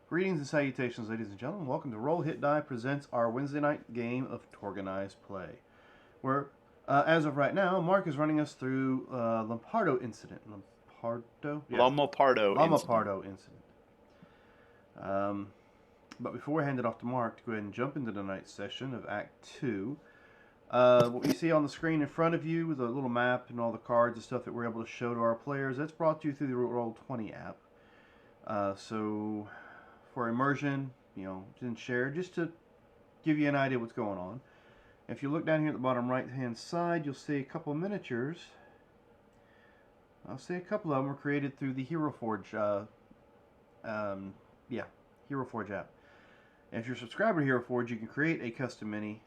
Greetings and salutations, ladies and gentlemen. Welcome to Roll Hit Die presents our Wednesday night game of TORGanized play. Where, as of right now, Mark is running us through Lomopardo incident. Lomopardo? Yeah. Lomopardo incident. Lomopardo incident. But before we hand it off to Mark to go ahead and jump into tonight's session of Act 2, what you see on the screen in front of you with a little map and all the cards and stuff that we're able to show to our players, that's brought to you through the Roll20 app. So for immersion, and share, just to give you an idea what's going on. If you look down here at the bottom right hand side, you'll see a couple of miniatures. I'll say a couple of them were created through the Hero Forge, Hero Forge app. And if you're a subscriber to Hero Forge, you can create a custom mini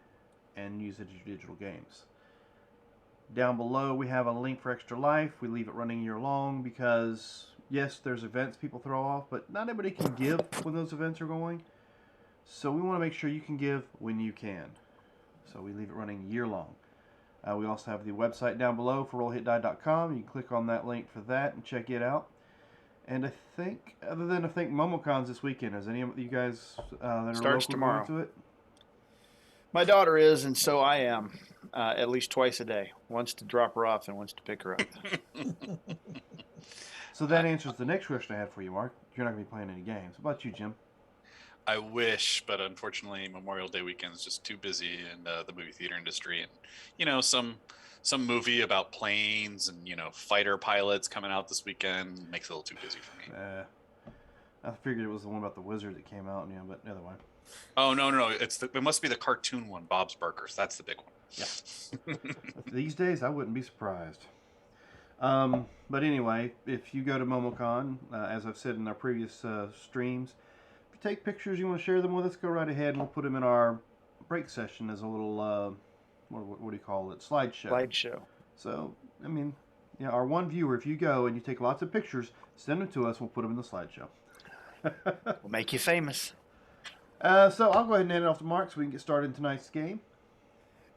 and use it as your digital games. Down below, we have a link for Extra Life. We leave it running year long because, yes, there's events people throw off, but not everybody can give when those events are going. So we want to make sure you can give when you can. So we leave it running year long. We also have the website down below for rollhitdie.com. You can click on that link for that and check it out. And I think, other than MomoCon's this weekend, is any of you guys that are Starts local tomorrow. going to it? My daughter is, and so I am, at least twice a day. Once to drop her off and once to pick her up. So that answers the next question I had for you, Mark. You're not going to be playing any games. What about you, Jim? I wish, but unfortunately, Memorial Day weekend is just too busy in the movie theater industry, and some movie about planes and fighter pilots coming out this weekend makes it a little too busy for me. I figured it was the one about the wizard that came out, but neither way. Oh no! It must be the cartoon one, Bob's Burgers. That's the big one. Yeah. These days, I wouldn't be surprised. But anyway, if you go to MomoCon, as I've said in our previous streams, if you take pictures, you want to share them with us, go right ahead, and we'll put them in our break session as a little, what do you call it, slideshow. Slideshow. So, our one viewer, if you go and you take lots of pictures, send them to us, we'll put them in the slideshow. We'll make you famous. So I'll go ahead and hand it off to Mark so we can get started in tonight's game.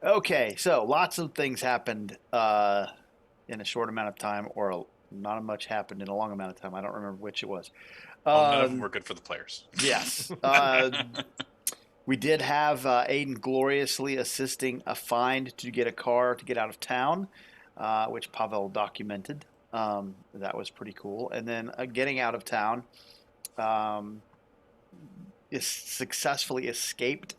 Okay, so lots of things happened in a short amount of time, or not much happened in a long amount of time. I don't remember which it was. None of them were good for the players. Yes. We did have Aiden gloriously assisting a find to get a car to get out of town, which Pavel documented. That was pretty cool. And then getting out of town, is successfully escaped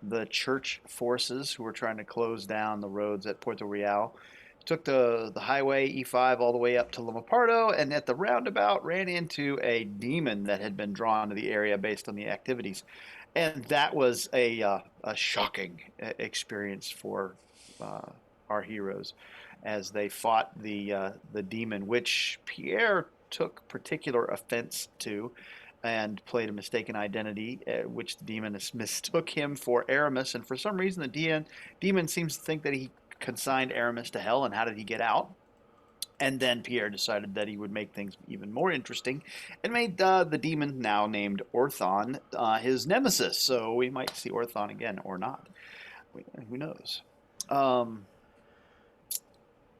the church forces who were trying to close down the roads at Puerto Real. Took the highway E5 all the way up to Lomopardo, and at the roundabout ran into a demon that had been drawn to the area based on the activities. And that was a shocking experience for our heroes as they fought the demon, which Pierre took particular offense to and played a mistaken identity, which the demon mistook him for Aramis. And for some reason, the demon seems to think that he consigned Aramis to hell, and how did he get out? And then Pierre decided that he would make things even more interesting and made the demon, now named Orthon, his nemesis. So we might see Orthon again or not. Who knows?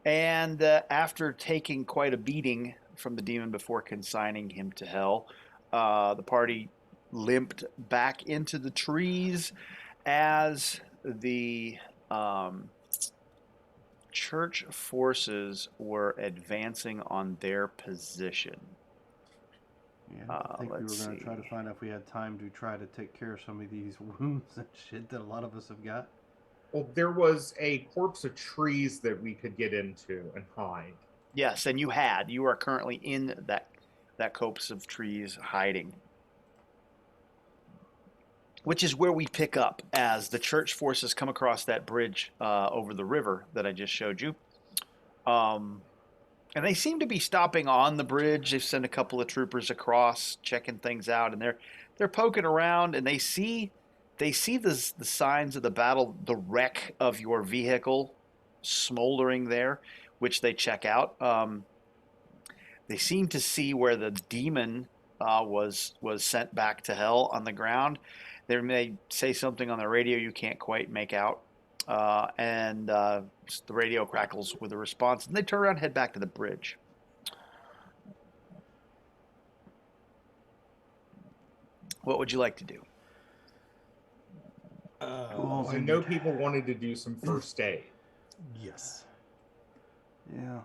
And after taking quite a beating from the demon before consigning him to hell, the party limped back into the trees as the church forces were advancing on their position. Yeah, I think we were going to try to find out if we had time to try to take care of some of these wounds and shit that a lot of us have got. Well, there was a corpse of trees that we could get into and hide. Yes, and you are currently in that copse of trees hiding. Which is where we pick up as the church forces come across that bridge over the river that I just showed you. And they seem to be stopping on the bridge. They've sent a couple of troopers across, checking things out, and they're poking around, and they see the signs of the battle, the wreck of your vehicle smoldering there, which they check out. They seem to see where the demon was sent back to hell on the ground. They may say something on the radio you can't quite make out. And the radio crackles with a response. And they turn around and head back to the bridge. What would you like to do? all's I in know it? people wanted to do some first aid. Yes. Yeah,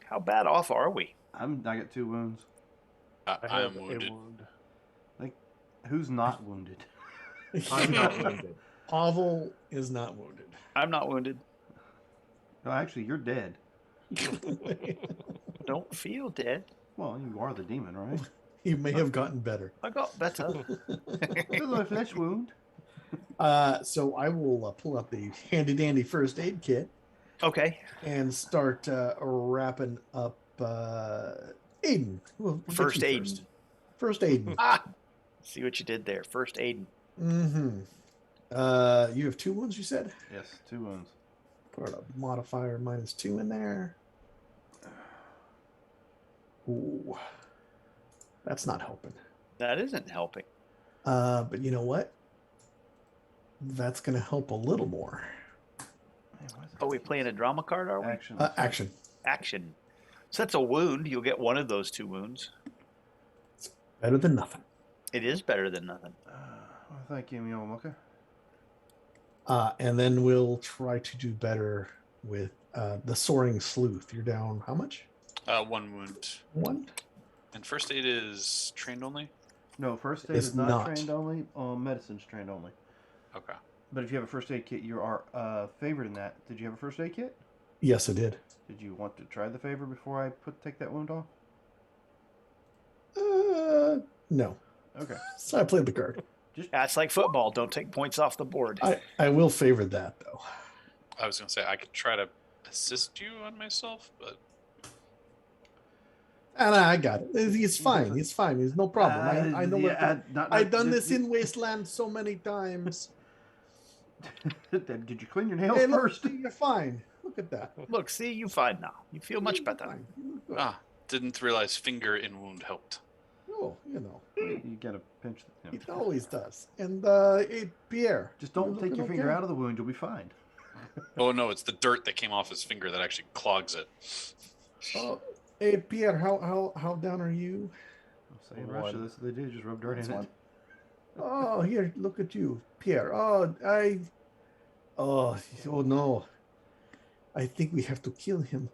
How bad off are we? I got 2 wounds. I I have am a wounded. wound. Who's not wounded? I'm not wounded. Pavel is not wounded. I'm not wounded. No, actually, you're dead. Don't feel dead. Well, you are the demon, right? He may have gotten better. I got better. Still a flesh wound. So I will pull out the handy dandy first aid kit Okay. and start wrapping up Aiden. We'll get First you Aiden. First Aiden. Ah! See what you did there. First aid. Mm-hmm. You have 2 wounds, you said? Yes, 2 wounds. Put a modifier -2 in there. Ooh. That's not helping. That isn't helping. But you know what? That's going to help a little more. Man, why is it- Are we playing a drama card, are we? Action. Action. Action. So that's a wound. You'll get one of those 2 wounds. Better than nothing. It is better than nothing. Well, thank you, Miyamoka. And then we'll try to do better with the Soaring Sleuth. You're down how much? 1 wound. 1? And first aid is trained only? No, first aid It's is not, not. trained only. Medicine's trained only. Okay. But if you have a first aid kit, you are favored in that. Did you have a first aid kit? Yes, I did. Did you want to try the favor before I take that wound off? No. Okay. So I played the card. That's like football. Don't take points off the board. I will favor that, though. I was going to say, I could try to assist you on myself, but And I got it. He's fine. He's fine. He's no problem. I know what. I've done this in Wasteland so many times. Did you clean your nails Hey, look, first? you're fine. Look at that. Look, see, you fine now. You feel much You're better. fine. You look good. didn't realize finger in wound helped. Oh, you know, You gotta pinch. it always does. And hey, Pierre, Just don't you take your looking finger okay? out of the wound. You'll be fine. Oh no, it's the dirt that came off his finger that actually clogs it. Oh, hey, Pierre, how down are you? I'll say in Russia, that's what they do. Just rub dirt in it. Oh, here, look at you, Pierre. Oh, oh no. I think we have to kill him.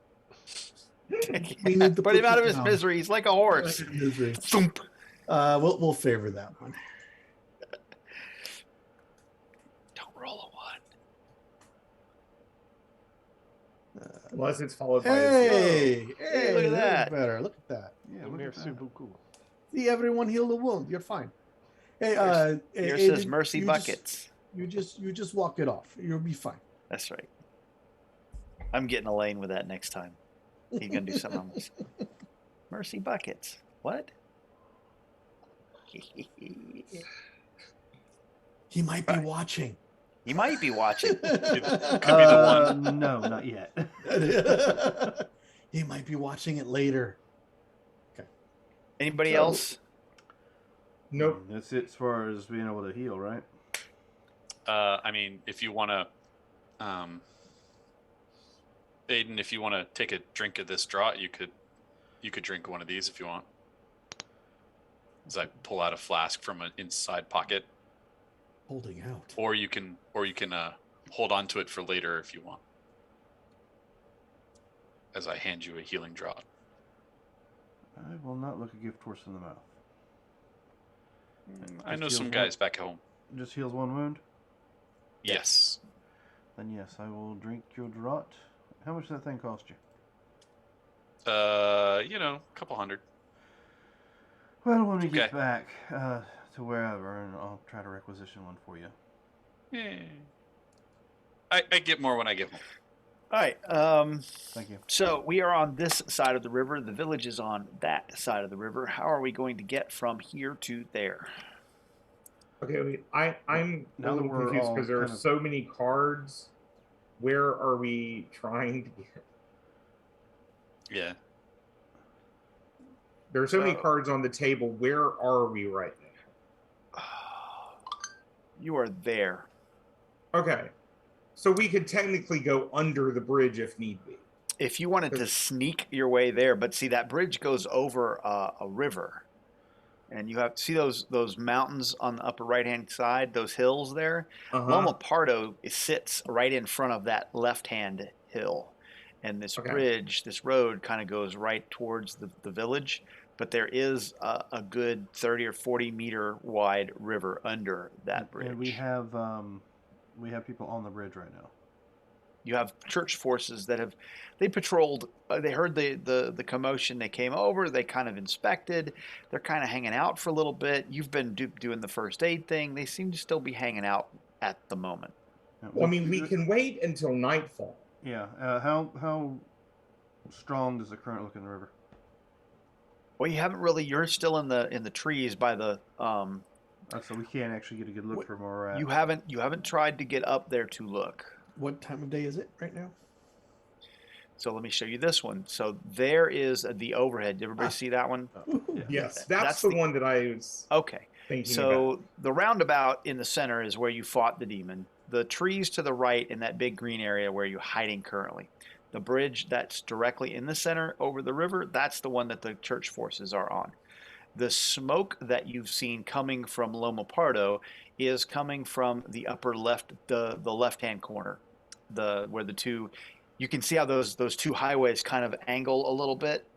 We need to Put him out of his down. misery. He's like a horse. Misery. Thump. We'll favor that one. Don't roll a 1. Unless it's followed by a Hey, Hey, look at that. Better. Look at that. Yeah, look at Merci that. beaucoup. See, everyone heal the wound. You're fine. Hey, Here hey, says you mercy just- buckets. You just walk it off. You'll be fine. That's right. I'm getting Elaine with that next time. He's gonna do something else. Mercy buckets. What? He might be watching. You might be watching. Could be the one. No, not yet. He might be watching it later. Anybody So- else? Nope. That's it as far as being able to heal, right? I mean, if you want to, Aiden, if you want to take a drink of this draught, you could drink one of these if you want. As I pull out a flask from an inside pocket, Holding out. or you can hold on to it for later if you want. As I hand you a healing draught. I will not look a gift horse in the mouth. I Just know heals some one- guys back home. Just heals 1 wound. Yes. Then yes, I will drink your draught. How much does that thing cost you? A couple hundred. Well, when we Okay. get back to wherever, and I'll try to requisition one for you. Yeah. I get more when I get home. All right. Thank you. So we are on this side of the river. The village is on that side of the river. How are we going to get from here to there? Okay, I'm a Now that little we're confused all because there are kind of- so many cards. Where are we trying to get? Yeah. There are so many So- cards on the table. Where are we right now? You are there. Okay, so we could technically go under the bridge if need be. If you wanted to sneak your way there, but see that bridge goes over a river, and you have to see those mountains on the upper right hand side, those hills there. Uh-huh. Lomopardo sits right in front of that left hand hill, and this Okay. bridge, this road, kind of goes right towards the village. But there is a good 30 or 40 meter wide river under that bridge. And we have people on the bridge right now. You have church forces that they patrolled. They heard the commotion. They came over. They kind of inspected. They're kind of hanging out for a little bit. You've been doing the first aid thing. They seem to still be hanging out at the moment. Well, I mean, we can wait until nightfall. Yeah. How strong does the current look in the river? Well, you haven't really. You're still in the trees by the. So we can't actually get a good look from where we're at. You haven't tried to get up there to look. What time of day is it right now? So let me show you this one. So there is the overhead. Did everybody see that one? Yeah. Yes, that's the one that I was Okay. thinking So about. the roundabout in the center is where you fought the demon. The trees to the right in that big green area where you're hiding currently. The bridge that's directly in the center over the river, that's the one that the church forces are on. The smoke that you've seen coming from Lomopardo is coming from the upper left, the left-hand corner, where the two, you can see how those two highways kind of angle a little bit,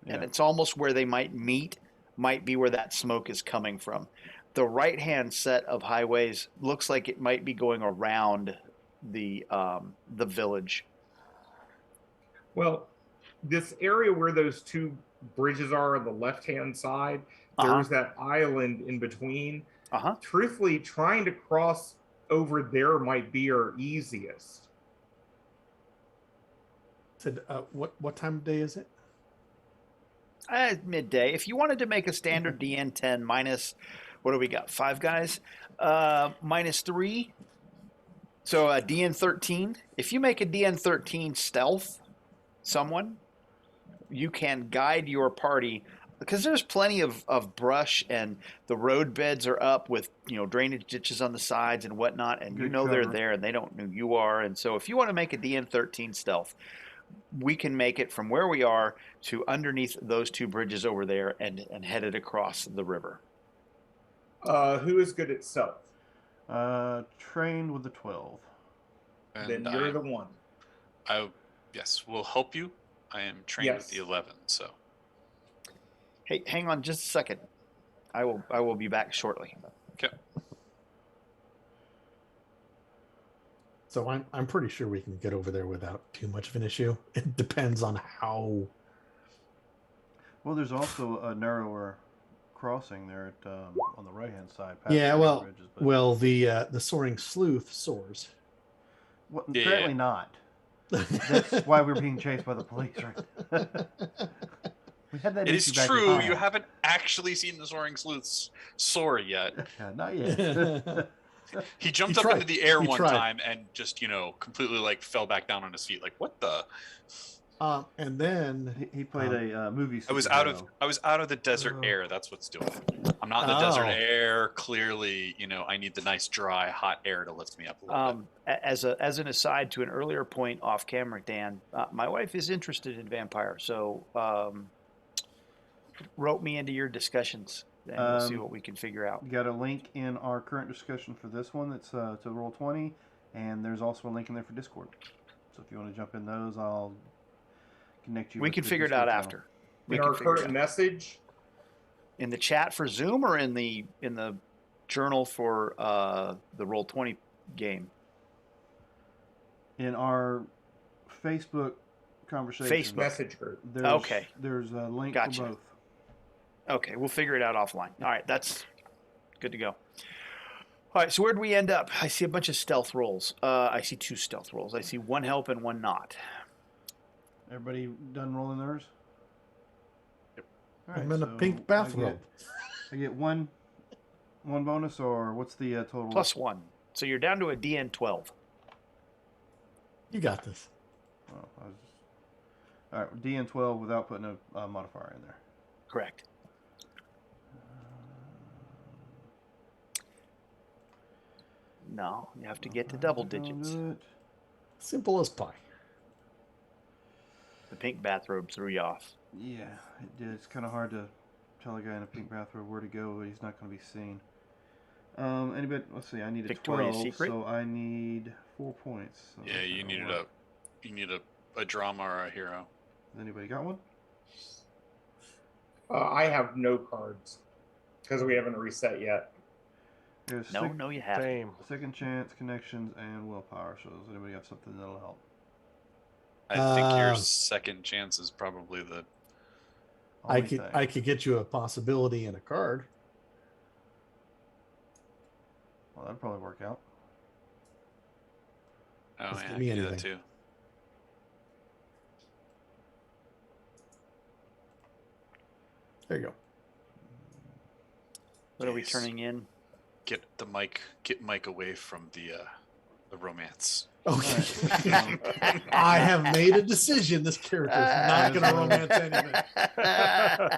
and it's almost where they might meet, might be where that smoke is coming from. The right-hand set of highways looks like it might be going around the village. Well, this area where those two bridges are on the left-hand side, there's that island in between. Truthfully, trying to cross over there might be our easiest. Said, what time of day is it? Midday. If you wanted to make a standard DN10 minus, what do we got? 5 guys? Minus 3. So a DN13. If you make a DN13 stealth someone, you can guide your party, because there's plenty of brush and the road beds are up with drainage ditches on the sides and whatnot, and Good they're cover. there and they don't know who you are. And so if you want to make a DN13 stealth, we can make it from where we are to underneath those two bridges over there and head it across the river. Who is good at stealth? Trained with the 12. And Then you're the one. Yes, we'll help you. I am trained with the 11, so. Hey, hang on just a second. I will be back shortly. Okay. So I'm pretty sure we can get over there without too much of an issue. It depends on how. Well, there's also a narrower crossing there at on the right hand side. Yeah, past well, the bridges, but- well, the soaring sleuth soars. Well, Yeah. apparently not. That's why we're being chased by the police, right? We had that It is issue back true. in You haven't actually seen the soaring sleuths soar yet. Yeah, not yet. He jumped He up tried. into the air He one tried. time and just, completely fell back down on his feet. Like, what the? And then He played a movie. I was out of the desert air. That's what's doing it. I'm not in the desert air. Clearly, I need the nice, dry, hot air to lift me up a little bit. As an aside to an earlier point off camera, Dan, my wife is interested in vampire, so rope me into your discussions, and we'll see what we can figure out. We got a link in our current discussion for this one. That's to Roll20, and there's also a link in there for Discord. So if you want to jump in those, I'll connect you. We with can the figure it out Discord after. In our current message, In the chat for Zoom or in the journal for the Roll20 game? channel. In our Facebook conversation. message group. There's a link Gotcha. for both. Okay, we'll figure it out offline. All right, that's good to go. All right, so where do we end up? I see a bunch of stealth rolls. I see 2 stealth rolls. I see 1 help and 1 not. Everybody done rolling theirs? Yep. All right, I'm in a so pink bathrobe. I get one bonus, or what's the total? Plus 1. So you're down to a DN12. You got this. Oh, all right, DN12 without putting a modifier in there. Correct. No, you have to get to double digits. Do it. Simple as pie. The pink bathrobe threw you off. Yeah, it did. It's kind of hard to tell a guy in a pink bathrobe where to go, but he's not going to be seen. Anybody? Let's see. I need a Victoria's 12, Secret? so I need 4 points. So Yeah, you need a drama or a hero. Has anybody got one? I have no cards because we haven't reset yet. There's No, you haven't. Same. second chance, connections, and willpower. So does anybody have something that'll help? I think your second chance is probably the. I Only thing. could get you a possibility and a card. Well, that'd probably work out. Oh Just yeah, give I me can do that anything. too. There you go. What are we Jeez. turning in? Get Mike away from the romance. Okay. Alright. I have made a decision. This character is not going to romance anything.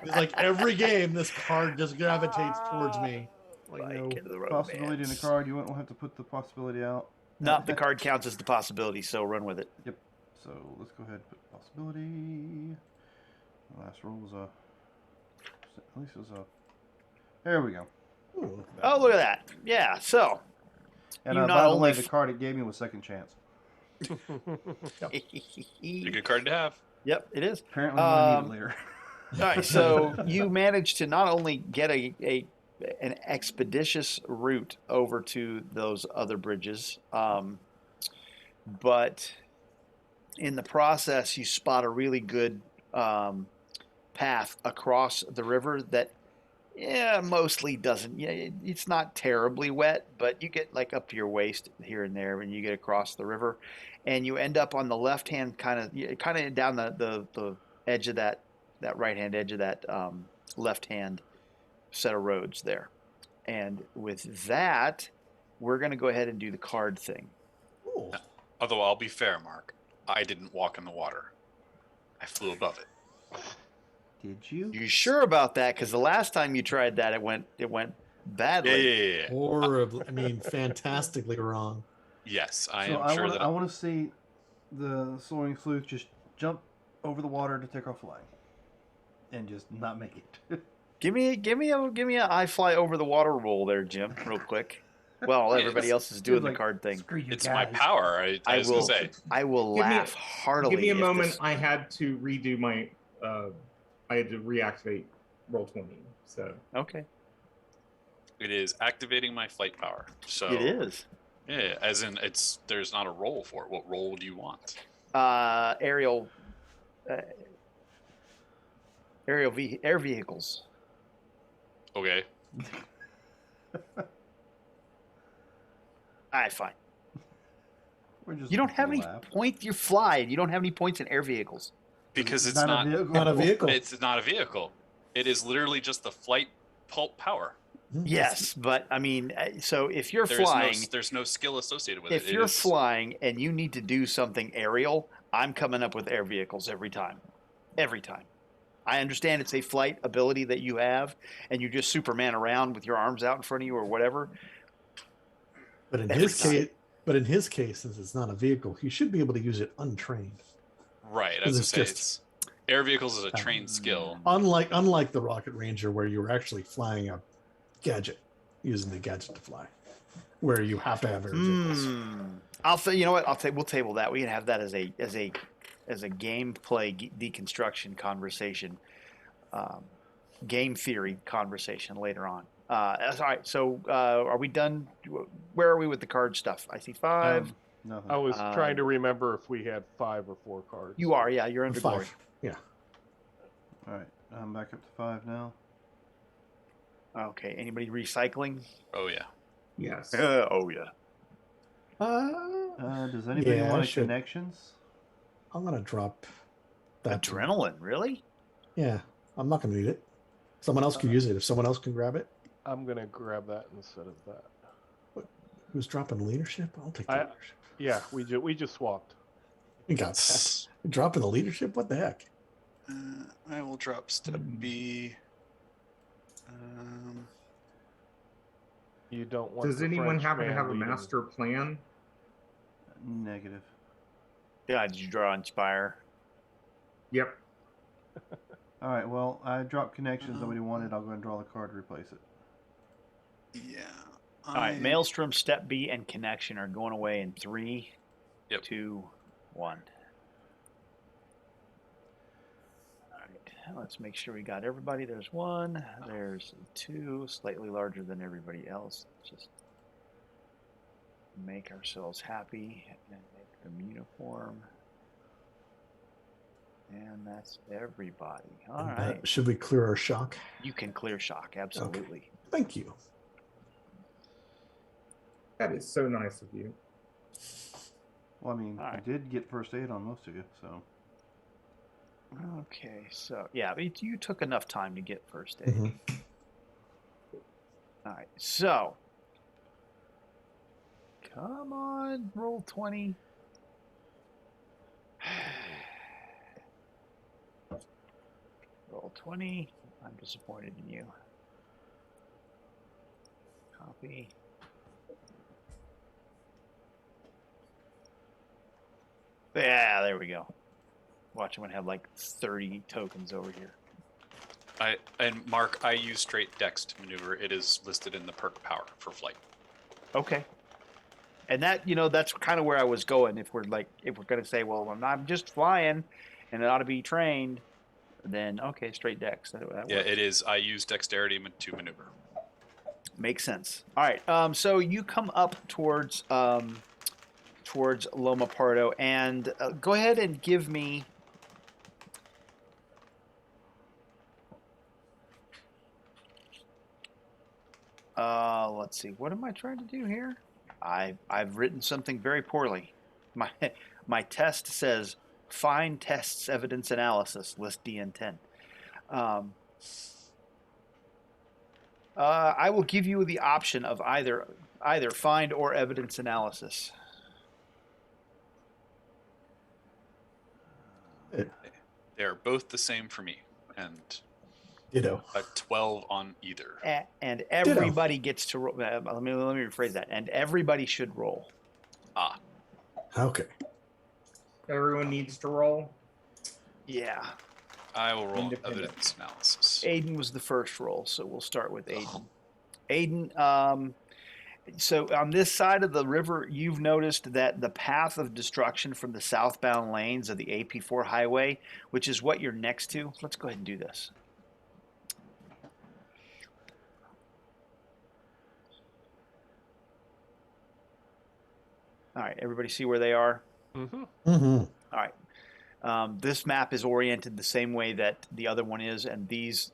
It's like every game, this card just gravitates towards me. Like, Mike no. into the Possibility in the romance. card. You won't have to put the possibility out. No, the card counts as the possibility, so run with it. Yep. So let's go ahead and put possibility. The last roll was at least it was a. There we go. Ooh, Oh, look at that. Yeah, so. And You not by the way, only the card it gave me was second chance. It's a good card to have. Yep, it is. Apparently, I'm gonna need it later. All right, so you managed to not only get an expeditious route over to those other bridges, but in the process, you spot a really good path across the river that, mostly doesn't. Yeah, it's not terribly wet, but you get like up to your waist here and there when you get across the river, and you end up on the left hand, kind of down the edge of that right hand edge of that left hand set of roads there. And with that, we're going to go ahead and do the card thing. Cool. Although I'll be fair, Mark, I didn't walk in the water. I flew above it. Did you? You sure about that? Because the last time you tried that, it went badly. Yeah. Horribly, I mean, fantastically wrong. Yes, I So am sure wanna, that I want to see the soaring sleuth just jump over the water to take off flying, and just not make it. Give me a I fly over the water roll there, Jim, real quick. Well, everybody else is doing the card thing. Screw you it's guys. my power. I was going to say. I will Give me- laugh heartily. Give me a if moment. this- I had to redo my. I had to reactivate Roll20. So Okay. It is activating my flight power. So It is. Yeah, as in there's not a roll for it. What roll do you want? Aerial air vehicles. Okay. All right, fine. We're just You don't have any laugh. points. You fly. You don't have any points in air vehicles. Because it's a not vehicle. Not a vehicle. it's not a vehicle. It is literally just the flight pulp power. Yes, but I mean, so if you're There's flying, there's no skill associated with it. if It you're is- flying and you need to do something aerial, I'm coming up with air vehicles every time. Every time. I understand it's a flight ability that you have, and you just Superman around with your arms out in front of you or whatever. But in Every his time. case, since it's not a vehicle, he should be able to use it untrained. right, This as I is say, just- it's air vehicles is a trained skill. Unlike the Rocket Ranger, where you were actually flying a gadget, using the gadget to fly, where you have to have air vehicles. I'll say, you know what? We'll table that. We can have that as a gameplay deconstruction conversation, game theory conversation later on. All right. So are we done? Where are we with the card stuff? I see 5. Nothing. I was trying to remember if we had 5 or 4 cards. You are, yeah. You're under glory. 5. Yeah. All right, I'm back up to 5 now. Okay. Anybody recycling? Oh yeah. yes. Oh yeah. Does anybody Yeah, I want should. connections? I'm gonna drop that. Adrenaline, really? Yeah, I'm not gonna need it. Someone else can use it. If someone else can grab it, I'm gonna grab that instead of that. who's dropping leadership? I'll take the I- leadership. Yeah, we just swapped. We got that. Dropping the leadership? What the heck? I will drop step B. You don't want. Does the anyone French happen to man have a leading. master plan? Negative. Yeah. Did you draw Inspire? Yep. All right. Well, I dropped connections. Nobody wanted. I'll go and draw the card to replace it. Yeah. All right, Maelstrom, Step B, and Connection are going away in 3, Yep. 2, 1. All right, let's make sure we got everybody. There's 1, there's 2, slightly larger than everybody else. Just make ourselves happy and make them uniform. And that's everybody. All right. Should we clear our shock? You can clear shock, absolutely. Okay. Thank you. That is so nice of you. Well, I mean, All right. I did get first aid on most of you, so. Okay, so yeah, you took enough time to get first aid. Mm-hmm. All right, so come on, roll 20. Roll 20. I'm disappointed in you. Copy. Yeah, there we go. Watch, I'm gonna have like 30 tokens over here. And Mark, I use straight dex to maneuver. It is listed in the perk power for flight. Okay. And that, that's kind of where I was going. If we're gonna say, well, I'm just flying, and it ought to be trained, then okay, straight dex. That Yeah, works. it is. I use dexterity to maneuver. Makes sense. All right. So you come up towards Lomopardo, and go ahead and give me. Let's see. What am I trying to do here? I've written something very poorly. My test says find tests evidence analysis list DN10. I will give you the option of either find or evidence analysis. They are both the same for me, and Ditto. a 12 on either. And everybody gets to roll. Let me rephrase that. And everybody should roll. Okay. Everyone needs to roll. Yeah. I will roll evidence analysis. Aiden was the first roll, so we'll start with Aiden. Aiden, so on this side of the river, you've noticed that the path of destruction from the southbound lanes of the AP4 highway, which is what you're next to. Let's go ahead and do this. All right, everybody see where they are? Mm-hmm. Mm-hmm. All right. This map is oriented the same way that the other one is, and these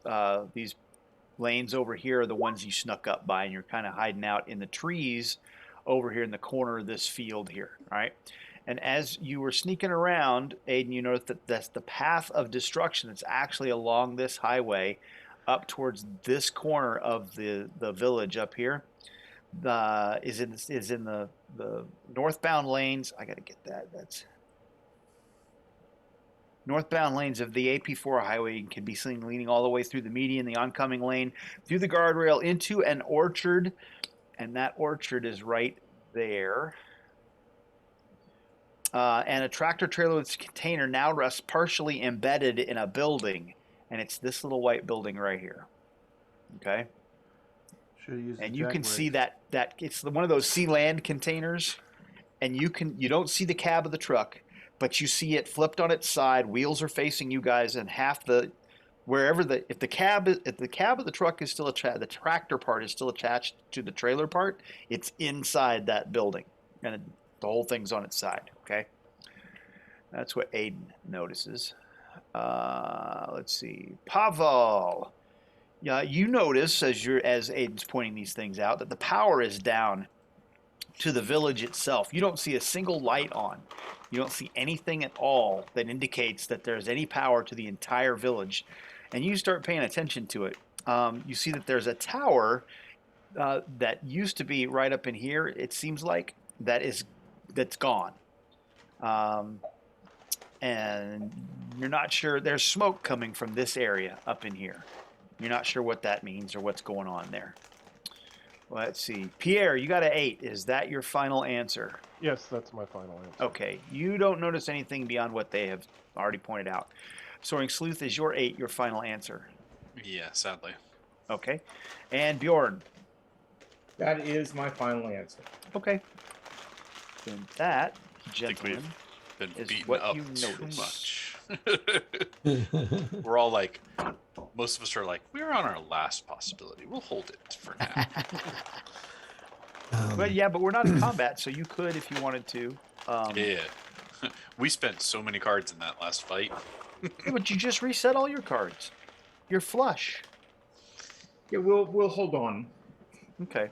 lanes over here are the ones you snuck up by, and you're kind of hiding out in the trees over here in the corner of this field here. All right. And as you were sneaking around, Aiden, you noticed that that's the path of destruction that's actually along this highway up towards this corner of the village up here. Is in the northbound lanes. I got to get that. That's northbound lanes of the AP4 highway can be seen leading all the way through the median, the oncoming lane, through the guardrail into an orchard, and that orchard is right there. And a tractor trailer with its container now rests partially embedded in a building, and it's this little white building right here. Okay. And you can see that it's one of those sea land containers, and you don't see the cab of the truck, but you see it flipped on its side. Wheels are facing you guys, and if the cab of the truck is still attached, the tractor part is still attached to the trailer part. It's inside that building, and the whole thing's on its side. Okay, that's what Aiden notices. Let's see, Pavel. Yeah, you notice as Aiden's pointing these things out that the power is down to the village itself. You don't see a single light on. You don't see anything at all that indicates that there's any power to the entire village. And you start paying attention to it. You see that there's a tower that used to be right up in here. It seems like that's gone. And you're not sure. There's smoke coming from this area up in here. You're not sure what that means or what's going on there. Let's see. Pierre, you got an 8. Is that your final answer? Yes, that's my final answer. Okay. You don't notice anything beyond what they have already pointed out. Soaring Sleuth, is your 8 your final answer? Yeah, sadly. Okay. And Bjorn? That is my final answer. Okay. Then that, I think gentlemen, we've been is beaten what up you too notice. much. We're all like, most of us are like, we're on our last possibility. We'll hold it for now. But we're not in combat, so you could if you wanted to. Yeah. We spent so many cards in that last fight. Yeah, but you just reset all your cards. You're flush. Yeah, we'll hold on. Okay.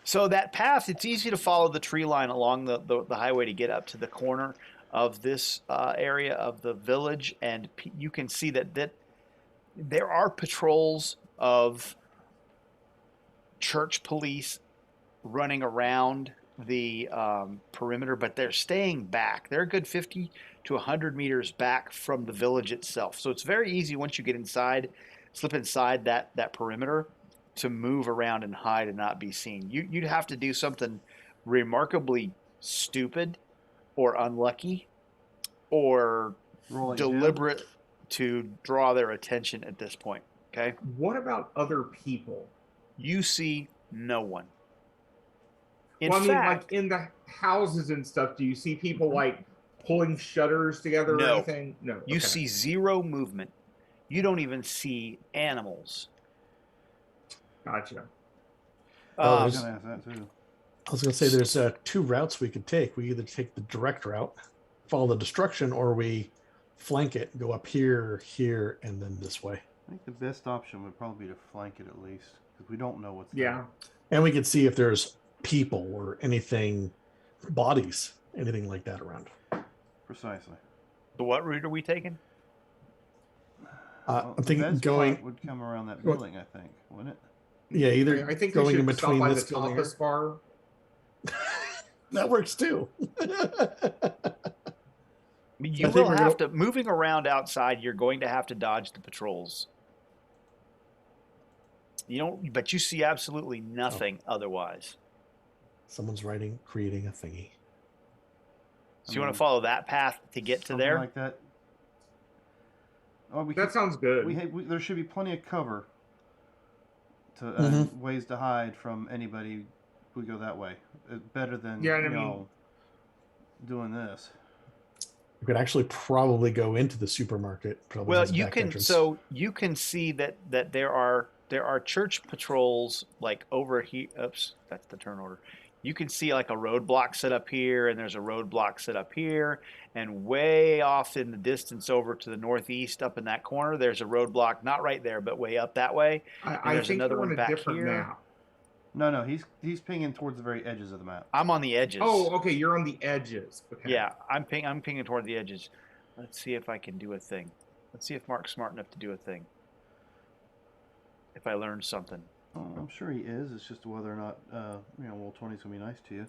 So that path, it's easy to follow the tree line along the highway to get up to the corner of this area of the village, and you can see that there are patrols of church police running around the perimeter, but they're staying back. They're a good 50 to 100 meters back from the village itself. So it's very easy once you get inside, slip inside that perimeter, to move around and hide and not be seen. You'd have to do something remarkably stupid or unlucky or deliberate to draw their attention at this point. Okay? What about other people? You see no one. I mean, like in the houses and stuff, do you see people like pulling shutters together or anything? No. You see zero movement. You don't even see animals. Gotcha. I was going to say there's 2 routes we could take. We either take the direct route, follow the destruction, or we flank it, go up here, and then this way. I think the best option would probably be to flank it at least, because we don't know what's there. And we could see if there's people or anything, bodies, anything like that around. Precisely. So what route are we taking? Well, I'm thinking going would come around that building, I think, wouldn't it? Yeah, either I think going in we should between stop by this the building tapas bar. That works too. You will have to, moving around outside, you're going to have to dodge the patrols. But you see absolutely nothing otherwise. Someone's creating a thingy. So you want to follow that path to get to there? Like that. Oh, that sounds good. There should be plenty of cover to ways to hide from anybody who go that way. Better than doing this. You could actually probably go into the supermarket. Well, you can. Entrance. So you can see that there are church patrols like over here. Oops, that's the turn order. You can see like a roadblock set up here, and there's a roadblock set up here, and way off in the distance over to the northeast, up in that corner, there's a roadblock. Not right there, but way up that way. I think another one back here. Map. No, he's pinging towards the very edges of the map. I'm on the edges. Oh, okay, you're on the edges. Okay. Yeah, I'm pinging toward the edges. Let's see if I can do a thing. Let's see if Mark's smart enough to do a thing. If I learned something. Oh, I'm sure he is. It's just whether or not Roll20's gonna be nice to you.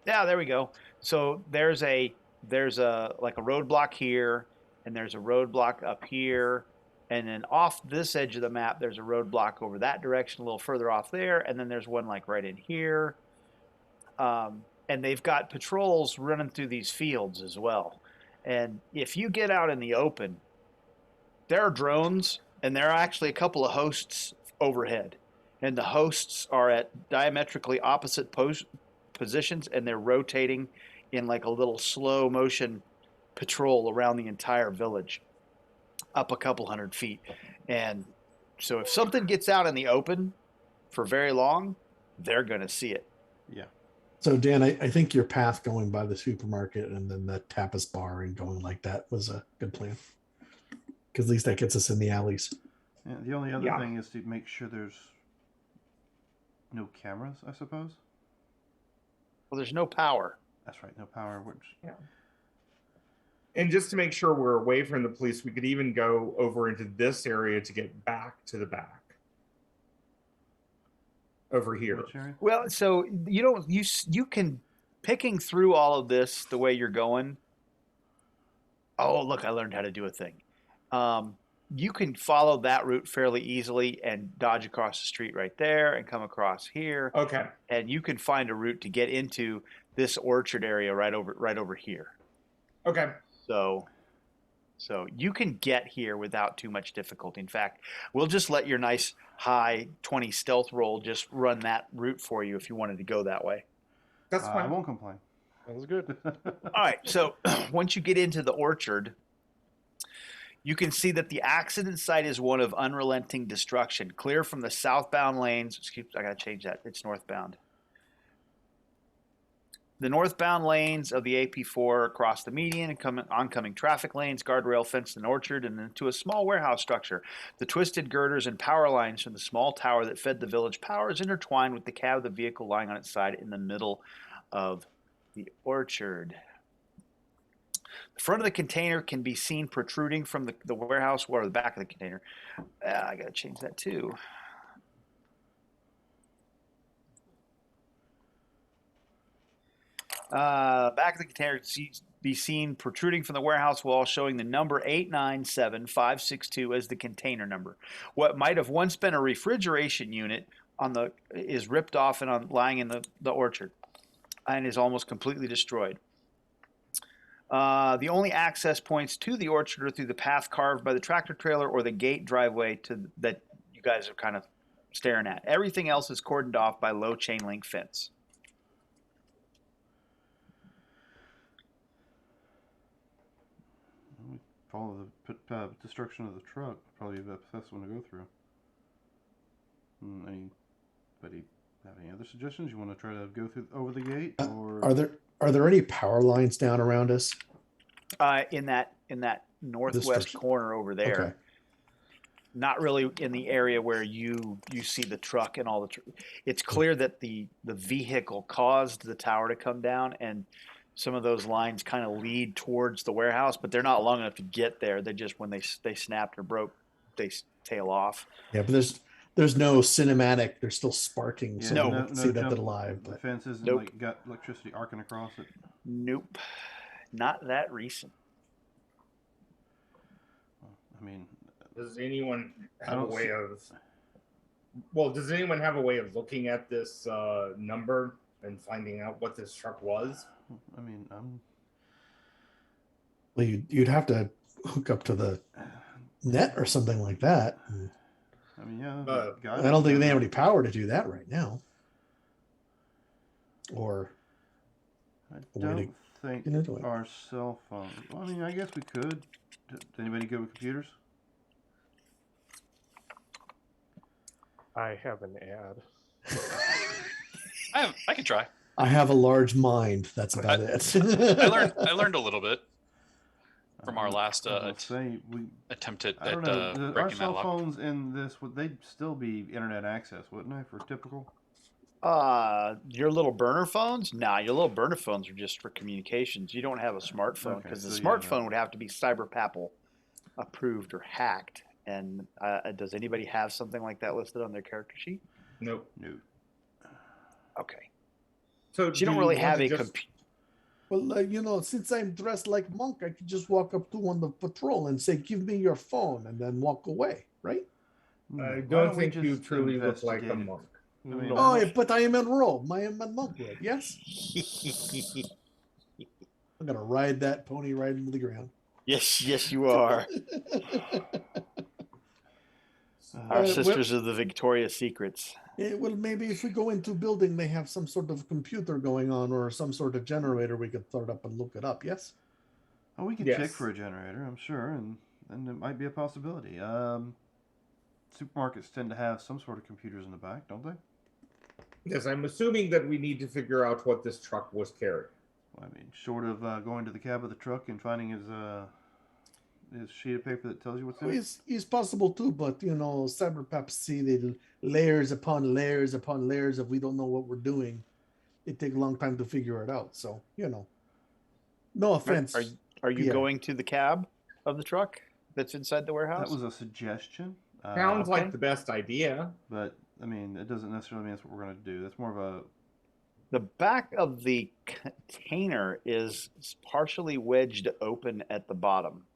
Yeah, there we go. So there's a like a roadblock here, and there's a roadblock up here. And then off this edge of the map, there's a roadblock over that direction, a little further off there. And then there's one like right in here. And they've got patrols running through these fields as well. And if you get out in the open, there are drones, and there are actually a couple of hosts overhead. And the hosts are at diametrically opposite positions, and they're rotating in like a little slow motion patrol around the entire village, up a couple 100 feet. And so if something gets out in the open for very long, they're going to see it. Yeah. So Dan, I think your path going by the supermarket and then the tapas bar and going like that was a good plan, because at least that gets us in the alleys. Yeah, the only other thing is to make sure there's no cameras, I suppose. Well, there's no power. That's right, no power. And just to make sure we're away from the police, we could even go over into this area to get back to the back. Over here. Well, so you can, picking through all of this the way you're going. Oh, look, I learned how to do a thing. You can follow that route fairly easily and dodge across the street right there and come across here. Okay. And you can find a route to get into this orchard area right over here. Okay. So So you can get here without too much difficulty. In fact, we'll just let your nice high 20 stealth roll just run that route for you if you wanted to go that way. That's fine. I won't complain. That was good. All right, so once you get into the orchard, you can see that the accident site is one of unrelenting destruction. Clear from the southbound lanes. Excuse me, I got to change that. It's northbound. The northbound lanes of the AP4 across the median and oncoming traffic lanes, guardrail fenced an orchard, and into a small warehouse structure. The twisted girders and power lines from the small tower that fed the village power is intertwined with the cab of the vehicle lying on its side in the middle of the orchard. The front of the container can be seen protruding from the warehouse or the back of the container. I got to change that too. Back of the container can be seen protruding from the warehouse wall, showing the number 897562 as the container number. What might have once been a refrigeration unit is ripped off and lying in the orchard, and is almost completely destroyed. The only access points to the orchard are through the path carved by the tractor trailer or the gate driveway that you guys are kind of staring at. Everything else is cordoned off by low chain link fence. Follow the destruction of the truck. Probably the best one to go through. Anybody have any other suggestions? You want to try to go through over the gate, or are there any power lines down around us? In that northwest corner over there. Okay. Not really in the area where you see the truck and all the. It's clear that the vehicle caused the tower to come down, and some of those lines kind of lead towards the warehouse, but they're not long enough to get there. They just, when they snapped or broke, they tail off. Yeah, but there's no cinematic. They're still sparking, so no, we can see that they're alive. The but fence isn't Nope. like got electricity arcing across it. Nope, not that recent. I mean, does anyone have a way of? Well, does anyone have a way of looking at this number and finding out what this truck was? I mean, well, you'd have to hook up to the net or something like that. I mean, yeah. I don't think they have any power to do that right now. Or I don't think our cell phone. Well, I mean, I guess we could. Does anybody good with computers? I have an ad. I can try. I have a large mind. That's about it. I learned a little bit from our last attempt at breaking that lock. Our cell phones in this, they'd still be internet access, wouldn't they, for typical? Your little burner phones? Nah, your little burner phones are just for communications. You don't have a smartphone because the smartphone would have to be CyberPapple approved or hacked. And does anybody have something like that listed on their character sheet? Nope. No. Okay. So you don't really have a computer. Well, since I'm dressed like monk, I could just walk up to one of the patrol and say, "Give me your phone," and then walk away, right? I don't think you truly look like a monk. I mean, but I am in robe. I am in monk robe. Yes. I'm gonna ride that pony right into the ground. Yes, you are. Our sisters of the Victoria's Secrets. Well, maybe if we go into a building, they have some sort of computer going on or some sort of generator. We could throw it up and look it up. Yes. Oh, we can check for a generator, I'm sure, and it might be a possibility. Supermarkets tend to have some sort of computers in the back, don't they? Yes, I'm assuming that we need to figure out what this truck was carrying. I mean, short of going to the cab of the truck and finding his sheet of paper that tells you what's in it. It's possible too, but CyberPap see the layers upon layers upon layers. If we don't know what we're doing, it takes a long time to figure it out. So no offense. Are you going to the cab of the truck that's inside the warehouse? That was a suggestion. Sounds like the best idea. But I mean, it doesn't necessarily mean that's what we're going to do. That's more of a. The back of the container is partially wedged open at the bottom.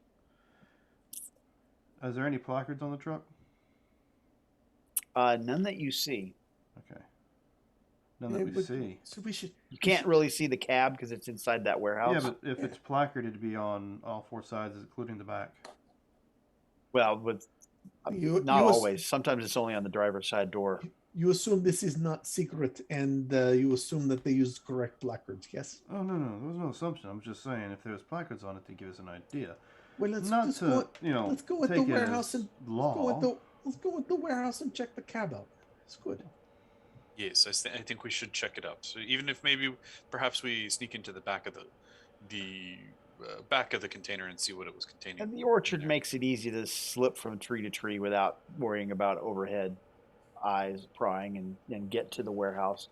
Is there any placards on the truck? None that you see. Okay. None that we see. So we should. You can't really see the cab because it's inside that warehouse. Yeah, but if it's placarded to be on all four sides, including the back. Well, not always. Sometimes it's only on the driver's side door. You assume this is not secret, and you assume that they use correct placards, yes? Oh, no. There was no assumption. I'm just saying if there's placards on it to give us an idea. Well, let's go with the warehouse and law. let's go with the warehouse and check the cab out. It's good. Yes, I think we should check it out. So even if perhaps we sneak into the back of the back of the container and see what it was containing. And the orchard makes it easy to slip from tree to tree without worrying about overhead eyes prying and get to the warehouse.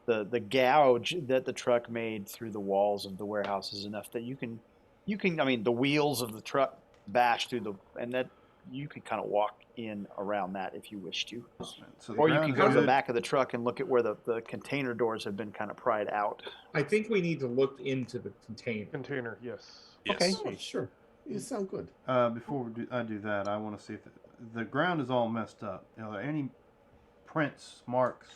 The gouge that the truck made through the walls of the warehouse is enough that you can the wheels of the truck bash through and that you can kind of walk in around that if you wish to. So or you can go to the back of the truck and look at where the container doors have been kind of pried out. I think we need to look into the container. Yes. Okay. Oh, sure. You sound good. Before I do that, I want to see if the ground is all messed up. Are there any prints, marks,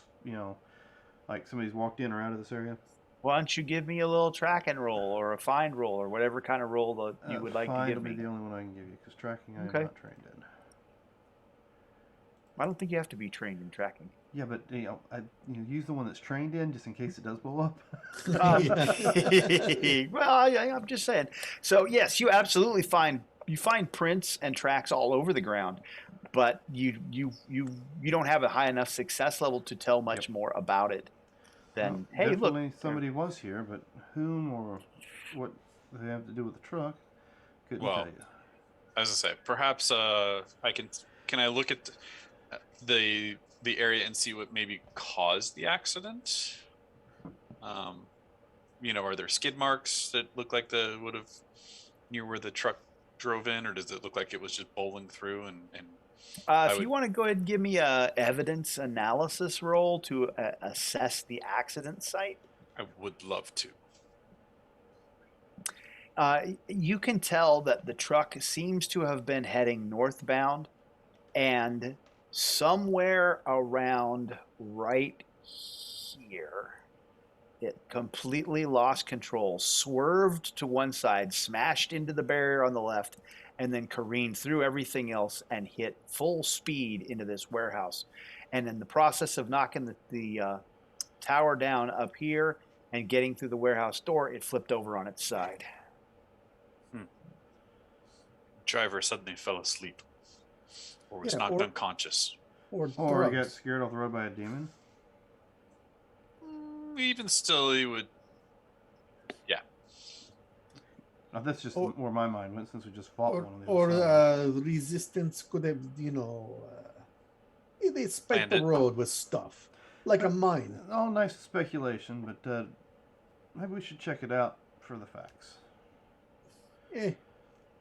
like somebody's walked in or out of this area? Why don't you give me a little track and roll or a find roll or whatever kind of roll that you would like to give me? Find the only one I can give you because tracking I'm not trained in. I don't think you have to be trained in tracking. Yeah, but use the one that's trained in just in case it does blow up. Well, I'm just saying. So yes, you absolutely find prints and tracks all over the ground, but you don't have a high enough success level to tell much more about it. Then hey, look, somebody was here, but whom or what they have to do with the truck? Couldn't tell you. As I say, perhaps can I look at the area and see what maybe caused the accident? Are there skid marks that look like would have near where the truck drove in, or does it look like it was just bowling through? If you want to go ahead and give me a evidence analysis roll to assess the accident site, I would love to. You can tell that the truck seems to have been heading northbound, and somewhere around right here, it completely lost control, swerved to one side, smashed into the barrier on the left, and then careened through everything else and hit full speed into this warehouse. And in the process of knocking the tower down up here and getting through the warehouse door, it flipped over on its side. Driver suddenly fell asleep or was knocked unconscious. Or he got scared off the road by a demon. Even still, he would. Yeah. Now, that's just where my mind went since we just fought one of these. Or resistance could have, they spiked the road with stuff like a mine. All nice speculation, but maybe we should check it out for the facts. I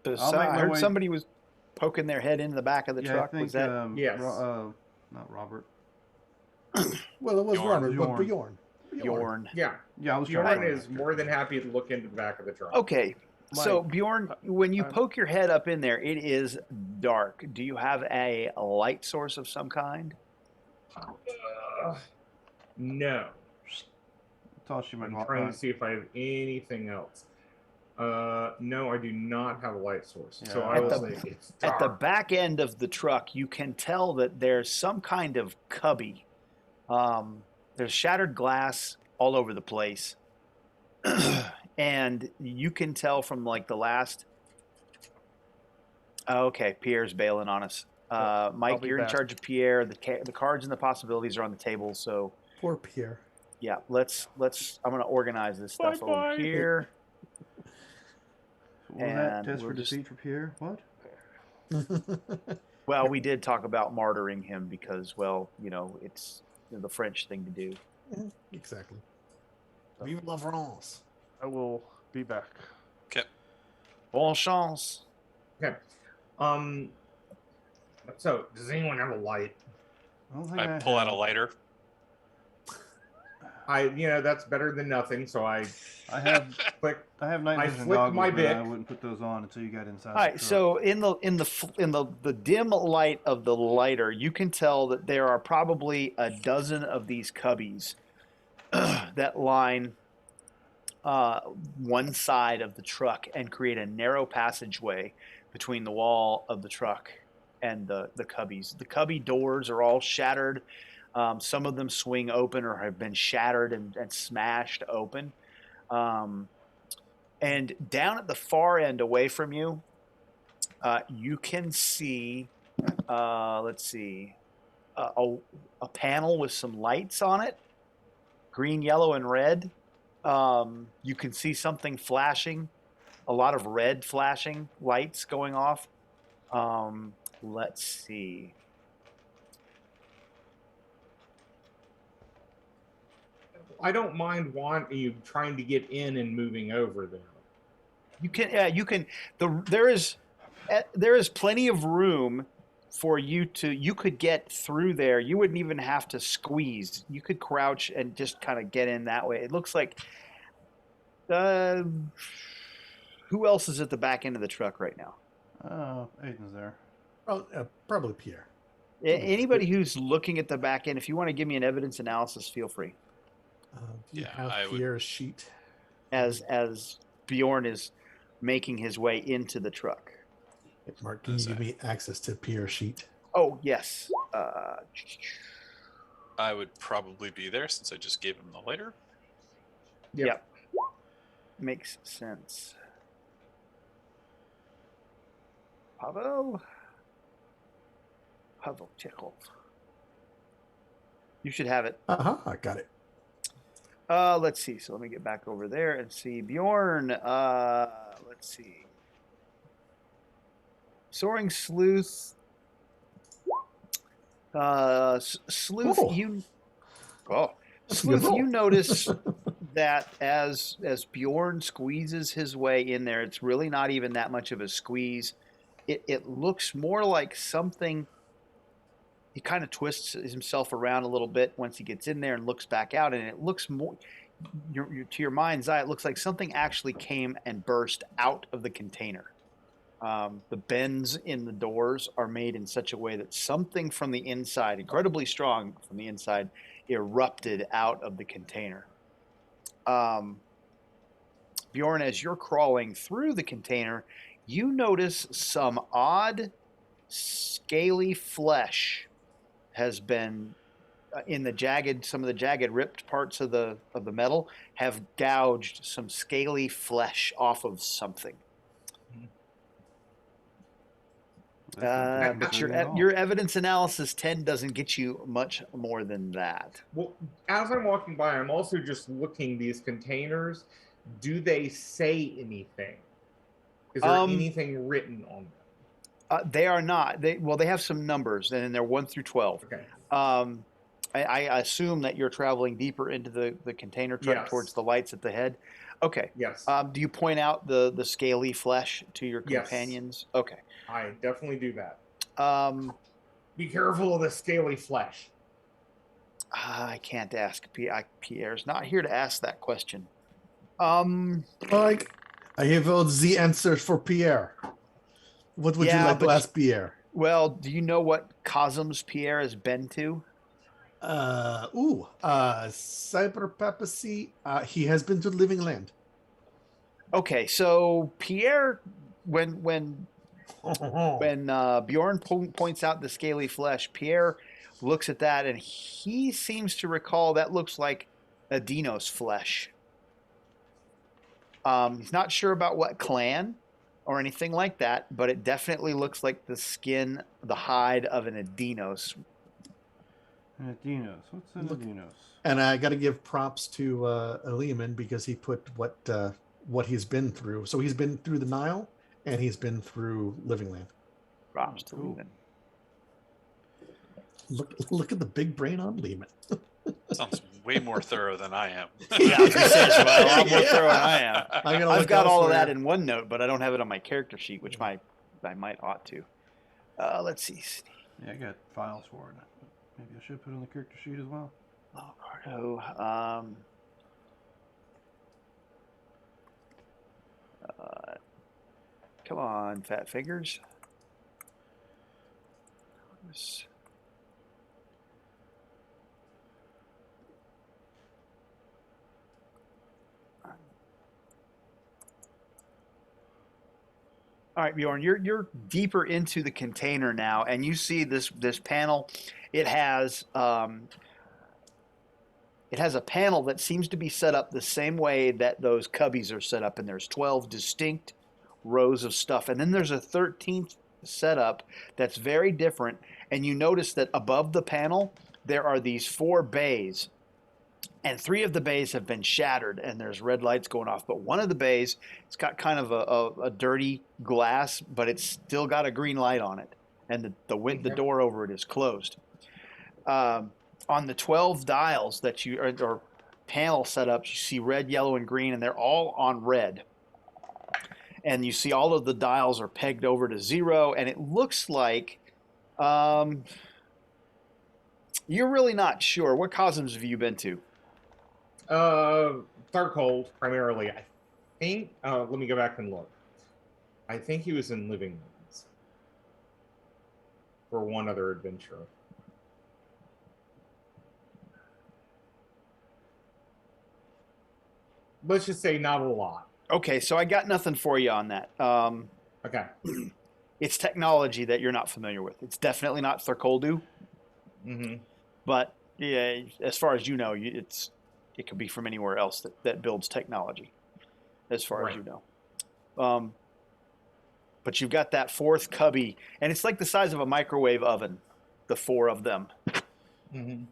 heard somebody was poking their head into the back of the truck. I think, was that? Yes. Not Robert. Well, it was Robert, but Bjorn. Yeah, I was Bjorn is more than happy to look into the back of the truck. Okay. So Bjorn, when you poke your head up in there, it is dark. Do you have a light source of some kind? No. Toss you my I'm trying to see if I have anything else. No, I do not have a light source. Yeah. So I will say it's dark. At the back end of the truck, you can tell that there's some kind of cubby. There's shattered glass all over the place. And you can tell from like the last. Okay, Pierre's bailing on us. Mike, you're in charge of Pierre. The cards and the possibilities are on the table. So poor Pierre. Yeah, let's. I'm gonna organize this stuff over here. What was that test for defeat for Pierre? What? Well, we did talk about martyring him because, it's the French thing to do. Exactly. Vive la France. I will be back. Okay. Bonne chance. Okay. So, does anyone have a light? I pull out a lighter. That's better than nothing. So I have night vision goggles, but I wouldn't put those on until you got inside. All right. So in the dim light of the lighter, you can tell that there are probably a dozen of these cubbies that line one side of the truck and create a narrow passageway between the wall of the truck and the cubbies. The cubby doors are all shattered. Some of them swing open or have been shattered and smashed open. And down at the far end away from you, you can see, let's see, a panel with some lights on it, green, yellow, and red. You can see something flashing, a lot of red flashing lights going off. Let's see. I don't mind you trying to get in and moving over there. You can, yeah, you can. There is plenty of room for you to. You could get through there. You wouldn't even have to squeeze. You could crouch and just kind of get in that way. It looks like. Who else is at the back end of the truck right now? Aiden's there. Oh, probably Pierre. Anybody who's looking at the back end, if you want to give me an evidence analysis, feel free. Do you have Pierre's sheet? As Bjorn is making his way into the truck. Mark, can you give me access to Pierre's sheet? Oh, yes. I would probably be there since I just gave him the lighter. Yep. Makes sense. Pavel Chekhov. You should have it. I got it. Let's see. So let me get back over there and see Bjorn. Let's see. Soaring Sleuth. Sleuth, Sleuth, you notice that as Bjorn squeezes his way in there, it's really not even that much of a squeeze. It looks more like something. He kind of twists himself around a little bit once he gets in there and looks back out, and it looks more, to your mind's eye, it looks like something actually came and burst out of the container. The bends in the doors are made in such a way that something from the inside, incredibly strong from the inside, erupted out of the container. Bjorn, as you're crawling through the container, you notice some odd, scaly flesh has been in the jagged, some of the jagged ripped parts of the metal have gouged some scaly flesh off of something. But your evidence analysis 10 doesn't get you much more than that. Well, as I'm walking by, I'm also just looking these containers. Do they say anything? Is there anything written on them? They are not. They have some numbers, and they're 1 through 12. Okay. I assume that you're traveling deeper into the container truck towards the lights at the head. Okay. Yes. Do you point out the scaly flesh to your companions? Yes. Okay. I definitely do that. Be careful of the scaly flesh. I can't ask. Pierre's not here to ask that question. I have all the answers for Pierre. What would you like to ask Pierre? Well, do you know what cosms Pierre has been to? Cyber Papacy. He has been to Living Land. Okay, so Pierre, when Bjorn points out the scaly flesh, Pierre looks at that and he seems to recall that looks like a Dinos flesh. He's not sure about what clan or anything like that, but it definitely looks like the skin, the hide of an Adinos. An Adinos? What's an Adinos? And I got to give props to Lehman because he put what he's been through. So he's been through the Nile and he's been through Living Land. Props to Lehman. Look at the big brain on Lehman. Sounds way more thorough than I am. Yeah, I was gonna say, a lot more thorough than I am. I've got all of that in OneNote, but I don't have it on my character sheet, which I might ought to. Let's see. Yeah, I got files for it. Maybe I should put it on the character sheet as well. Lomopardo. Come on, fat fingers. All right, Bjorn, you're deeper into the container now, and you see this panel. It has a panel that seems to be set up the same way that those cubbies are set up, and there's 12 distinct rows of stuff, and then there's a 13th setup that's very different. And you notice that above the panel there are these 4 bays, and 3 of the bays have been shattered and there's red lights going off, but one of the bays, it's got kind of a dirty glass, but it's still got a green light on it, and the door over it is closed. On the 12 dials that or panel setups, you see red, yellow, and green, and they're all on red. And you see all of the dials are pegged over to 0, and it looks like you're really not sure. What cosmos have you been to? Tharcold, primarily. I think, let me go back and look. I think he was in Living Lands for one other adventure. Let's just say not a lot. Okay, so I got nothing for you on that. Okay. It's technology that you're not familiar with. It's definitely not Tharkoldu. Mm-hmm. But yeah, as far as you know, it could be from anywhere else that builds technology, as far as you know. But you've got that 4th cubby, and it's like the size of a microwave oven, the 4 of them. Mm-hmm.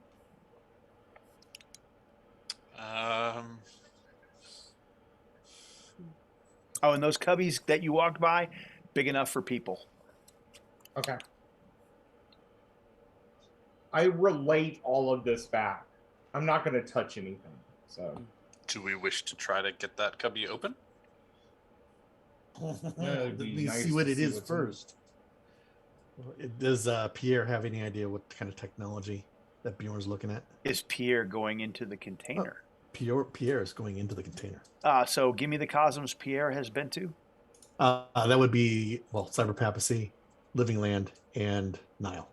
Oh, and those cubbies that you walked by, big enough for people. Okay. I relate all of this back. I'm not going to touch anything. So, do we wish to try to get that cubby open? Let me see what it is first. Does Pierre have any idea what kind of technology that Bjorn's looking at? Is Pierre going into the container? Pierre is going into the container. So give me the cosmos Pierre has been to. That would be, Cyber Papacy, Living Land, and Nile.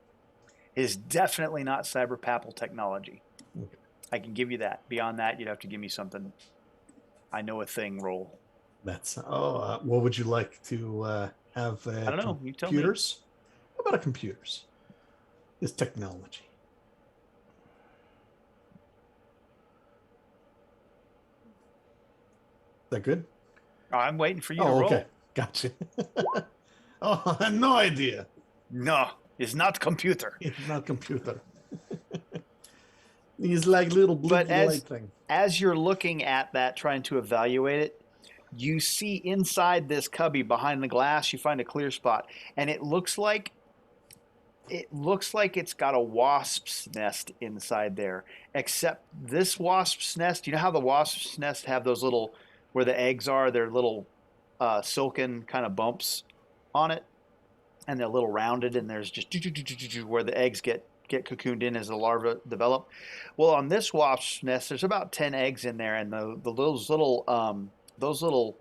It is definitely not Cyber Papal technology. Okay. I can give you that. Beyond that, you'd have to give me something. I know a thing roll. That's what would you like to have? I don't know. You tell me. Computers? How about computers? This technology. Is that good? I'm waiting for you to roll. Okay. Gotcha. I had no idea. No, it's not computer. It's not computer. He's like little blue light thing. As you're looking at that, trying to evaluate it, you see inside this cubby behind the glass, you find a clear spot, and it looks like it's got a wasp's nest inside there. Except this wasp's nest, you know how the wasp's nest have those little, where the eggs are, they're little silken kind of bumps on it, and they're a little rounded, and there's just where the eggs get cocooned in as the larvae develop. Well, on this wasp's nest, there's about 10 eggs in there, and those little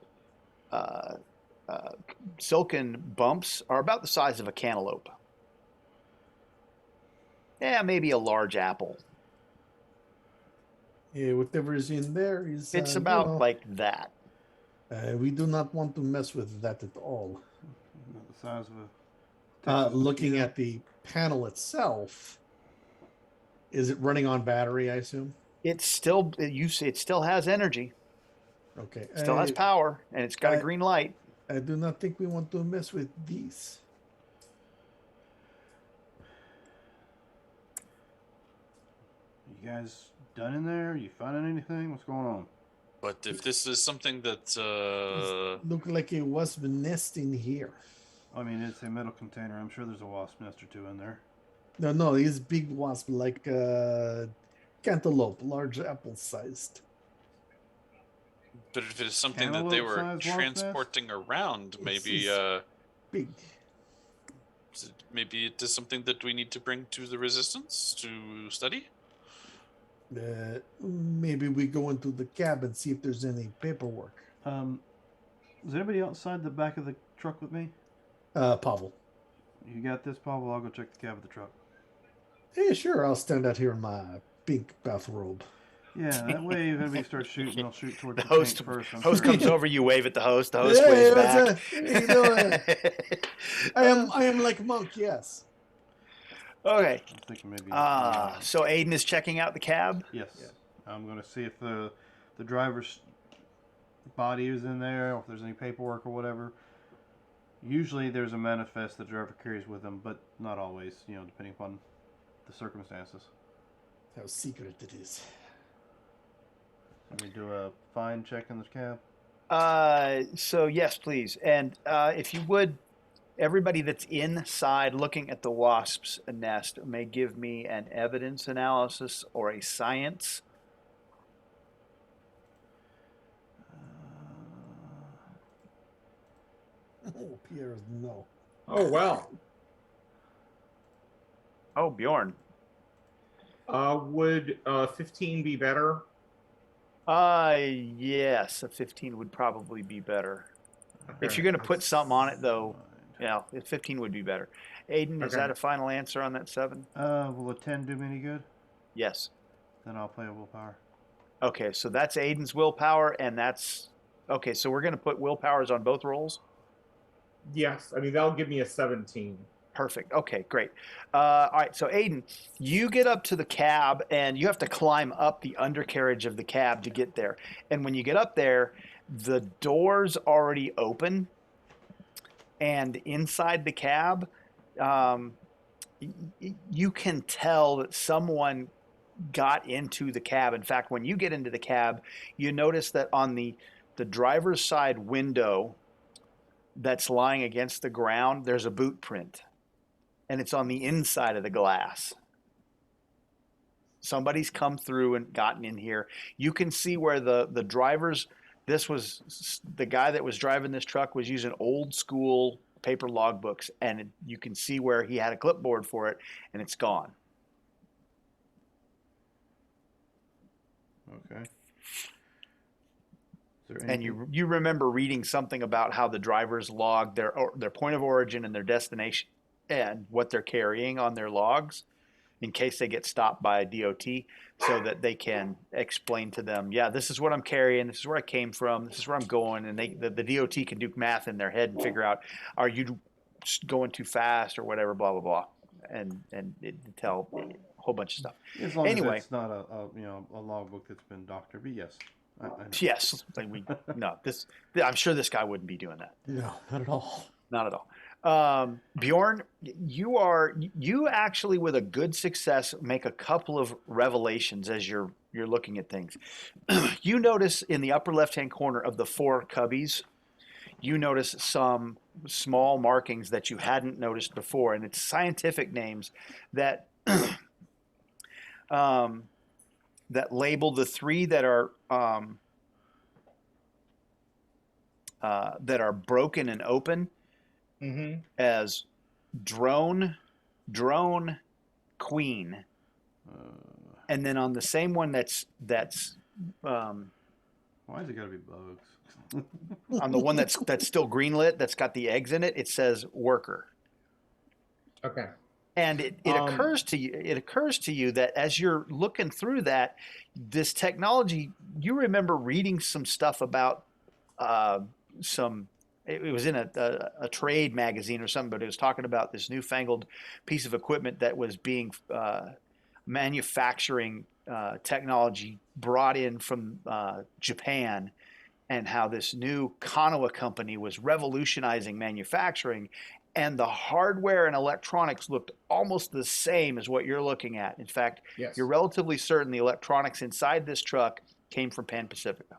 silken bumps are about the size of a cantaloupe. Yeah, maybe a large apple. Yeah, whatever is in there is. It's about like that. We do not want to mess with that at all. The size of a. Looking at the panel itself, is it running on battery? I assume. It still has energy. Okay. It still has power, and it's got a green light. I do not think we want to mess with these. You guys done in there? You finding anything? What's going on? But if this is something that look like a wasp nest in here. I mean, it's a metal container. I'm sure there's a wasp nest or 2 in there. No, it's big wasp, like cantaloupe, large apple-sized. But if it is something that they were transporting around, maybe big. Maybe it is something that we need to bring to the Resistance to study. Maybe we go into the cab and see if there's any paperwork. Is anybody outside the back of the truck with me? Pavel. You got this, Pavel? I'll go check the cab of the truck. Yeah, sure. I'll stand out here in my pink bathrobe. Yeah, that way if anybody starts shooting, they'll shoot towards the host tank first. host Sure. comes over, you wave at the host. The host waves back. You know, I am like Monk. Yes. Okay. I'm thinking maybe. So Aiden is checking out the cab. Yes. Yeah. I'm going to see if the driver's body is in there, or if there's any paperwork or whatever. Usually there's a manifest the driver carries with him, but not always, depending upon the circumstances. How secret it is. Let me do a find check in this cab. So yes, please. And if you would, everybody that's inside looking at the wasp's nest may give me an evidence analysis or a science. Oh, Pierre, no. Oh, well. Oh, Bjorn. Would 15 be better? Yes, a 15 would probably be better. Okay. If you're going to put something on it, though, yeah, 15 would be better. Aiden, is Okay. that a final answer on that 7? Will a 10 do me any good? Yes. Then I'll play a willpower. Okay, so that's Aiden's willpower, and that's... Okay, so we're going to put willpowers on both rolls? Yes. I mean, that'll give me a 17. Perfect. Okay, great. All right, so Aiden, you get up to the cab, and you have to climb up the undercarriage of the cab to get there. And when you get up there, the door's already open, and inside the cab, you can tell that someone got into the cab. In fact, when you get into the cab, you notice that on the driver's side window that's lying against the ground, there's a boot print. And it's on the inside of the glass. Somebody's come through and gotten in here. You can see where the drivers, this was the guy that was driving this truck was using old school paper logbooks, and you can see where he had a clipboard for it, and it's gone. Okay. And you remember reading something about how the drivers log their point of origin and their destination and what they're carrying on their logs in case they get stopped by a DOT, so that they can explain to them, yeah, this is what I'm carrying, this is where I came from, this is where I'm going, and the DOT can do math in their head and figure out, are you going too fast or whatever, blah blah blah, and it tell a whole bunch of stuff. As long as it's not a logbook that's been doctored, but yes. I Yes, I'm sure this guy wouldn't be doing that. No, not at all. Not at all. Bjorn, you actually with a good success make a couple of revelations as you're looking at things. You notice in the upper left-hand corner of the 4 cubbies, you notice some small markings that you hadn't noticed before, and it's scientific names that that label the 3 that are broken and open as drone, queen, and then on the same one that's why has it got to be bugs? on the one that's still greenlit, that's got the eggs in it, it says worker. Okay. And it occurs to you that as you're looking through that, this technology, you remember reading some stuff about it was in a trade magazine or something, but it was talking about this newfangled piece of equipment that was being manufacturing technology brought in from Japan, and how this new Kanawa company was revolutionizing manufacturing. And the hardware and electronics looked almost the same as what you're looking at. In fact, yes. You're relatively certain the electronics inside this truck came from Pan Pacifica.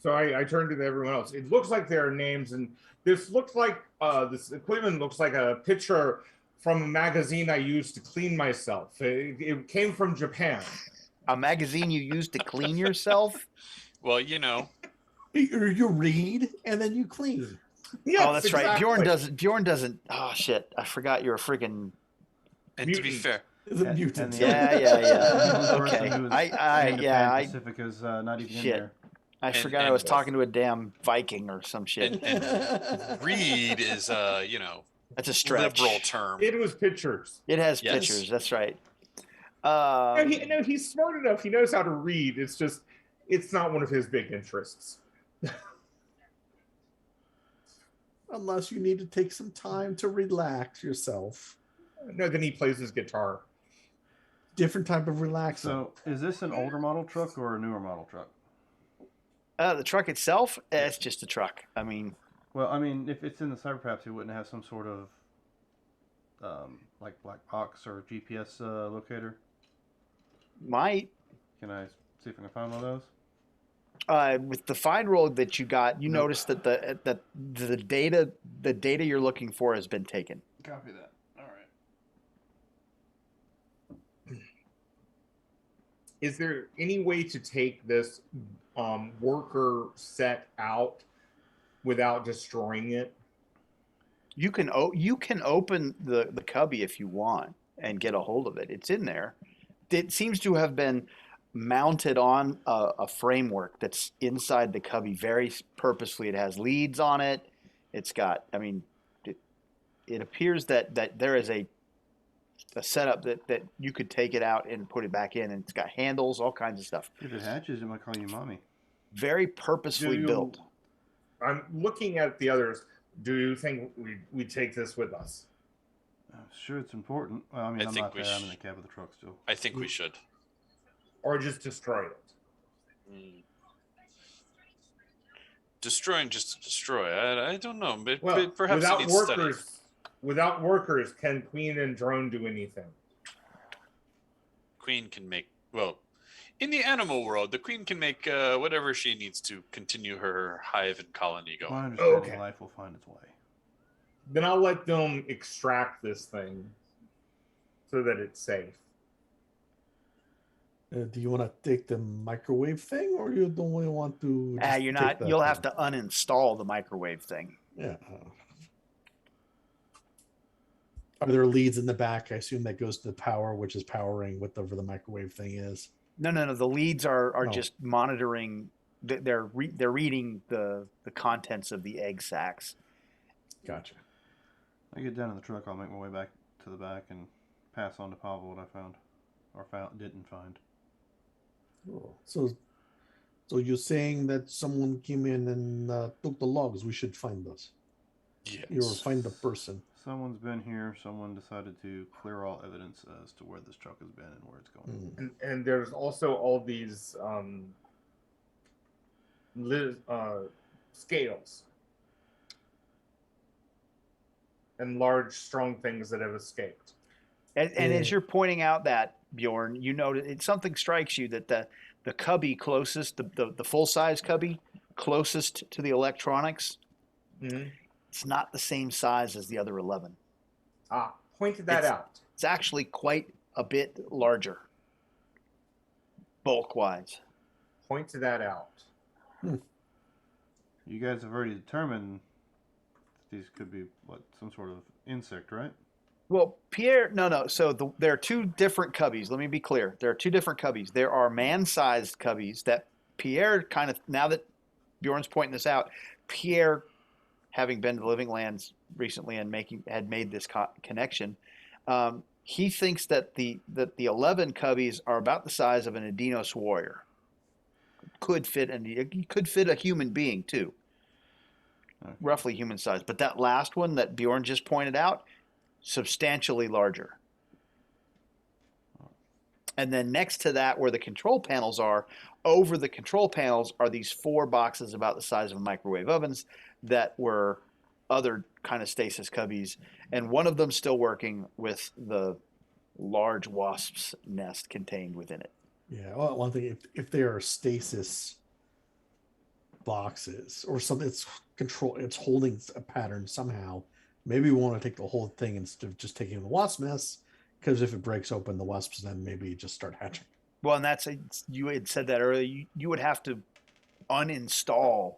So I turned to everyone else. It looks like there are names, and this looks like this equipment looks like a picture from a magazine I used to clean myself. It came from Japan. A magazine you used to clean yourself? Well, You read and then you clean. Yes, oh, that's exactly. right. Bjorn doesn't. Oh shit! I forgot you're a freaking. And to be fair, The mutant. Yeah. Okay. Pacifica's not even in there. I forgot I was talking to a damn Viking or some shit. And read is that's a stretch. Liberal term. It was pictures. It has Yes. pictures. That's right. He's smart enough. He knows how to read. It's just, it's not one of his big interests. Unless you need to take some time to relax yourself. No, then he plays his guitar. Different type of relaxing. So, is this an older model truck or a newer model truck? The truck itself, it's just a truck. I mean, if it's in the Cyberpaps, it wouldn't have some sort of like black box or GPS locator. Might. Can I see if I can find one of those? With the find roll that you got, you noticed that the data you're looking for has been taken. Copy that. All right. Is there any way to take this worker set out without destroying it? You can open the cubby if you want and get a hold of it. It's in there. It seems to have been mounted on a framework that's inside the cubby very purposefully. It has leads on it. It's got, it appears that there is a setup that you could take it out and put it back in, and it's got handles, all kinds of stuff. If it hatches, it might call you mommy. Very purposefully built. I'm looking at the others. Do you think we take this with us? I'm sure it's important. Well, I'm not there. I'm in the cab of the truck still. I think we should. Or just destroy it? Destroying just to destroy. I don't know. But perhaps without workers, can Queen and Drone do anything? Queen can make, in the animal world, the Queen can make whatever she needs to continue her hive and colony going. My understanding, life will find its way. Then I'll let them extract this thing so that it's safe. Do you want to take the microwave thing, or you don't really want to? You're not. You'll have to uninstall the microwave thing. Yeah. Are there leads in the back? I assume that goes to the power, which is powering whatever the microwave thing is. No. The leads are just monitoring. They're reading the contents of the egg sacs. Gotcha. I get down in the truck. I'll make my way back to the back and pass on to Pavel what I found, or didn't find. Oh, so you're saying that someone came in and took the logs? We should find those. Yes. Or find the person. Someone's been here. Someone decided to clear all evidence as to where this truck has been and where it's going. And there's also all these scales and large, strong things that have escaped. And as you're pointing out that, Bjorn, you notice something strikes you that the cubby closest, the full size cubby closest to the electronics, it's not the same size as the other 11. Pointed that out. It's actually quite a bit larger, bulk wise. Pointed that out. You guys have already determined that these could be some sort of insect, right? Well, Pierre, no. So there are two different cubbies. Let me be clear. There are two different cubbies. There are man-sized cubbies that Pierre kind of, now that Bjorn's pointing this out, Pierre, having been to Living Lands recently and had made this connection, he thinks that the 11 cubbies are about the size of an Adinos warrior. Could fit a human being too. Okay. Roughly human size. But that last one that Bjorn just pointed out, substantially larger. And then next to that, where the control panels are, over the control panels are these 4 boxes about the size of microwave ovens that were other kind of stasis cubbies, and one of them still working with the large wasp's nest contained within it. Yeah, well, one thing, if they are stasis boxes or something, it's holding a pattern somehow. Maybe we want to take the whole thing instead of just taking the wasp nest, because if it breaks open, the wasps then maybe just start hatching. Well, and you had said that earlier. You would have to uninstall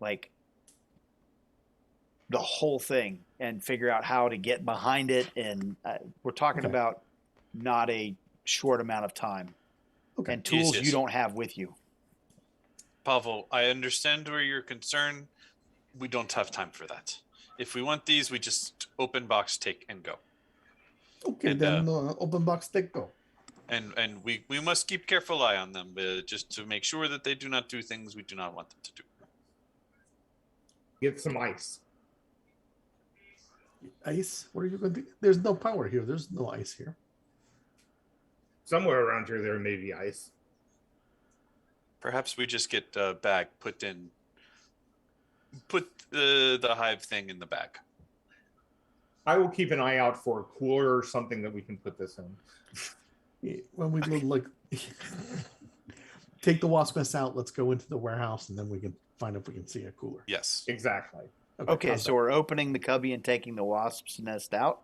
like the whole thing and figure out how to get behind it. And we're talking about not a short amount of time and tools you don't have with you. Pavel, I understand where you're concerned. We don't have time for that. If we want these, we just open box, take, and go. Okay, and, then open box, take, go. And we must keep careful eye on them, just to make sure that they do not do things we do not want them to do. Get some ice. Ice? What are you going to do? There's no power here. There's no ice here. Somewhere around here, there may be ice. Perhaps we just get a bag put the hive thing in the bag. I will keep an eye out for a cooler or something that we can put this in. Yeah, when we like take the wasp nest out, let's go into the warehouse, and then we can find if we can see a cooler. Yes. Exactly. Okay, so we're opening the cubby and taking the wasp's nest out.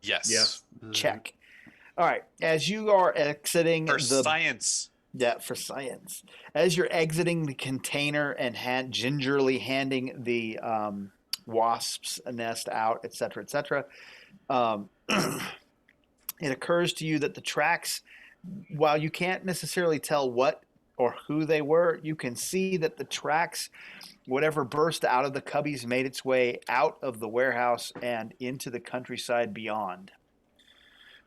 Yes. Yes. Check. All right. As you are exiting For science. Yeah, for science. As you're exiting the container and gingerly handing the wasp's nest out, et cetera, it occurs to you that the tracks, while you can't necessarily tell what or who they were, you can see that the tracks, whatever burst out of the cubbies, made its way out of the warehouse and into the countryside beyond.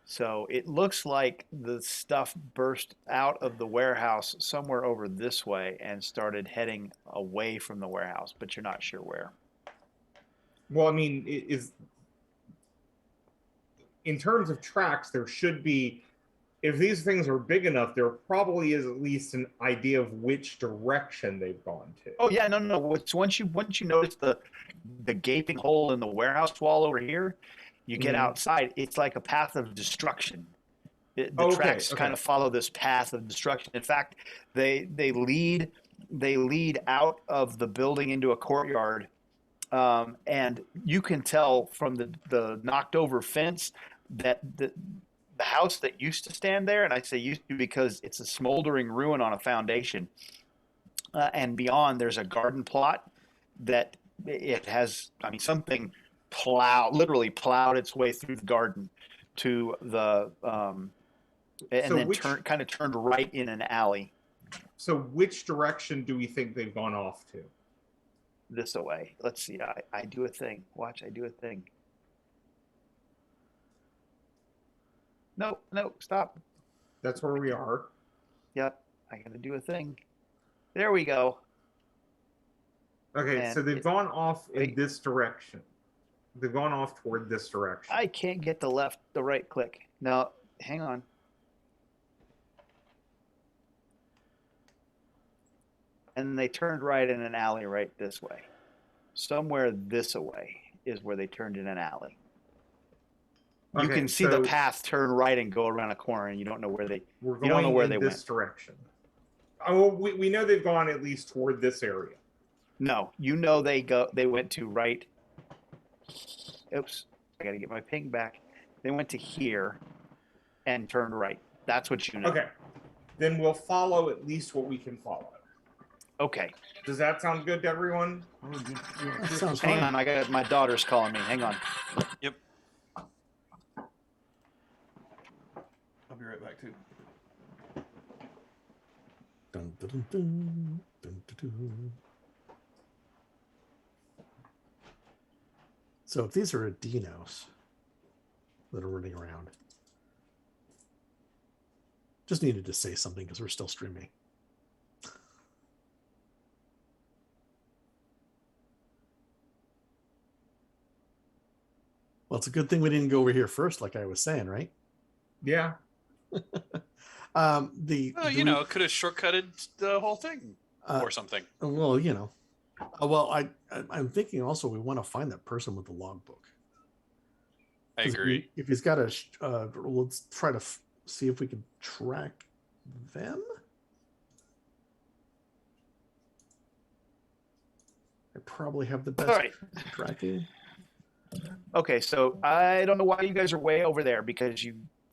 So it looks like the stuff burst out of the warehouse somewhere over this way and started heading away from the warehouse, but you're not sure where. Well, I mean, in terms of tracks, there should be, if these things are big enough, there probably is at least an idea of which direction they've gone to. Oh yeah, no. Once you notice the gaping hole in the warehouse wall over here, you get outside. It's like a path of destruction. The tracks kind of follow this path of destruction. In fact, they lead out of the building into a courtyard, and you can tell from the knocked over fence that the house that used to stand there, and I say used to because it's a smoldering ruin on a foundation, and beyond there's a garden plot that it has, something literally plowed its way through the garden to the turned right in an alley. So which direction do we think they've gone off to? This away. Let's see. I do a thing. Watch, I do a thing. No, stop. That's where we are. Yep, I gotta do a thing. There we go. Okay, And so they've gone off in this direction. They've gone off toward this direction. I can't get the right click. No, hang on. And they turned right in an alley right this way. Somewhere this away is where they turned in an alley. You can see the path turn right and go around a corner, and you don't know where they. We're going you don't know where they this went. direction. Oh, we know they've gone at least toward this area. No, they went to right. Oops, I got to get my ping back. They went to here and turned right. That's what you know. Okay, then we'll follow at least what we can follow. Okay. Does that sound good to everyone? Sounds Hang fine. on, my daughter's calling me. Hang on. Yep. I'll be right back too. Dun, dun, dun, dun, dun, dun. So if these are dinos that are running around, just needed to say something because we're still streaming. Well, it's a good thing we didn't go over here first, like I was saying, right? Yeah. It could have shortcutted the whole thing or something. Well, I'm thinking also we want to find that person with the logbook. I agree. If he's got let's try to see if we can track them. I probably have the best tracking. Okay, so I don't know why you guys are way over there because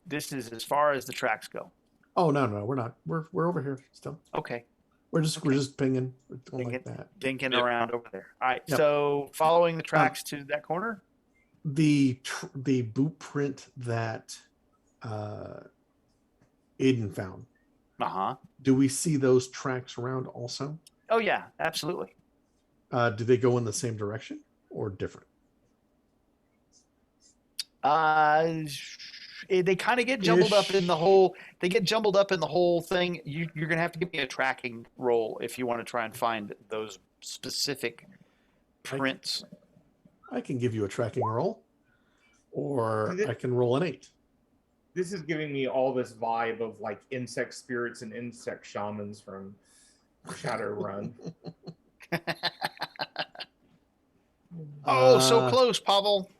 this is as far as the tracks go. Oh no, we're not. We're over here still. Okay. We're just pinging. We're going like that. Dinking around over there. All right. Yep. So following the tracks to that corner? The boot print that Aiden found. Uh-huh. Do we see those tracks around also? Oh yeah, absolutely. Do they go in the same direction or different? They kind of get jumbled up in the whole. They get jumbled up in the whole thing. You're going to have to give me a tracking roll if you want to try and find those specific prints. I can give you a tracking roll, or I can roll an 8. This is giving me all this vibe of like insect spirits and insect shamans from Shadowrun. Oh, so close, Pavel.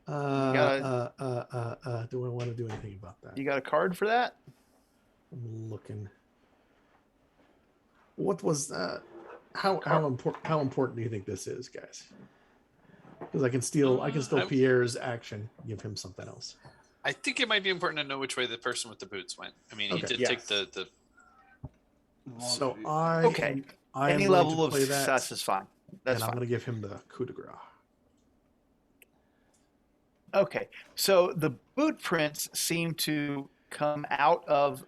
Do I want to do anything about that? You got a card for that? I'm looking. What was how important do you think this is, guys? Because I can steal Pierre's action, give him something else. I think it might be important to know which way the person with the boots went. I mean, he did take the. So any level of success is fine. I'm going to give him the coup de grace. Okay, so the boot prints seem to come out of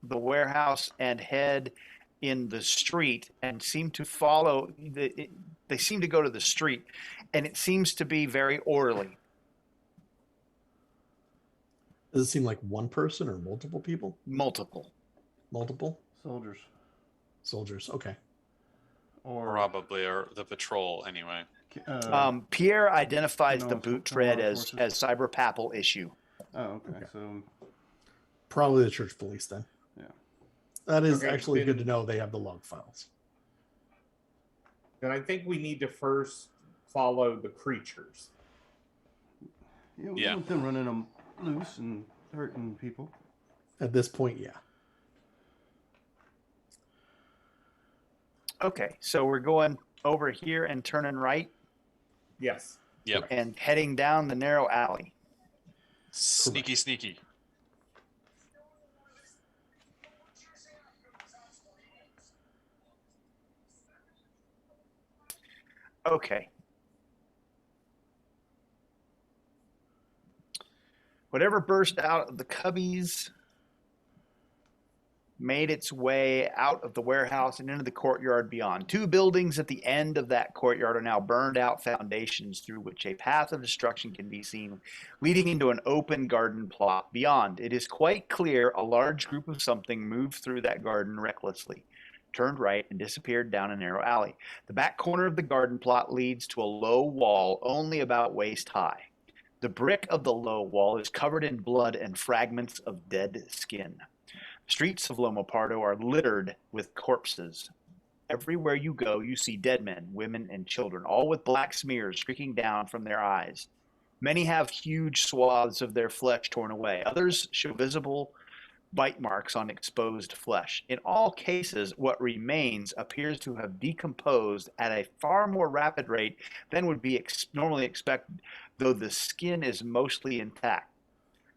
the warehouse and head in the street and seem to follow. They seem to go to the street, and it seems to be very orderly. Does it seem like one person or multiple people? Multiple. Soldiers. Okay. Or probably, or the patrol anyway. Pierre identifies the boot tread as Cyber Papal issue. Oh, okay. So probably the church police then. Yeah. That is actually good to know. They have the log files. Then I think we need to first follow the creatures. Yeah, we don't want them running them loose and hurting people. At this point, yeah. Okay, so we're going over here and turning right. Yes. Yep. And heading down the narrow alley. Sneaky. Okay. Whatever burst out of the cubbies made its way out of the warehouse and into the courtyard beyond. 2 buildings at the end of that courtyard are now burned out foundations through which a path of destruction can be seen, leading into an open garden plot. Beyond, it is quite clear a large group of something moved through that garden recklessly, turned right, and disappeared down a narrow alley. The back corner of the garden plot leads to a low wall only about waist high. The brick of the low wall is covered in blood and fragments of dead skin. Streets of Lomopardo are littered with corpses. Everywhere you go, you see dead men, women, and children, all with black smears streaking down from their eyes. Many have huge swaths of their flesh torn away. Others show visible bite marks on exposed flesh. In all cases, what remains appears to have decomposed at a far more rapid rate than would be normally expected, though the skin is mostly intact.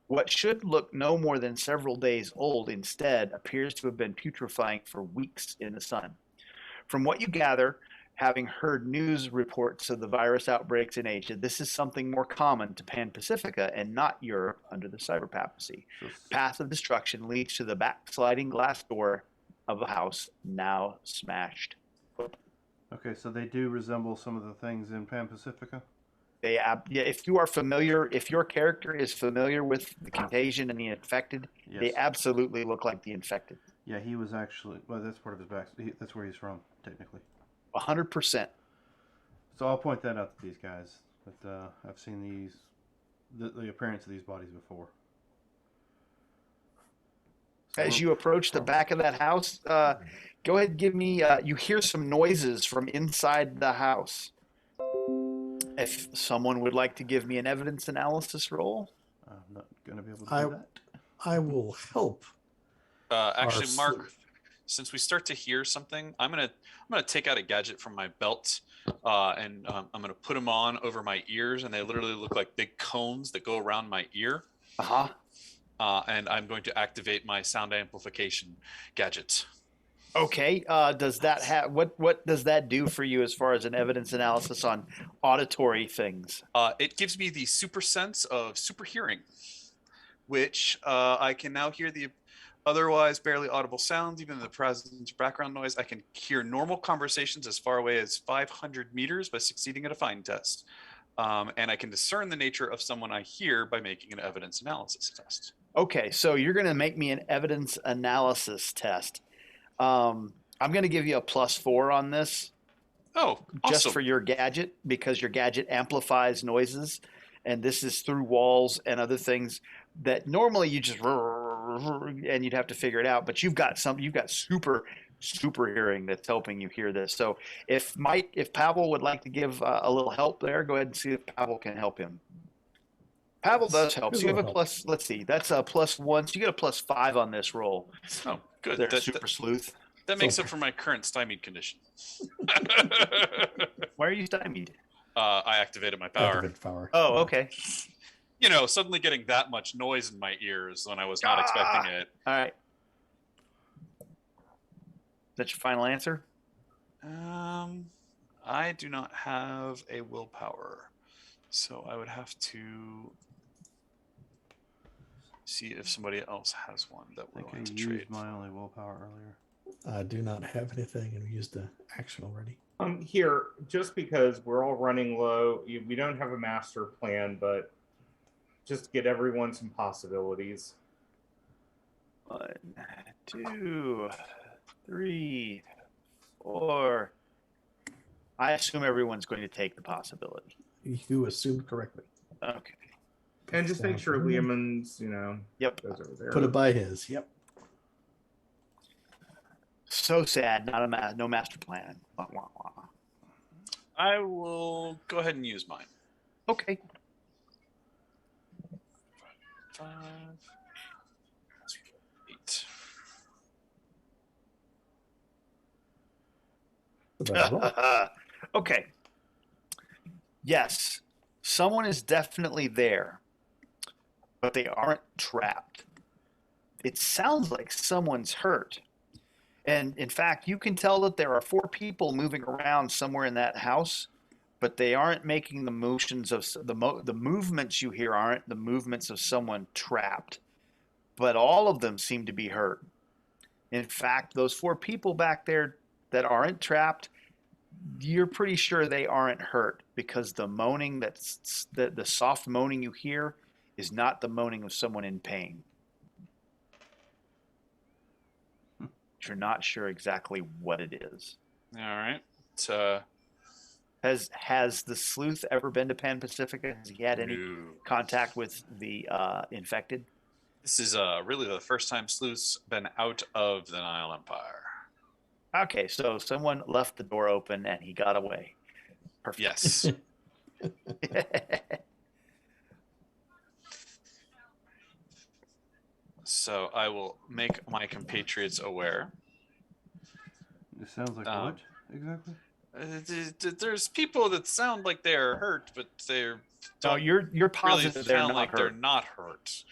What should look no more than several days old instead appears to have been putrefying for weeks in the sun. From what you gather, having heard news reports of the virus outbreaks in Asia, this is something more common to Pan-Pacifica and not Europe under the cyber papacy. Path of destruction leads to the backsliding glass door of a house now smashed open. Okay, so they do resemble some of the things in Pan-Pacifica? If you are familiar, if your character is familiar with the contagion and the infected, they absolutely look like the infected. Yeah, he was actually, well, that's part of his back. That's where he's from, technically. 100%. So I'll point that out to these guys. But I've seen the appearance of these bodies before. So as you approach the back of that house, go ahead and give me, you hear some noises from inside the house. If someone would like to give me an evidence analysis roll. I'm not going to be able to do that. I will help. Actually, Mark, since we start to hear something, I'm gonna take out a gadget from my belt, and I'm gonna put them on over my ears, and they literally look like big cones that go around my ear. And I'm going to activate my sound amplification gadget. Okay. Does that have what does that do for you as far as an evidence analysis on auditory things? It gives me the super sense of super hearing, which I can now hear the otherwise barely audible sounds, even in the presence of background noise. I can hear normal conversations as far away as 500 meters by succeeding at a fine test. and I can discern the nature of someone I hear by making an evidence analysis test. Okay, so you're going to make me an evidence analysis test. I'm going to give you a +4 on this. Oh, awesome. Just for your gadget, because your gadget amplifies noises, and this is through walls and other things that normally you just and you'd have to figure it out. But you've got super hearing that's helping you hear this. So if Pavel would like to give a little help there, go ahead and see if Pavel can help him. Pavel does help. So you have a plus. Let's see, that's a +1. So you get a +5 on this roll. Oh, good. There, super sleuth. That makes up for my current stymied condition. Why are you stymied? I activated my power. Oh, okay. Suddenly getting that much noise in my ears when I was not expecting it. All right. That's your final answer? I do not have a willpower, so I would have to see if somebody else has one that we're going to trade. I used my only willpower earlier. I do not have anything, and we used the action already. Here, just because we're all running low, we don't have a master plan, but just get everyone some possibilities. 1, 2, 3, 4. I assume everyone's going to take the possibility. You assumed correctly. Okay. And just make sure Lehman's, Yep. goes over there. Put it by his. Yep. So sad, no master plan. Wah, wah, wah. I will go ahead and use mine. Okay. 5, 8. Okay. Yes, someone is definitely there, but they aren't trapped. It sounds like someone's hurt. And in fact, you can tell that there are 4 people moving around somewhere in that house, but they aren't making the motions of the movements you hear aren't the movements of someone trapped. But all of them seem to be hurt. In fact, those 4 people back there that aren't trapped, you're pretty sure they aren't hurt, because the moaning the soft moaning you hear is not the moaning of someone in pain. You're not sure exactly what it is. All right. Has the sleuth ever been to Pan Pacifica? Has he had any contact with the infected? This is really the first time sleuth's been out of the Nile Empire. Okay, so someone left the door open and he got away. Perfect. Yes. So I will make my compatriots aware. It sounds like what exactly? There's people that sound like they're hurt, but they're you're positive really they're sound not like hurt. They're not hurt.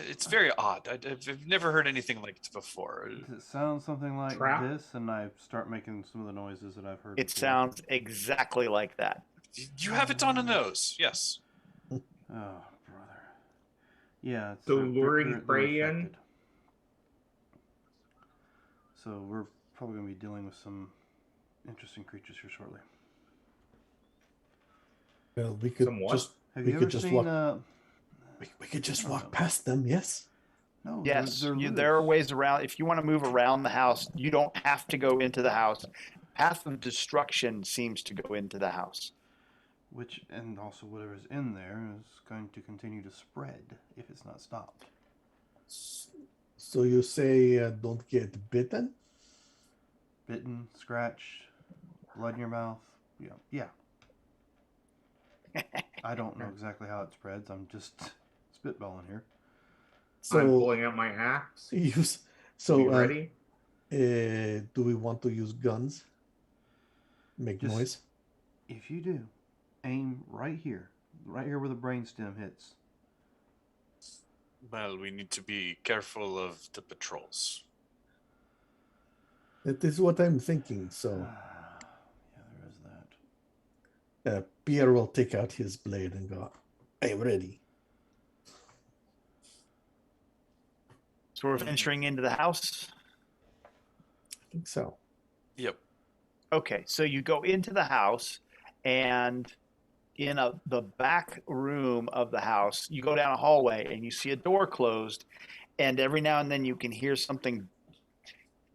It's very odd. I've never heard anything like it before. Does it sound something like this? And I start making some of the noises that I've heard. It sounds exactly like that. You have it on a nose, yes. Oh, brother. Yeah. So luring prey in. So we're probably going to be dealing with some interesting creatures here shortly. Well, we could just. Have you ever seen? We could just walk past them. Yes. No. Yes. There are ways around. If you want to move around the house, you don't have to go into the house. Path of destruction seems to go into the house. And also whatever is in there is going to continue to spread if it's not stopped. So you say don't get bitten? Bitten, scratched, blood in your mouth. Yeah. I don't know exactly how it spreads. I'm just spitballing here. So I'm pulling out my axe. So ready? Do we want to use guns? Make noise? If you do, aim right here where the brainstem hits. Well, we need to be careful of the patrols. That is what I'm thinking. So, yeah, there is that. Pierre will take out his blade and go, I'm ready. So we're venturing into the house? I think so. Yep. Okay, so you go into the house, And in the back room of the house, you go down a hallway and you see a door closed, and every now and then you can hear something.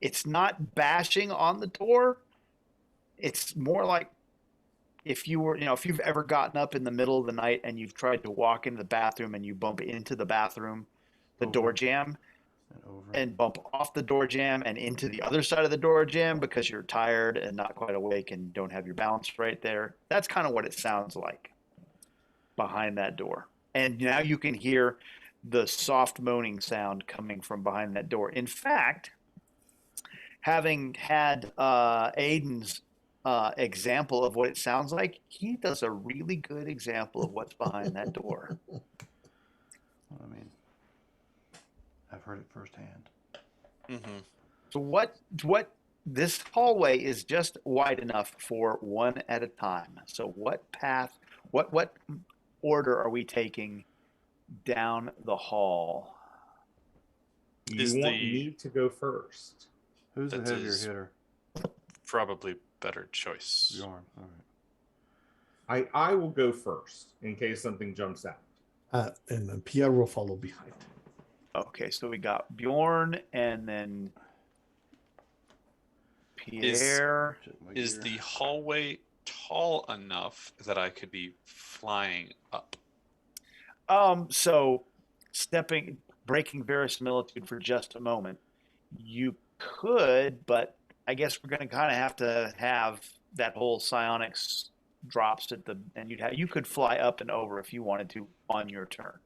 It's not bashing on the door. It's more like if you've ever gotten up in the middle of the night and you've tried to walk into the bathroom and you bump into the bathroom, the door jam, and bump off the door jam and into the other side of the door jam because you're tired and not quite awake and don't have your balance right there. That's kind of what it sounds like behind that door. And now you can hear the soft moaning sound coming from behind that door. In fact, having had Aiden's example of what it sounds like, he does a really good example of what's behind that door. I mean, I've heard it firsthand. Mm-hmm. So what this hallway is just wide enough for one at a time. So what path, what order are we taking down the hall? You want me to go first. Who's the heavier hitter? Probably better choice. Bjorn. All right. I will go first in case something jumps out. And then Pierre will follow behind. Okay, so we got Bjorn and then Pierre. Is the hallway tall enough that I could be flying up? So breaking verisimilitude for just a moment, you could, but I guess we're going to kind of have that whole psionics drops and you could fly up and over if you wanted to on your turn.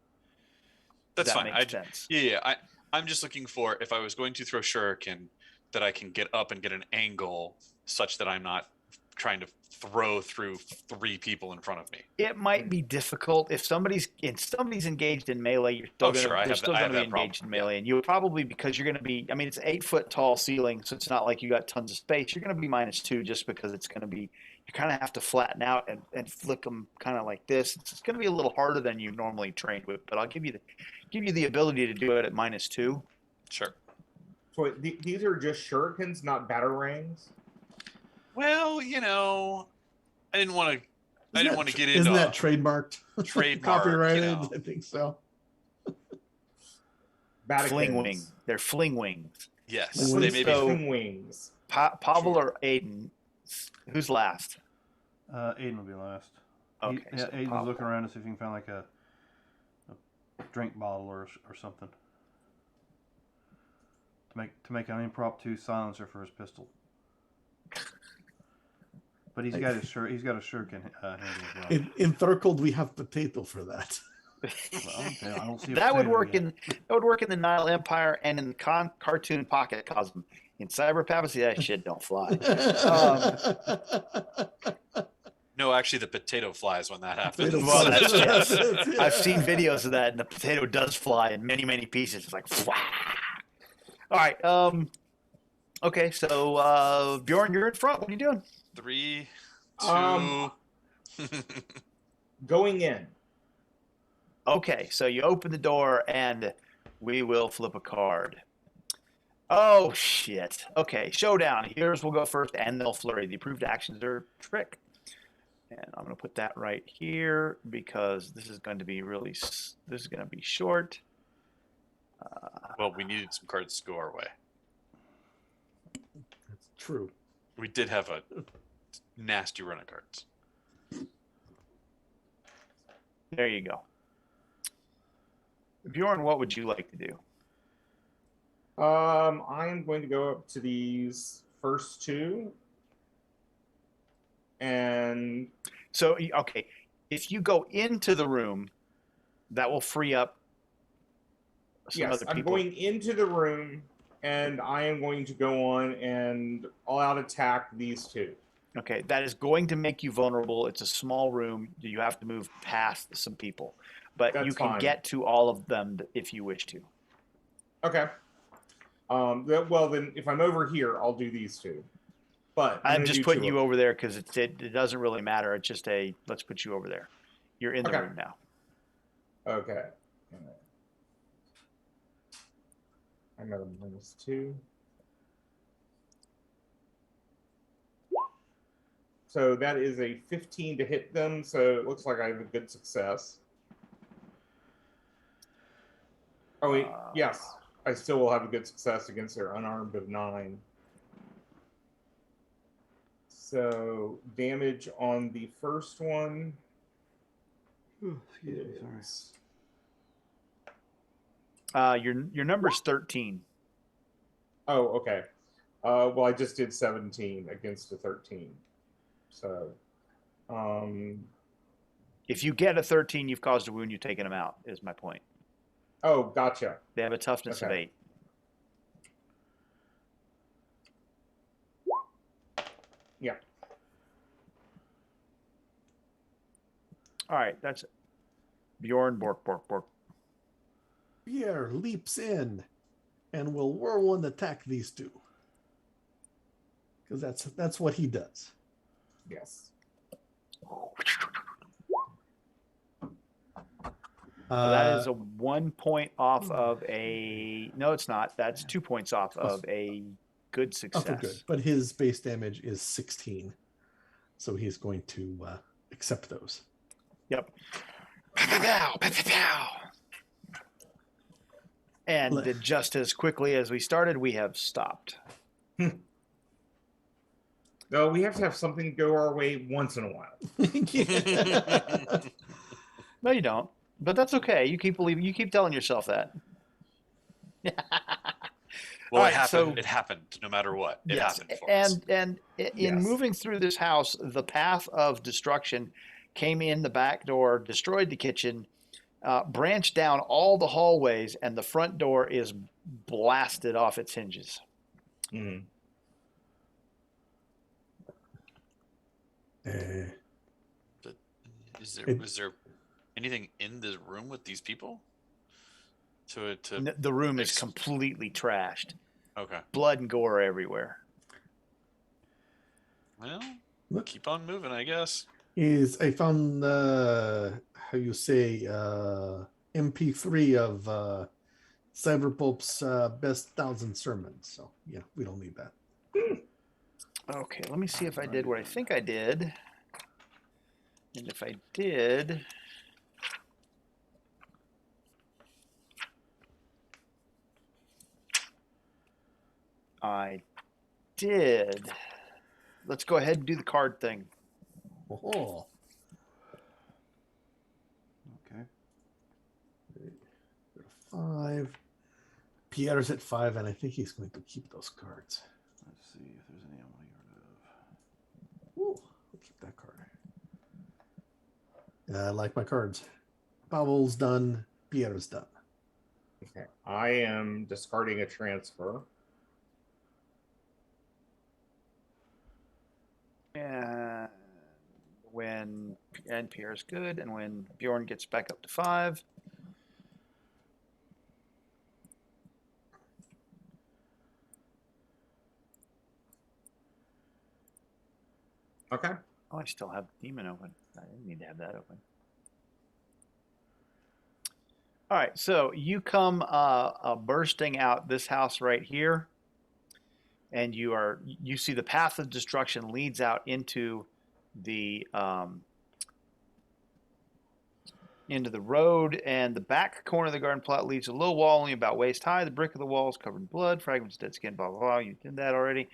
That's fine. Makes sense. Yeah. I'm just looking for, if I was going to throw shuriken, that I can get up and get an angle such that I'm not trying to throw through 3 people in front of me. It might be difficult if somebody's engaged in melee. You're still going to be engaged in melee, and you'll probably, because you're going to be. I mean, it's 8-foot tall ceiling, so it's not like you got tons of space. You're going to be -2 just because it's going to be. You kind of have to flatten out and flick them kind of like this. It's going to be a little harder than you normally trained with, but I'll give you the ability to do it at -2. Sure. So these are just shurikens, not batarangs? Well, I didn't want to get into. Isn't that trademarked? Copyrighted? I think so. Fling wing. They're fling wings. Yes, they may be fling wings. Pavel or Aiden, who's last? Aiden will be last. Okay. Aiden's looking around to see if he can find like a drink bottle or something to make an impromptu silencer for his pistol. But he's got a shuriken handy as well. In Thurgold, we have potato for that. Well, I don't see that would work in the Nile Empire and in the cartoon Pocket Cosm. In Cyber Papacy, that shit don't fly. No, actually, the potato flies when that happens. Well, yes. I've seen videos of that, and the potato does fly in many, many pieces. It's like, wah! All right. Okay, so Bjorn, you're in front. What are you doing? 3, 2. Going in. Okay, so you open the door, and we will flip a card. Oh, shit. Okay, showdown. Heroes will go first, and they'll flurry. The approved actions are trick. And I'm going to put that right here because this is going to be short. Well, we needed some cards to go our way. That's true. We did have a nasty run of cards. There you go. Bjorn, what would you like to do? I'm going to go up to these first 2. And so, okay, if you go into the room, that will free up some other people. I'm going into the room, and I am going to go on and all-out attack these 2. Okay, that is going to make you vulnerable. It's a small room. You have to move past some people. But you can get to all of them if you wish to. Okay. Well, then, if I'm over here, I'll do these 2. But I'm just putting you over there because it doesn't really matter. It's just let's put you over there. You're in the room now. Okay. I'm at a -2. So that is a 15 to hit them. So it looks like I have a good success. Oh, wait. Yes. I still will have a good success against their unarmed of 9. So damage on the first one. Excuse me, sorry. Your number's 13. Oh, okay. Well, I just did 17 against a 13. So, if you get a 13, you've caused a wound. You've taken them out. Is my point. Oh, gotcha. They have a toughness of 8. Yeah. All right, that's it. Bjorn, bork, bork, bork. Pierre leaps in and will whirlwind attack these two. Because that's what he does. Yes. That is a 1 point off of a... No, it's not. That's 2 points off of a good success. Oh, good. But his base damage is 16. So he's going to accept those. Yep. And just as quickly as we started, we have stopped. No, we have to have something go our way once in a while. No, you don't. But that's okay. You keep believing. You keep telling yourself that. Well, it happened. It happened no matter what. It happened for us. And in moving through this house, the path of destruction came in the back door, destroyed the kitchen, branched down all the hallways, and the front door is blasted off its hinges. Mm-hmm. Is there anything in this room with these people? The room is completely trashed. Okay. Blood and gore everywhere. Well, keep on moving, I guess. I found how you say MP3 of Cyberpulp's best 1,000 sermons. So yeah, we don't need that. Okay, let me see if I did what I think I did. And if I did, I did. Let's go ahead and do the card thing. Oh. Okay. 5. Pierre's at 5, and I think he's going to keep those cards. Let's see if there's any I want to get rid of. Ooh, I'll keep that card. I like my cards. Pavel's done. Pierre's done. Okay. I am discarding a transfer. And when Pierre's good, and when Bjorn gets back up to 5. Okay. Oh, I still have Demon open. I didn't need to have that open. All right, so you come bursting out this house right here, and you see the path of destruction leads out into the road, and the back corner of the garden plot leads to a low wall only about waist high. The brick of the wall is covered in blood, fragments of dead skin, blah blah blah. You did that already.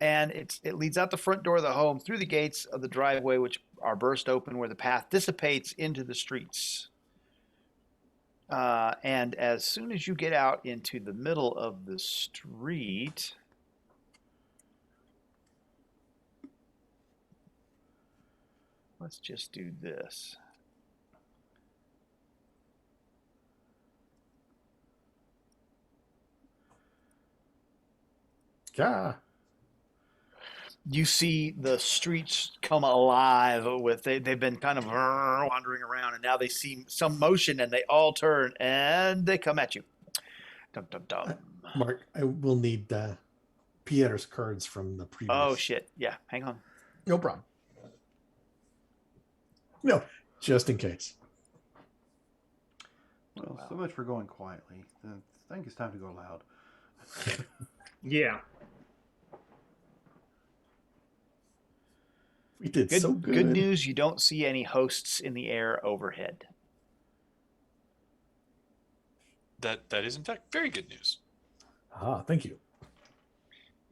And it leads out the front door of the home through the gates of the driveway, which are burst open, where the path dissipates into the streets. And as soon as you get out into the middle of the street, let's just do this. Yeah. You see the streets come alive with they've been kind of wandering around, and now they see some motion, and they all turn and they come at you. Dum dum dum. Mark, I will need Pierre's cards from the previous. Oh shit! Yeah, hang on. No problem. No, just in case. Well, so much for going quietly. I think it's time to go loud. Yeah. We did so good. Good news, you don't see any hosts in the air overhead. That is in fact very good news. Thank you.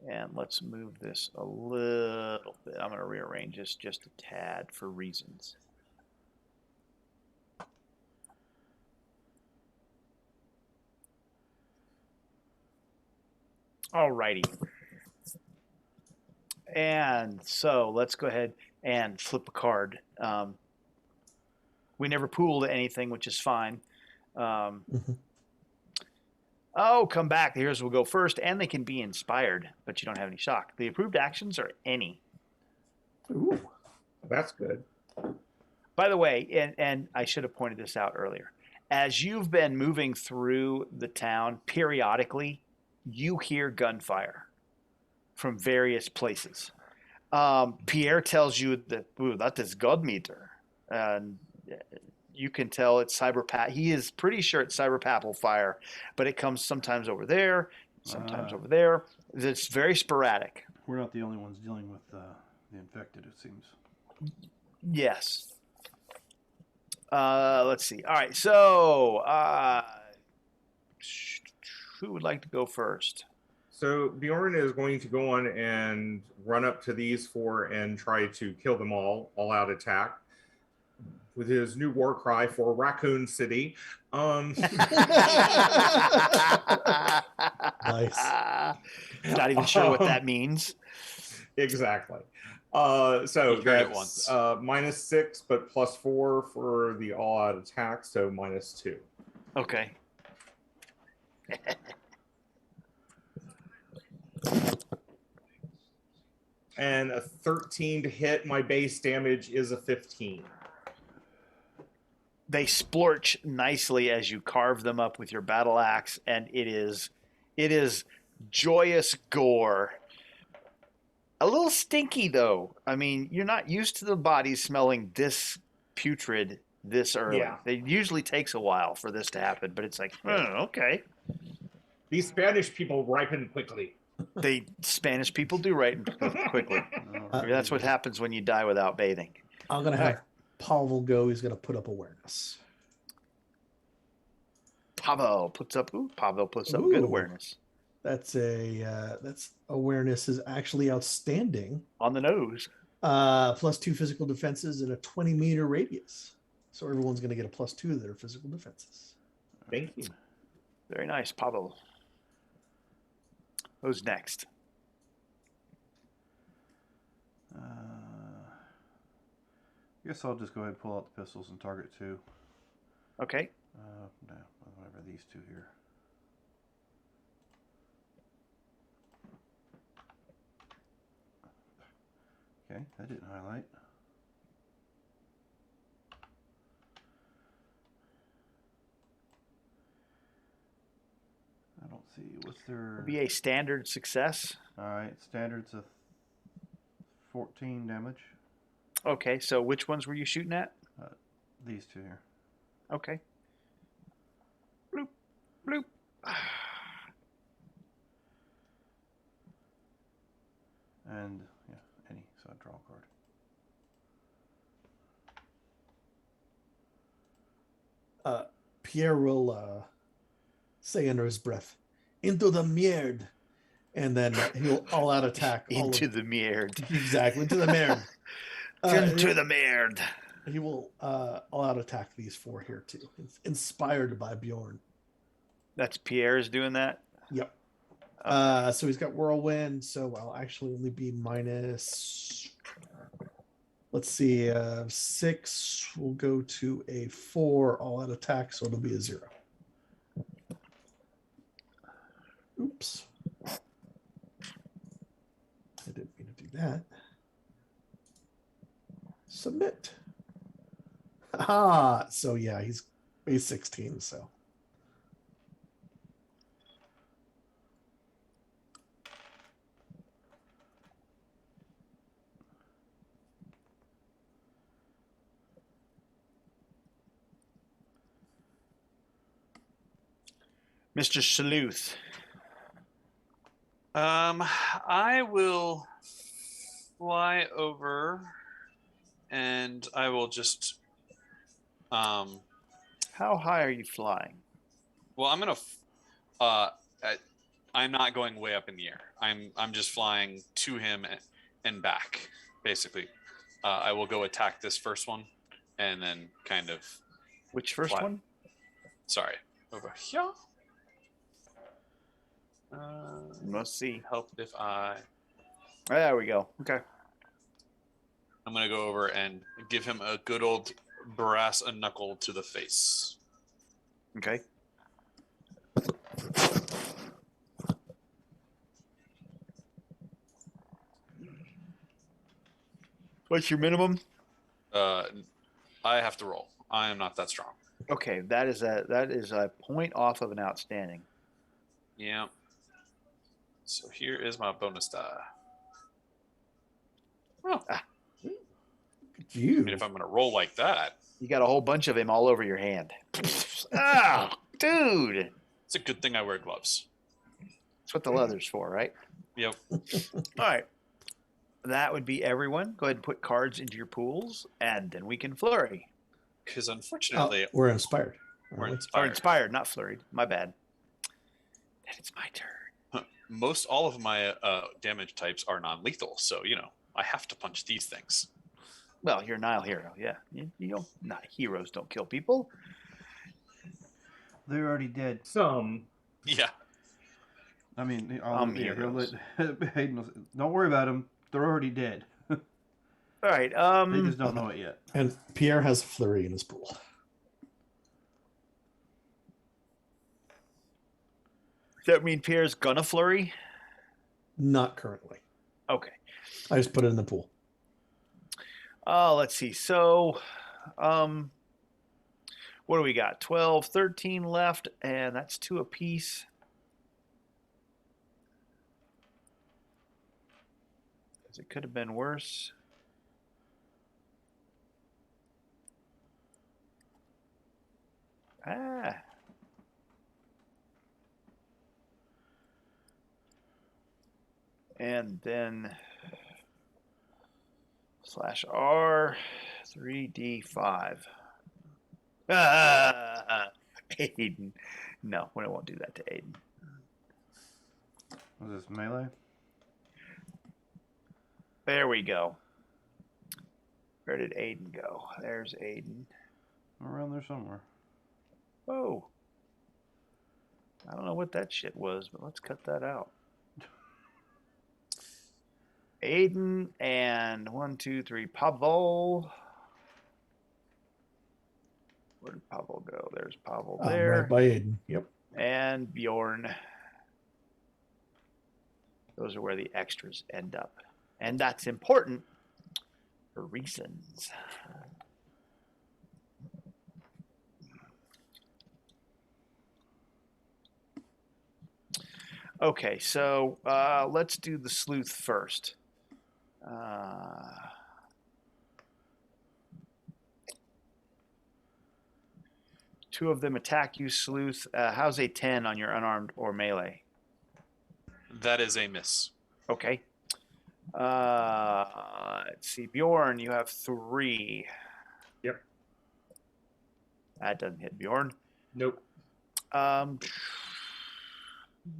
And let's move this a little bit. I'm going to rearrange this just a tad for reasons. All righty. And so let's go ahead and flip a card. We never pooled anything, which is fine. Oh, come back. The heroes will go first, and they can be inspired, but you don't have any shock. The approved actions are any. Ooh, that's good. By the way, and I should have pointed this out earlier, as you've been moving through the town, periodically, you hear gunfire from various places. Pierre tells you that, ooh, that is God meter. And you can tell it's he is pretty sure it's cyberpapal fire, but it comes sometimes over there, sometimes over there. It's very sporadic. We're not the only ones dealing with the infected, it seems. Yes. Let's see. All right, so who would like to go first? So Bjorn is going to go on and run up to these four and try to kill them all out attack with his new war cry for Raccoon City. Nice. Not even sure what that means. Exactly. So that's -6, but +4 for the all-out attack, so -2. Okay. And a 13 to hit. My base damage is a 15. They splorch nicely as you carve them up with your battle axe, and it is joyous gore. A little stinky, though. I mean, you're not used to the bodies smelling this putrid this early. Yeah. It usually takes a while for this to happen, but it's like, okay. These Spanish people ripen quickly. Spanish people do ripen quickly. That's what happens when you die without bathing. I'm going to have Pavel go. He's going to put up awareness. Pavel puts up good awareness. That's awareness is actually outstanding. On the nose. +2 physical defenses in a 20-meter radius. So everyone's going to get a +2 to their physical defenses. Thank you. Very nice, Pavel. Who's next? I guess I'll just go ahead and pull out the pistols and target 2. Okay. No, whatever, these 2 here. Okay, that didn't highlight. I don't see. What's their... It'll be a standard success. All right, standard's a 14 damage. Okay, so which ones were you shooting at? These 2 here. Okay. Bloop, bloop. And, yeah, any. So I draw a card. Pierre will say under his breath, "Into the merde," and then he'll all-out attack. Into the merde. Exactly, into the merde. Into the merde. He will all-out attack these 4 here too. It's inspired by Bjorn. That's Pierre's doing that? Yep. So he's got whirlwind, so I'll actually only be minus, let's see, 6 will go to a 4 all-out attack, so it'll be a 0. Oops. I didn't mean to do that. Submit. So yeah, he's 16, so. Mr. Sleuth. I will fly over and I will just. How high are you flying? Well, I'm not going way up in the air. I'm just flying to him and back, basically. I will go attack this first one, and then kind of. Which first one? Sorry, over here. Let's see. Help if I. There we go. Okay. I'm gonna go over and give him a good old brass a knuckle to the face. Okay. What's your minimum? I have to roll. I am not that strong. Okay, that is a point off of an outstanding. Yeah. So here is my bonus die. Oh. You. I mean, if I'm going to roll like that. You got a whole bunch of him all over your hand. Ah, dude. It's a good thing I wear gloves. That's what the leather's for, right? Yep. All right. That would be everyone. Go ahead and put cards into your pools, and then we can flurry. Because unfortunately, we're inspired. We're Or inspired. inspired, not flurried. My bad. And it's my turn. Most all of my damage types are non-lethal, so I have to punch these things. Well, you're a Nile hero, yeah. Not heroes don't kill people. They're already dead. Some. Yeah. I mean, heroes. Don't worry about them. They're already dead. All right. They just don't know it yet. And Pierre has flurry in his pool. Does that mean Pierre's gonna flurry? Not currently. Okay. I just put it in the pool. Let's see. So, what do we got? 12, 13 left, and that's 2 apiece. It could have been worse. And then /R 3D5. Aiden. No, we won't do that to Aiden. Was this melee? There we go. Where did Aiden go? There's Aiden. Around there somewhere. Oh. I don't know what that shit was, but let's cut that out. Aiden and 1, 2, 3, Pavel. Where did Pavel go? There's Pavel there. Right by Aiden. Yep. And Bjorn. Those are where the extras end up. And that's important for reasons. Okay, so let's do the sleuth first. Two of them attack you, sleuth. How's a 10 on your unarmed or melee? That is a miss. Okay. Let's see. Bjorn, you have 3. Yep. That doesn't hit Bjorn. Nope.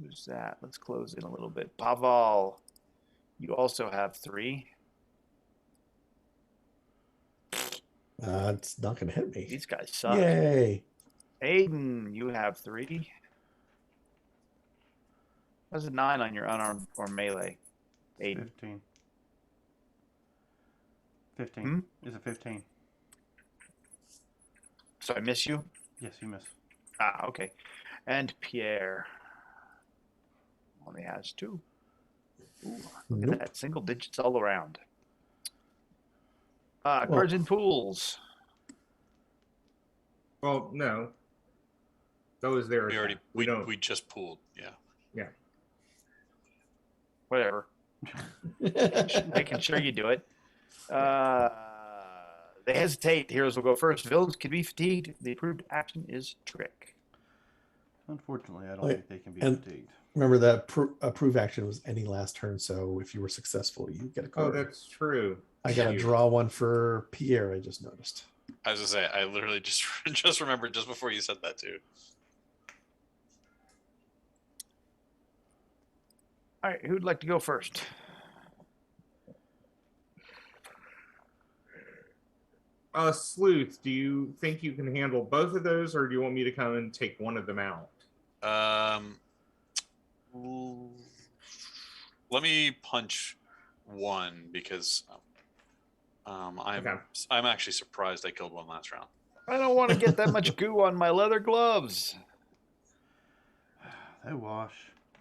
Who's that? Let's close in a little bit. Pavel, you also have 3. It's not going to hit me. These guys suck. Yay. Aiden, you have 3. That's a 9 on your unarmed or melee. Aiden. 15. 15. Is it 15? So I miss you? Yes, you miss. Okay. And Pierre only has 2. Ooh, look at that. Single digits all around. Cards and pools. Well, no. That was there. We just pooled. Yeah. Yeah. Whatever. Making sure you do it. They hesitate. The heroes will go first. Villains can be fatigued. The approved action is trick. Unfortunately, I don't think they can be fatigued. Remember that approve action was any last turn, so if you were successful, you get a card. Oh, that's true. I got to draw one for Pierre, I just noticed. I was gonna say, I literally just remembered just before you said that too. All right, who'd like to go first? Sleuth, do you think you can handle both of those, or do you want me to come and take one of them out? Let me punch one because I'm actually surprised I killed one last round. I don't want to get that much goo on my leather gloves. They wash.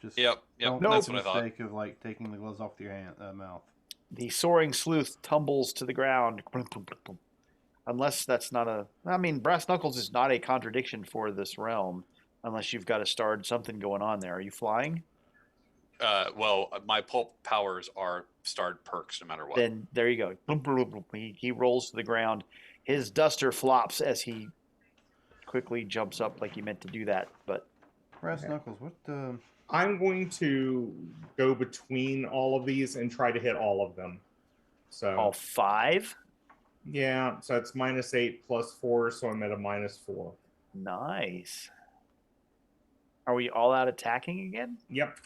Just Yep. Don't That's make what the I thought. mistake of like taking the gloves off your mouth. The soaring sleuth tumbles to the ground. Unless that's not a... I mean, brass knuckles is not a contradiction for this realm, unless you've got a starred something going on there. Are you flying? Well, my pulp powers are starred perks no matter what. Then there you go. He rolls to the ground. His duster flops as he quickly jumps up like he meant to do that. But Brass knuckles, what the... I'm going to go between all of these and try to hit all of them. So all 5? Yeah, so it's -8 +4, so I'm at a -4. Nice. Are we all out attacking again? Yep.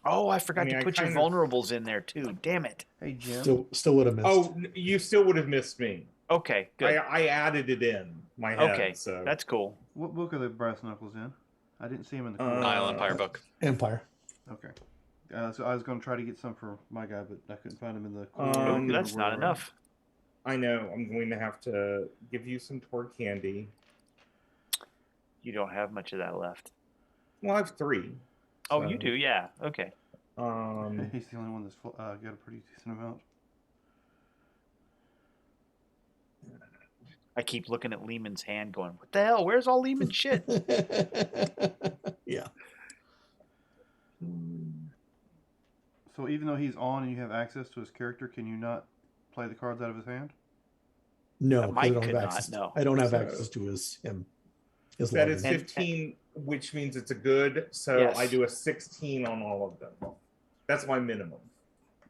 Oh, I forgot to put your vulnerables in there too. Damn it. Hey, Jim. Still would have missed. Oh, you still would have missed me. Okay, good. I added it in my head. Okay, so that's cool. What book are the brass knuckles in? I didn't see them in the Nile Empire book. Empire. Okay. So I was going to try to get some for my guy, but I couldn't find him in the that's not enough. I know. I'm going to have to give you some Torg candy. You don't have much of that left. Well, I have 3. Oh, you do? Yeah. Okay. He's the only one that's got a pretty decent amount. I keep looking at Lehman's hand going, what the hell? Where's all Lehman's shit? Yeah. So even though he's on and you have access to his character, can you not play the cards out of his hand? No, Mike I don't could have not, access. no. I don't have access to his That login. is 15, which means it's a good. So Yes. I do a 16 on all of them. That's my minimum.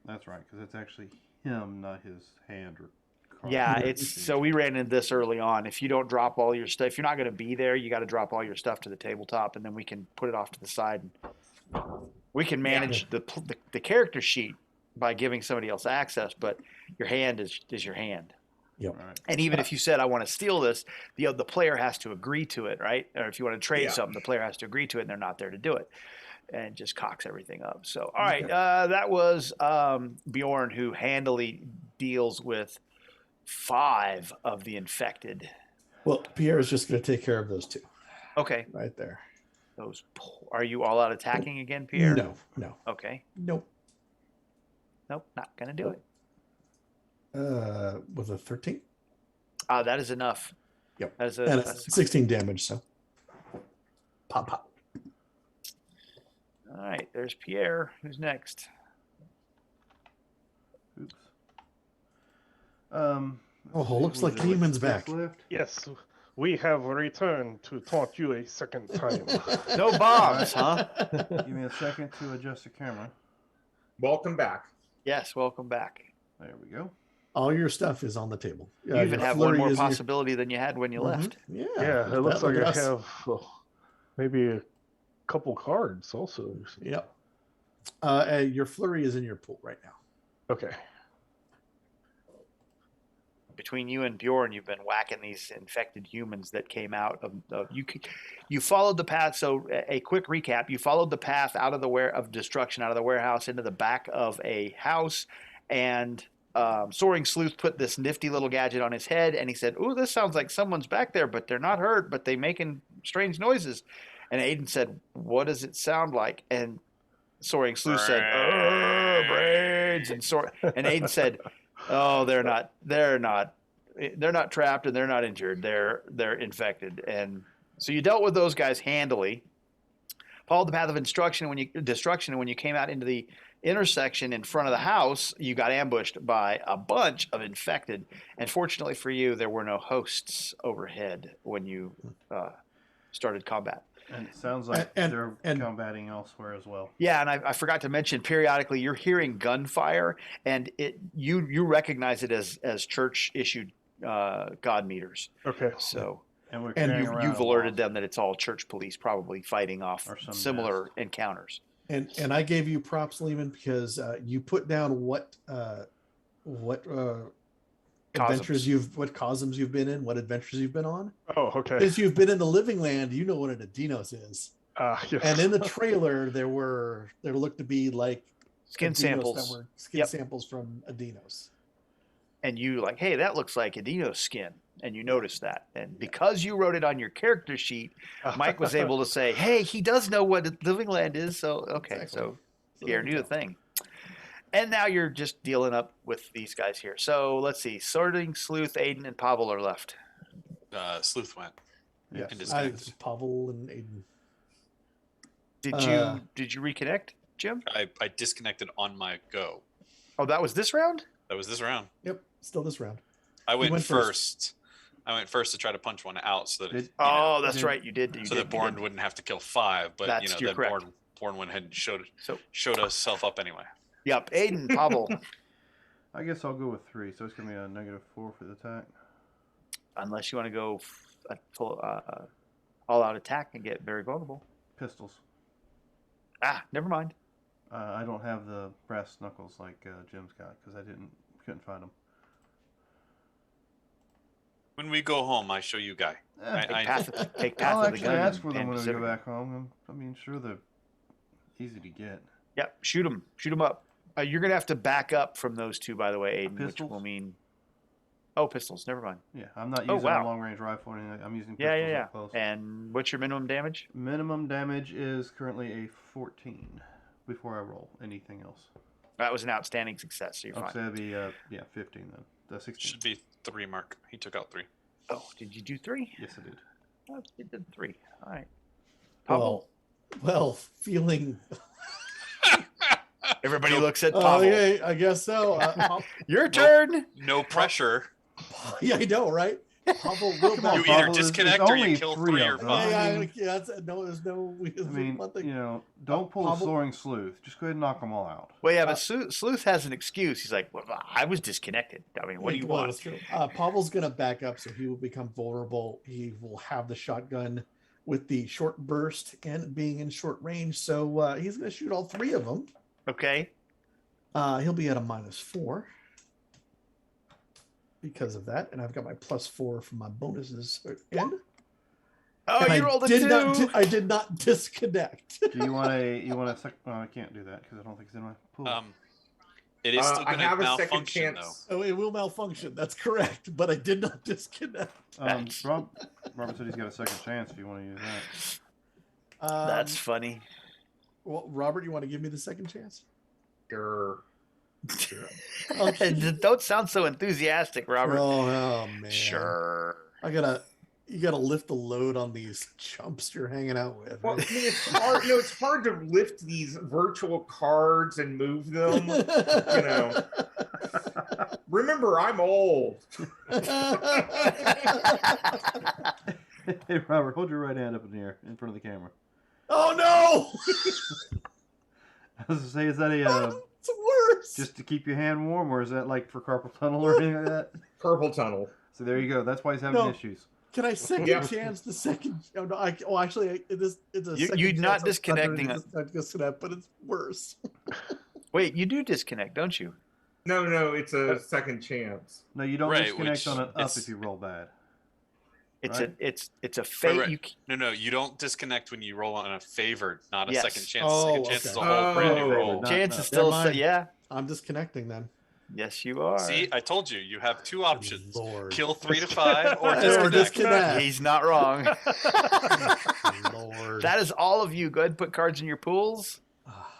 That's right, because it's actually him, not his hand or card. Yeah, it's so we ran into this early on. If you don't drop all your stuff, if you're not going to be there, you got to drop all your stuff to the tabletop, and then we can put it off to the side. We can manage the character sheet by giving somebody else access, but your hand is your hand. Yep. Right. And even if you said, I want to steal this, the player has to agree to it, right? Or if you want to trade something, the player has to agree to it, and they're not there to do it. And it just cocks everything up. So, all right, that was Bjorn, who handily deals with 5 of the infected. Well, Pierre is just going to take care of those 2. Okay. Right there. Are you all out attacking again, Pierre? No. Okay. Nope. Nope, not going to do it. With a 13? That is enough. Yep. That is And it's 16 damage, so. Pop. All right, there's Pierre. Who's next? Oops. Looks like Lehman's back. Left. Yes, we have returned to taunt you a second time. No bombs, huh? Give me a second to adjust the camera. Welcome back. Yes, welcome back. There we go. All your stuff is on the table. You even have one more possibility than you had when you left. Yeah, it looks like I have maybe a couple cards also. Yep. Your flurry is in your pool right now. Okay. Between you and Bjorn, you've been whacking these infected humans that came out of you followed the path. So a quick recap: you followed the path out of destruction, out of the warehouse into the back of a house, and Soaring Sleuth put this nifty little gadget on his head, and he said, "Ooh, this sounds like someone's back there, but they're not hurt, but they making strange noises." And Aiden said, "What does it sound like?" And Soaring Sleuth said, "Brains." And Aiden said, "Oh, they're not trapped and they're not injured. They're infected." And so you dealt with those guys handily. Followed the path of destruction, and when you came out into the intersection in front of the house, you got ambushed by a bunch of infected. And fortunately for you, there were no hosts overhead when you started combat. And it sounds like they're combating elsewhere as well. Yeah, and I forgot to mention, periodically you're hearing gunfire, and you recognize it as church issued God meters. Okay. So and you've alerted them that it's all church police probably fighting off similar encounters. And I gave you props, Lehman, because you put down what adventures what cosms you've been in, what adventures you've been on. Oh, okay. Since you've been in the Living Land, you know what an Adinos is. Yes. And in the trailer, there looked to be like skin samples that were skin samples from Adinos. And you like, hey, that looks like Adinos skin. And you noticed that. And because you wrote it on your character sheet, Mike was able to say, hey, he does know what Living Land is. So, okay. Exactly. So he knew the thing. And now you're just dealing up with these guys here. So let's see. Sorting, Sleuth, Aiden, and Pavel are left. Sleuth went. Yeah. Pavel and Aiden. Did you reconnect, Jim? I disconnected on my go. Oh, that was this round? That was this round. Yep. Still this round. I went first. I went first to try to punch one out so that that's right. You did. That Born wouldn't have to kill 5, but that's that Born went ahead and showed herself up anyway. Yep, Aiden, Pavel. I guess I'll go with 3, so it's going to be a -4 for the attack. Unless you want to go full all-out attack and get very vulnerable. Pistols. Never mind. I don't have the brass knuckles like Jim's got because I couldn't find them. When we go home, I show you Guy. Take path I'll of the gun. actually ask for them when we go back home. I mean, sure, they're easy to get. Yep, shoot them up. You're gonna have to back up from those two, by the way, Aiden, which will mean pistols. Never mind. Yeah, I'm not using a long range rifle or anything. I'm using pistols up close. And what's your minimum damage? Minimum damage is currently a 14 before I roll anything else. That was an outstanding success. So you're fine. So that'd be 15 then. The 16 should be 3, Mark. He took out 3. Oh, did you do 3? Yes, I did. Oh, you did 3. All right. Well, feeling. Everybody looks at Pavel. Yeah, I guess so. Your turn. No pressure. Yeah, I know, right? Pavel will you either disconnect or you kill 3 or 5. There's no. I mean, don't pull a soaring sleuth. Just go ahead and knock them all out. Well, yeah, but Sleuth has an excuse. He's like, well, I was disconnected. I mean, what do you want? Pavel's going to back up, so he will become vulnerable. He will have the shotgun with the short burst and being in short range. So he's going to shoot all 3 of them. Okay. He'll be at a -4 because of that, and I've got my +4 for my bonuses in. Oh, and you rolled a 2. I did not disconnect. Do you want a second? I can't do that because I don't think it's in my pool. It is still going to malfunction, though. Oh, it will malfunction. That's correct, but I did not disconnect. Robert said he's got a second chance if you want to use that. That's funny. Well, Robert, you want to give me the second chance? Sure. Okay. Don't sound so enthusiastic, Robert. Oh man. Sure. You gotta lift the load on these chumps you're hanging out with. Well, I mean, it's hard. It's hard to lift these virtual cards and move them. Remember, I'm old. Hey, Robert, hold your right hand up in the air in front of the camera. Oh no! I was to say, is that it's worse. Just to keep your hand warm, or is that like for carpal tunnel or anything like that? Carpal tunnel. So there you go. That's why he's having issues. Can I second chance the second? Oh no! Actually, it's a. You're not disconnecting. Disconnect, but it's worse. Wait, you do disconnect, don't you? No, it's a second chance. No, you don't disconnect on an up if you roll bad. It's a fate. Right. No, you don't disconnect when you roll on a favored, not a second chance. Oh, second chance is a whole brand new roll. Chance is still I'm disconnecting then. Yes, you are. See, I told you. You have 2 options: Lord. kill 3 to 5, or disconnect. He's not wrong. Lord. That is all of you. Go ahead and put cards in your pools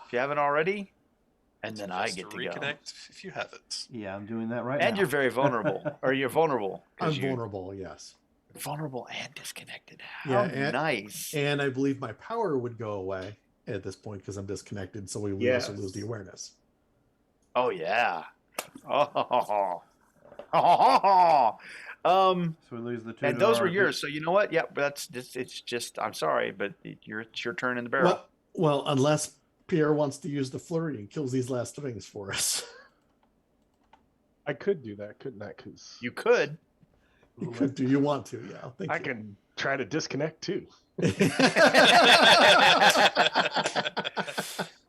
if you haven't already, and then I get to reconnect if you haven't. Yeah, I'm doing that right now. And you're very vulnerable, or you're vulnerable. I'm vulnerable. Yes. Vulnerable and disconnected. How nice. And I believe my power would go away at this point because I'm disconnected, so we would also lose the awareness. Oh yeah. So we lose the two. And those were yours. So you know what? Yeah, but it's just. I'm sorry, but it's your turn in the barrel. Well, unless Pierre wants to use the flurry and kills these last things for us. I could do that, couldn't I? Because you could. You could. Do you want to? Yeah, I can try to disconnect too.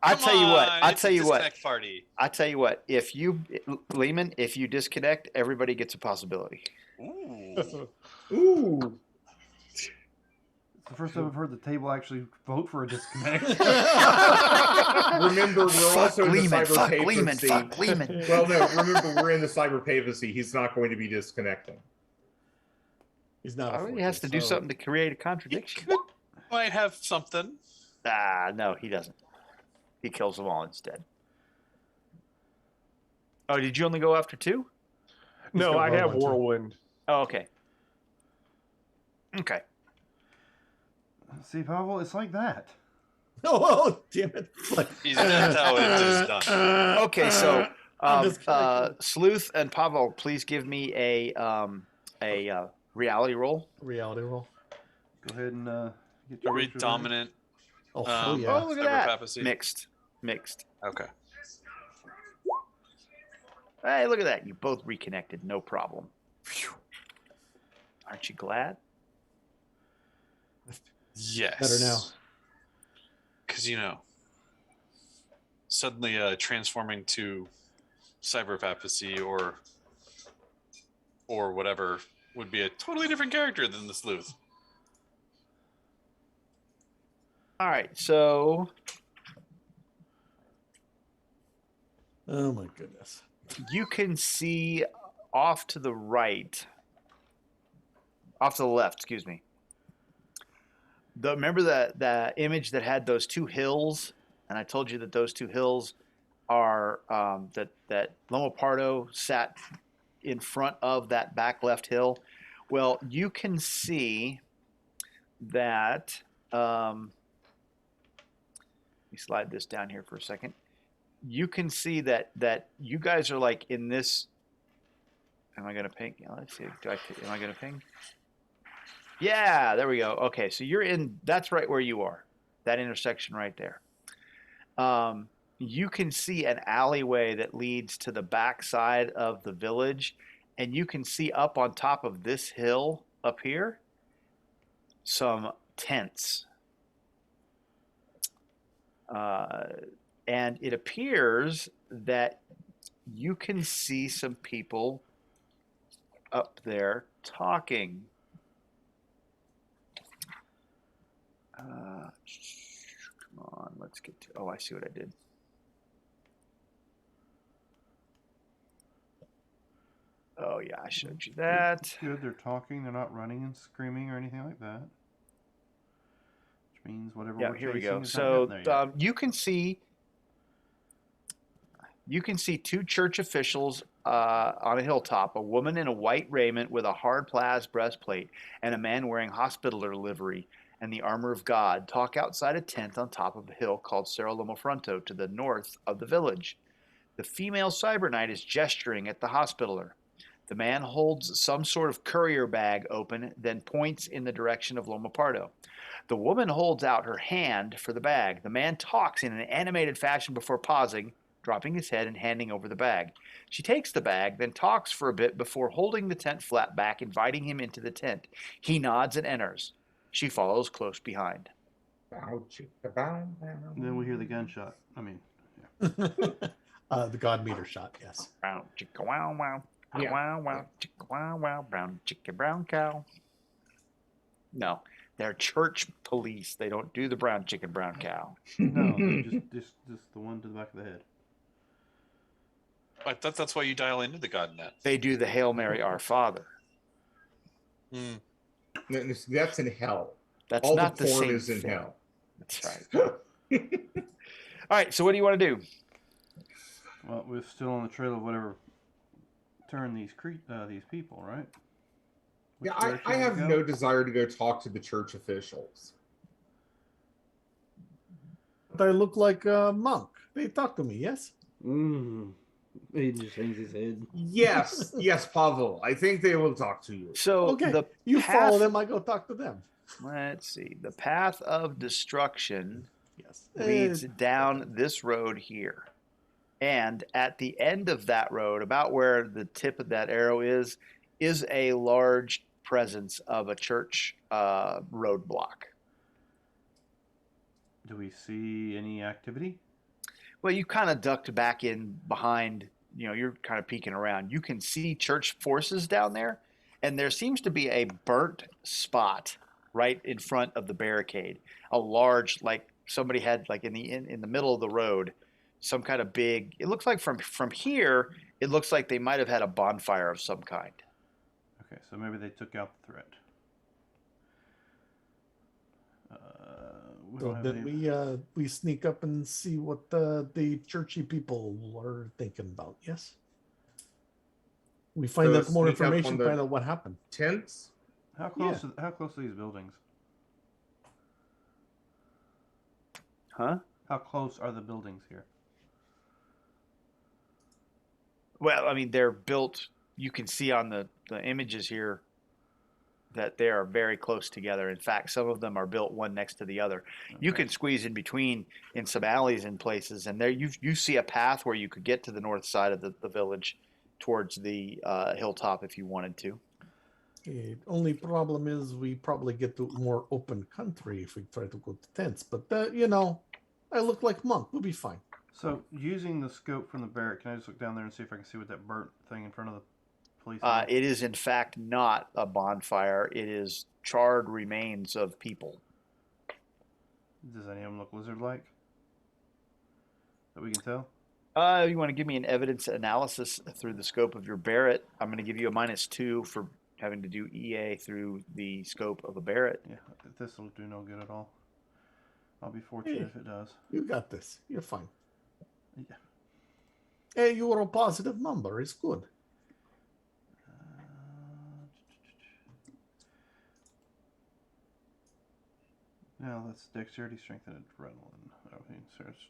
I tell you what. If you, Lehman, if you disconnect, everybody gets a possibility. Ooh. It's the first time I've heard the table actually vote for a disconnect. Remember, we're also in the cyber papacy. Fuck Lehman. Well, no, remember, we're in the cyber papacy. He's not going to be disconnecting. He's not. He has to do something to create a contradiction. Might have something. No, he doesn't. He kills them all instead. Oh, did you only go after 2? No, I have Whirlwind. Oh, okay. Okay. See, Pavel, it's like that. Oh, damn it. That's how it is done. Okay, so Sleuth and Pavel, please give me a reality roll. Reality roll. Go ahead and get your dominant. Oh, yeah. Oh, look at that. Papacy. Mixed. Okay. Hey, look at that. You both reconnected. No problem. Phew. Aren't you glad? Yes. Better now. Because, suddenly transforming to cyber papacy or whatever would be a totally different character than the sleuth. All right, so... Oh, my goodness. You can see off to the left, excuse me. Remember the image that had those 2 hills? And I told you that those 2 hills are that Lomopardo sat in front of that back left hill. Well, you can see that. Let me slide this down here for a second. You can see that you guys are like in this. Am I going to ping? Let's see. Am I going to ping? Yeah, there we go. Okay, so you're in. That's right where you are. That intersection right there. You can see an alleyway that leads to the back side of the village, and you can see up on top of this hill up here some tents. And it appears that you can see some people up there talking. Come on, let's get to... Oh, I see what I did. Oh, yeah, I showed you that. Good, they're talking. They're not running and screaming or anything like that. Which means whatever we're here we chasing go. is So not there yet. you can see 2 church officials on a hilltop, a woman in a white raiment with a hard plaid breastplate, and a man wearing hospitaller livery and the armor of God talk outside a tent on top of a hill called Cerro Lomopardo to the north of the village. The female cyber knight is gesturing at the hospitaller. The man holds some sort of courier bag open, then points in the direction of Lomopardo. The woman holds out her hand for the bag. The man talks in an animated fashion before pausing, dropping his head and handing over the bag. She takes the bag, then talks for a bit before holding the tent flap back, inviting him into the tent. He nods and enters. She follows close behind. Then we hear the gunshot. I mean, the God meter shot, yes. Brown chicka wow wow. Yeah. Wow wow chicka wow wow. Brown chicka brown cow. No, they're church police. They don't do the brown chicken brown cow. No, just the one to the back of the head. I thought that's why you dial into the GodNet. They do the Hail Mary Our Father. That's in hell. That's all not the the porn same is in thing. hell. That's right. All right, so what do you want to do? Well, we're still on the trail of whatever turned these people, right? Yeah, I have no desire to go talk to the church officials. They look like a monk. They talk to me, yes? He just hangs his head. Yes, Pavel. I think they will talk to you. So Okay, you follow them. I go talk to them. Let's see. The path of destruction Yes. leads down this road here. And at the end of that road, about where the tip of that arrow is a large presence of a church roadblock. Do we see any activity? Well, you kind of ducked back in behind, you're kind of peeking around. You can see church forces down there, and there seems to be a burnt spot right in front of the barricade. A large, like somebody had like in the middle of the road, some kind of big, it looks like from here, it looks like they might have had a bonfire of some kind. Okay, so maybe they took out the threat. So then we sneak up and see what the churchy people are thinking about. Yes. We find out more information. Find out what happened. Tents. How close? Yeah. How close are these buildings? Huh? How close are the buildings here? Well, I mean, they're built. You can see on the images here that they are very close together. In fact, some of them are built one next to the other. Okay. You can squeeze in between in some alleys and places, and there you see a path where you could get to the north side of the village towards the hilltop if you wanted to. The only problem is we probably get to more open country if we try to go to tents. But, I look like monk. We'll be fine. So, using the scope from the barrack, can I just look down there and see if I can see what that burnt thing in front of the police is? It is, in fact, not a bonfire. It is charred remains of people. Does any of them look lizard-like? That we can tell? You want to give me an evidence analysis through the scope of your Barrett? I'm going to give you a -2 for having to do EA through the scope of a Barrett. Yeah, this will do no good at all. I'll be fortunate if it does. You got this. You're fine. Yeah. Hey, you are a positive number. It's good. No, that's dexterity, strength, and adrenaline.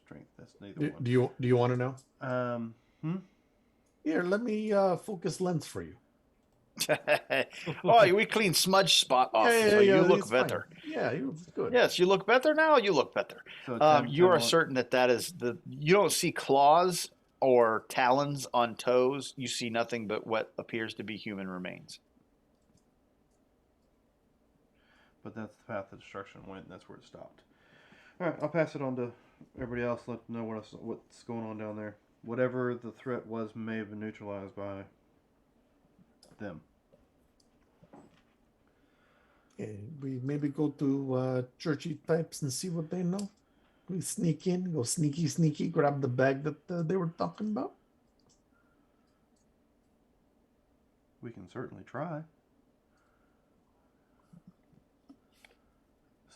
Strength. That's neither one. Do you want to know? Here, let me focus lens for you. Oh, we clean smudge spot off, so you look better. Fine. Yeah, you look good. Yes, you look better now. You look better. So you are certain that is you don't see claws or talons on toes. You see nothing but what appears to be human remains. But that's the path of destruction went, and that's where it stopped. All right, I'll pass it on to everybody else. Let them know what's going on down there. Whatever the threat was may have been neutralized by them. Okay, we maybe go to churchy types and see what they know. We sneak in, go sneaky, grab the bag that they were talking about. We can certainly try.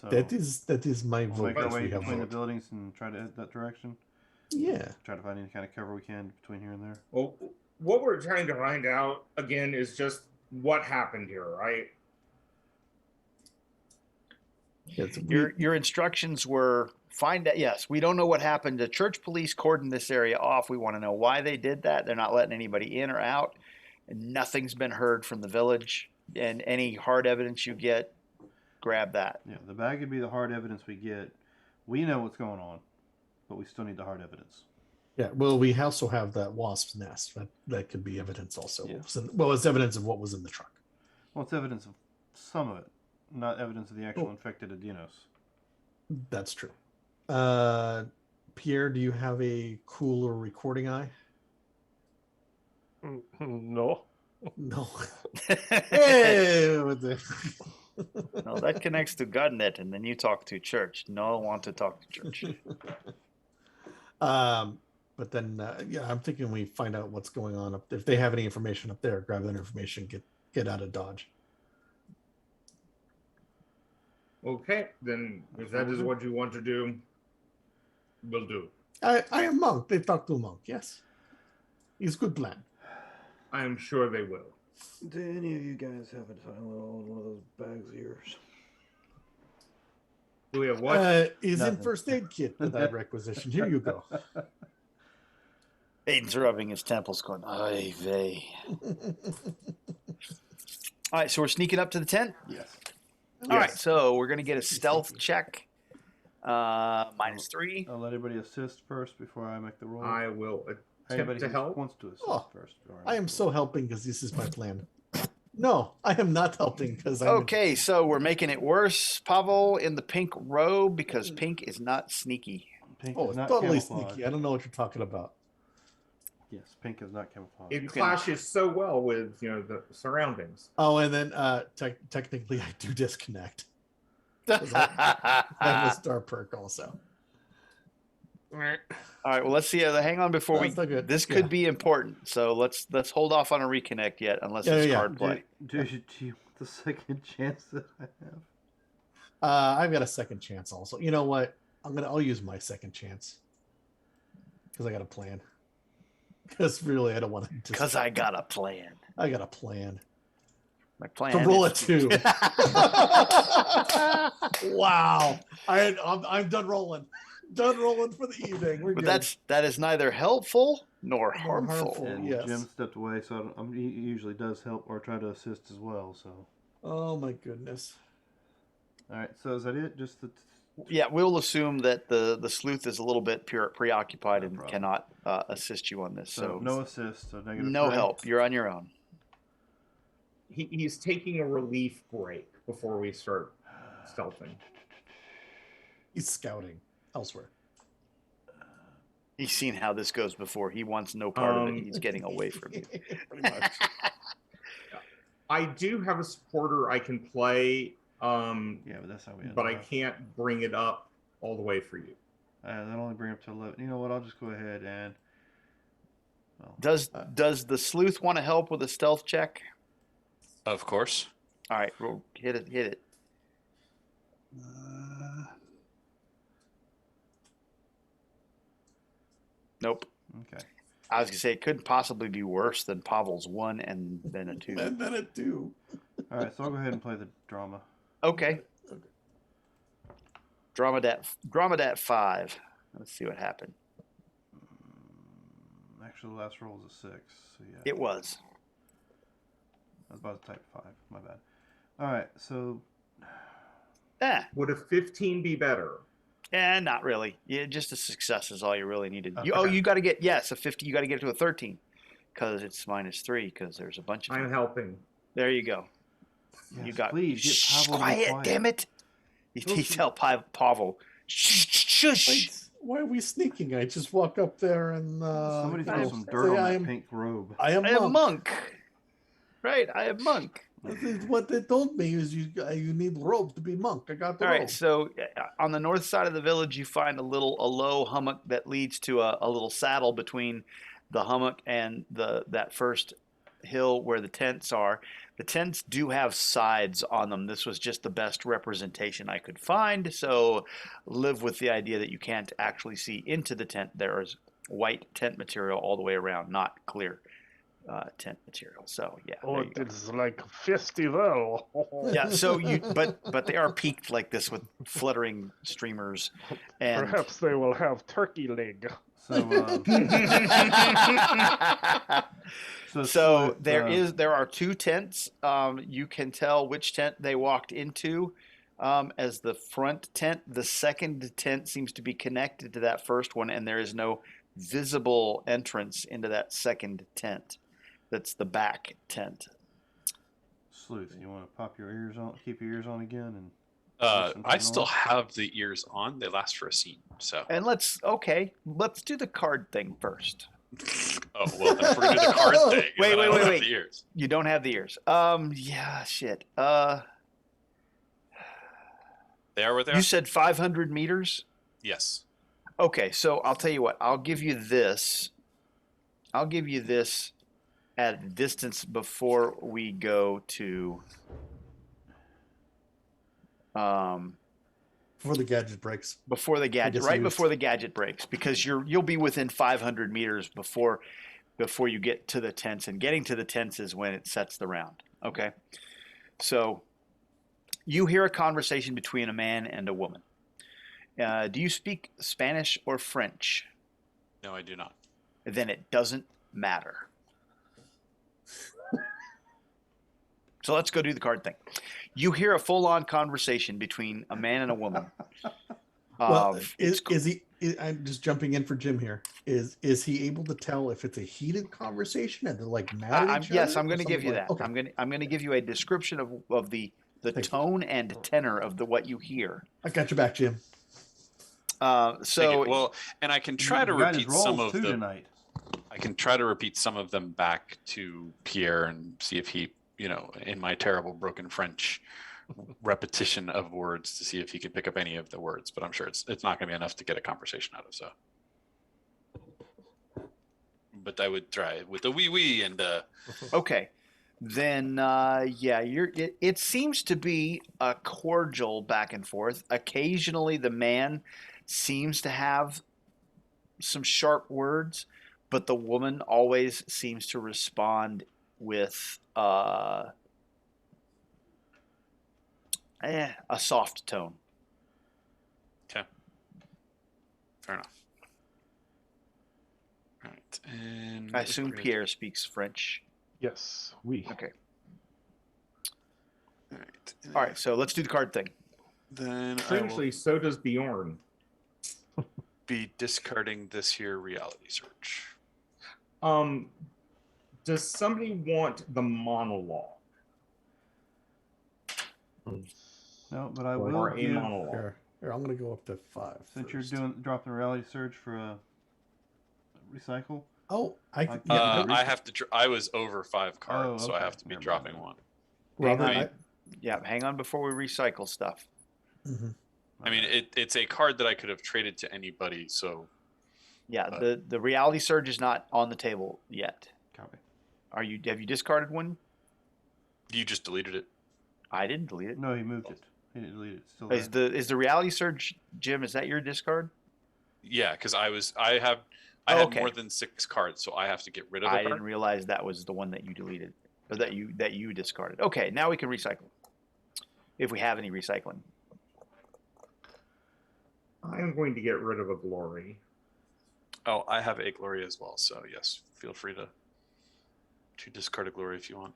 So that is my vote. Make our way between the buildings and try to head that direction. Yeah. Try to find any kind of cover we can between here and there. Well, what we're trying to find out again is just what happened here, right? Yes, your instructions were find out. Yes, we don't know what happened. The church police cordoned this area off. We want to know why they did that. They're not letting anybody in or out. And nothing's been heard from the village. And any hard evidence you get, grab that. Yeah, the bag would be the hard evidence we get. We know what's going on, but we still need the hard evidence. Yeah, well, we also have that wasp's nest. That could be evidence also. Yeah. It's evidence of what was in the truck. Well, it's evidence of some of it, not evidence of the actual infected Adinos. That's true. Pierre, do you have a cooler recording eye? No. No. Hey! No, that connects to GodNet, and then you talk to church. No, I want to talk to church. But then, I'm thinking we find out what's going on up there. If they have any information up there, grab that information, get out of Dodge. Okay, then if that is what you want to do, we'll do. I am monk. They talk to monk. Yes, it's a good plan. I am sure they will. Do any of you guys have a Tylenol in one of those bags of yours? Do we have what? Is in first aid kit without requisition. Here you go. Aiden's rubbing his temples, going, "Ay vey." All right, so we're sneaking up to the tent. Yes. All right, so we're gonna get a stealth check. -3. I'll let everybody assist first before I make the roll. I will Anybody attempt to who help. wants to assist first. I am so helping because this is my plan. No, I am not helping because I'm Okay, so we're making it worse, Pavel, in the pink robe because pink is not sneaky. Pink Oh, is it's not totally camouflage. sneaky. I don't know what you're talking about. Yes, pink is not camouflage. It clashes so well with the surroundings. Oh, and then technically I do disconnect. I have a star perk also. All right, well, let's see. Hang on before That's not good. This could be important, so let's hold off on a reconnect yet, unless it's card play. Do you want the second chance that I have? I've got a second chance also. You know what? I'll use my second chance because I got a plan. Because really, I don't want to. Because I got a plan. I got a plan. My plan. To roll a 2. Wow! I'm done rolling. Done rolling for the evening. We're but good. that is neither helpful nor harmful. And Yes. Jim stepped away, so he usually does help or try to assist as well. So. Oh my goodness! All right. So is that it? Just the. Yeah, we'll assume that the sleuth is a little bit preoccupied and problem. cannot assist you on this. So no assist. So negative. No 3. help. You're on your own. He's taking a relief break before we start stealthing. He's scouting elsewhere. He's seen how this goes before. He wants no part of it. He's getting away from you. Pretty much. I do have a supporter I can play. Yeah, but that's how we. But I can't bring it up all the way for you. That only bring up to 11. You know what? I'll just go ahead and. Well, Does the sleuth want to help with a stealth check? Of course. All right, hit it. Nope. Okay. I was gonna say it couldn't possibly be worse than Pavel's 1 and then a 2. And then a 2. All right, so I'll go ahead and play the drama. Okay. Dramadat 5. Let's see what happened. Actually, the last roll was a 6. So yeah. It was. I was about to type 5. My bad. All right, so. Would a 15 be better? Not really. Yeah, just a success is all you really needed. Okay. You got to get a 50. You got to get it to a 13 because it's -3 because there's a bunch of. I'm helping. There you go. Yes, You got. Please get Pavel Quiet, damn it! You tell Pavel. Shush. Why are we sneaking? I just walk up there and somebody throw some dirt on that pink robe. I am monk. Right, I am monk. What they told me is you need robe to be monk. I got the robe. All right, so on the north side of the village, you find a low hummock that leads to a little saddle between the hummock and that first hill where the tents are. The tents do have sides on them. This was just the best representation I could find, so live with the idea that you can't actually see into the tent. There is white tent material all the way around, not clear tent material. So yeah. Oh, it's like a festival. Yeah. So but they are peaked like this with fluttering streamers, and perhaps they will have turkey leg. So there are 2 tents. You can tell which tent they walked into as the front tent. The second tent seems to be connected to that first one, and there is no visible entrance into that second tent. That's the back tent. Sleuth, you want to pop your ears on, keep your ears on again, and I still have the ears on. They last for a scene. So. And let's do the card thing first. Oh well, if we're gonna do the card thing. Wait. The ears. You don't have the ears. Yeah, shit. They are what they are. You said 500 meters. Yes. Okay, so I'll tell you what. I'll give you this at a distance before we go to. Before the gadget breaks. Before the gadget breaks, because you'll be within 500 meters before you get to the tents, and getting to the tents is when it sets the round. Okay, so you hear a conversation between a man and a woman. Do you speak Spanish or French? No, I do not. then it doesn't matter. So let's go do the card thing. You hear a full-on conversation between a man and a woman. Well, is he? I'm just jumping in for Jim here. Is he able to tell if it's a heated conversation and they're like mad at each other? Yes, I'm going to give you that. Okay. I'm going to give you a description of the tone and tenor of what you hear. I got your back, Jim. Well, and I can try to repeat some of them tonight. I can try to repeat some of them back to Pierre and see if he, in my terrible broken French repetition of words, to see if he can pick up any of the words. But I'm sure it's not going to be enough to get a conversation out of. So, but I would try with the wee and. Okay, then it seems to be a cordial back and forth. Occasionally, the man seems to have some sharp words, but the woman always seems to respond with a soft tone. Okay. Fair enough. All right. And I assume Pierre speaks French. Yes, we. Okay. All right. All right, so let's do the card thing. Then Strangely, so does Bjorn. Be discarding this here reality search. Does somebody want the monologue? No, but I will Or a give. monologue. Here, I'm going to go up to 5. Since first. you're dropping a reality surge for a recycle. Oh, I have to. I was over 5 cards, so I have to be dropping one. Robert, hang on before we recycle stuff. Mm-hmm. I mean, it's a card that I could have traded to anybody. So, yeah, the reality surge is not on the table yet. Copy. Have you discarded one? You just deleted it. I didn't delete it. No, he moved it. He didn't delete it. It's still there. Is the reality surge, Jim? Is that your discard? Yeah, because I had more than 6 cards, so I have to get rid of. I didn't realize that was the one that you deleted, or that you discarded. Okay, now we can recycle, if we have any recycling. I'm going to get rid of a glory. Oh, I have a glory as well. So yes, feel free to discard a glory if you want.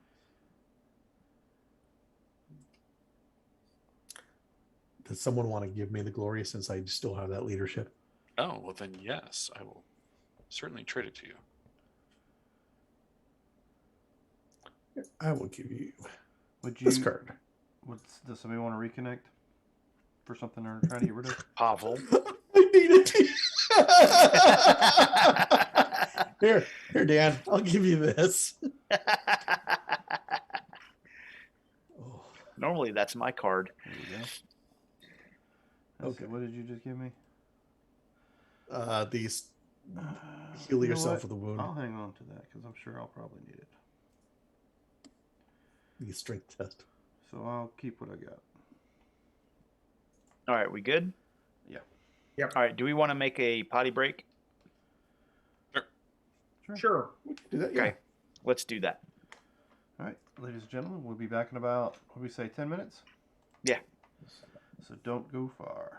Does someone want to give me the glory since I still have that leadership? Oh, well then yes, I will certainly trade it to you. I will give you this card. Does somebody want to reconnect for something they're trying to get rid of? Pavel. I need it. Here, Dan. I'll give you this. Normally, that's my card. There you go. Okay, what did you just give me? These heal yourself with a wound. I'll hang on to that because I'm sure I'll probably need it. The strength test. So I'll keep what I got. All right, we good? Yeah. Yep. All right, do we want to make a potty break? Sure. Do that, okay, let's do that. All right, ladies and gentlemen, we'll be back in about, what do we say, 10 minutes? Yeah. So don't go far.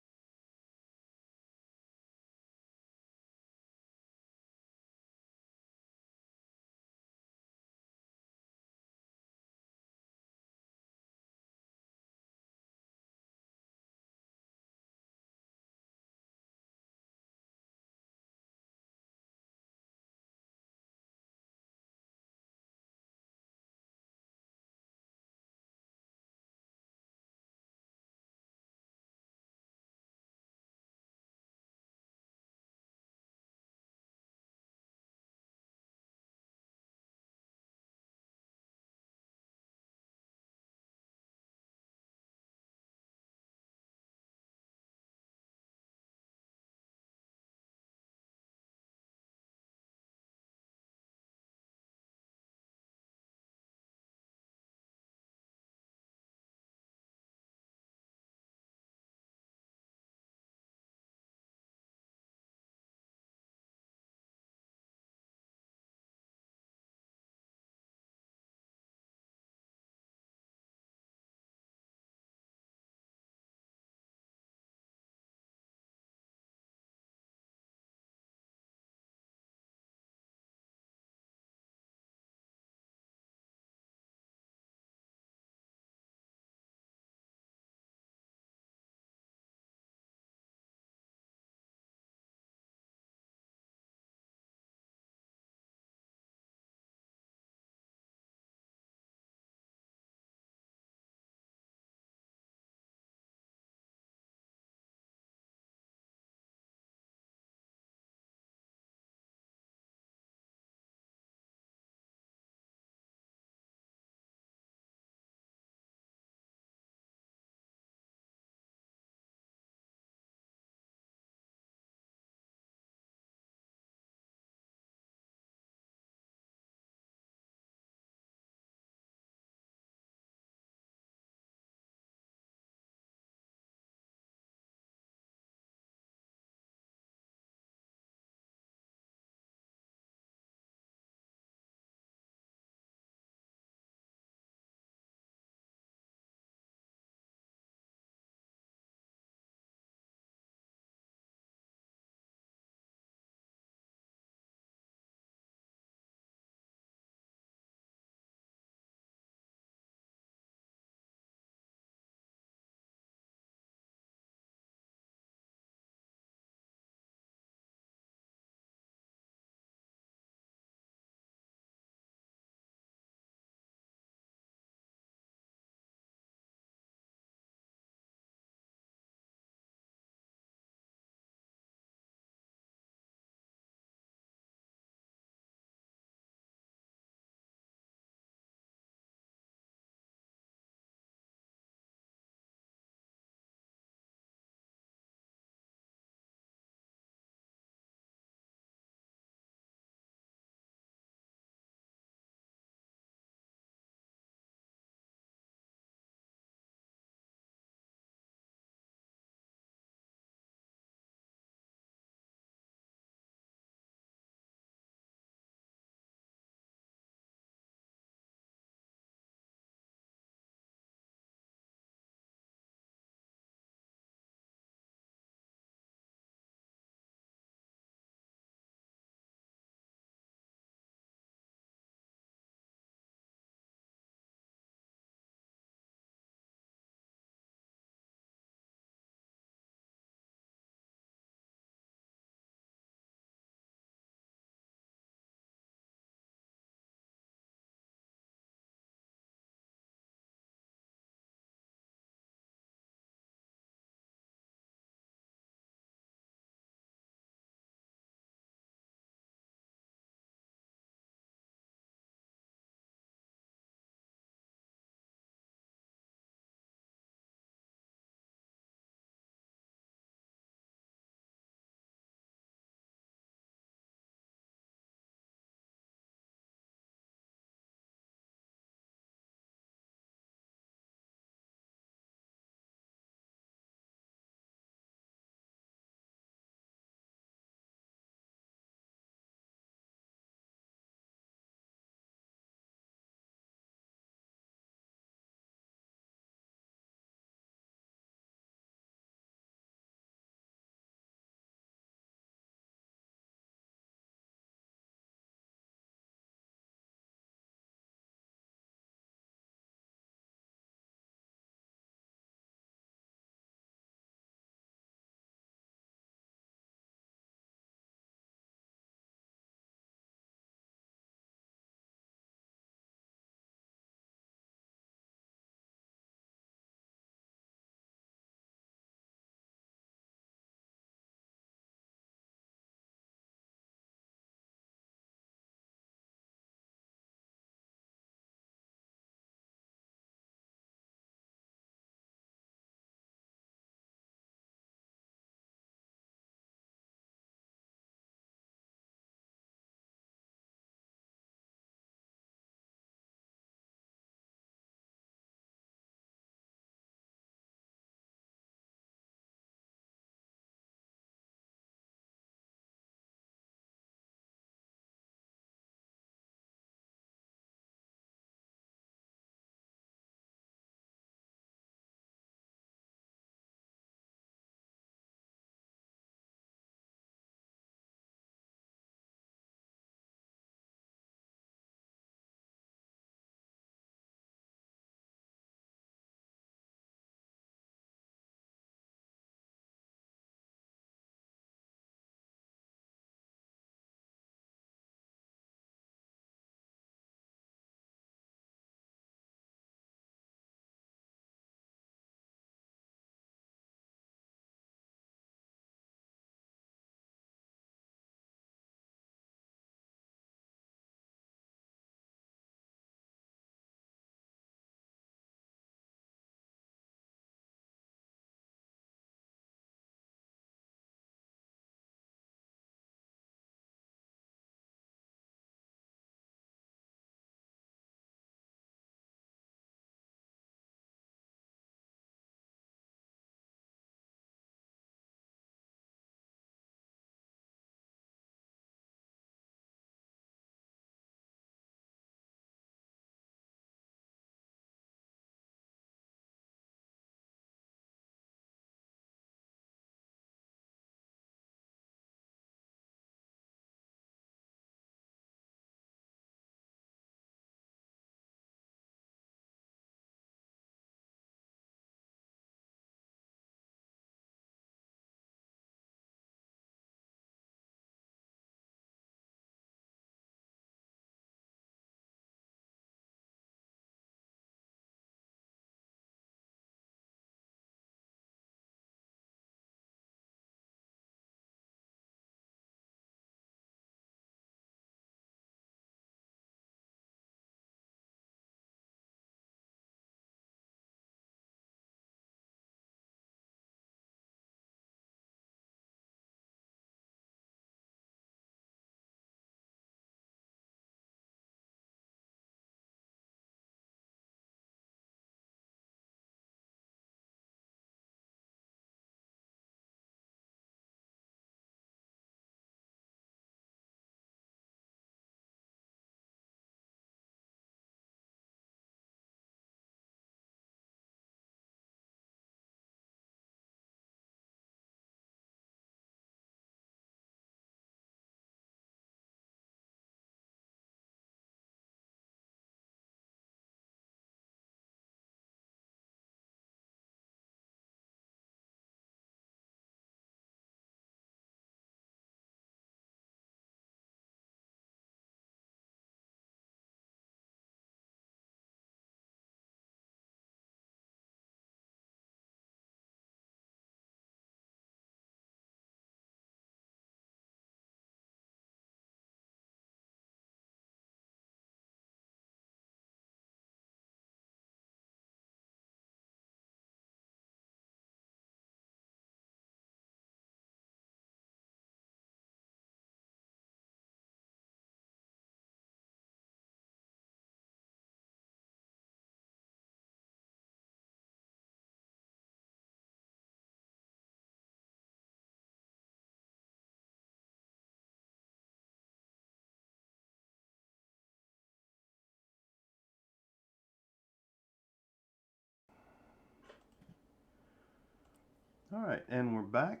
All right, and we're back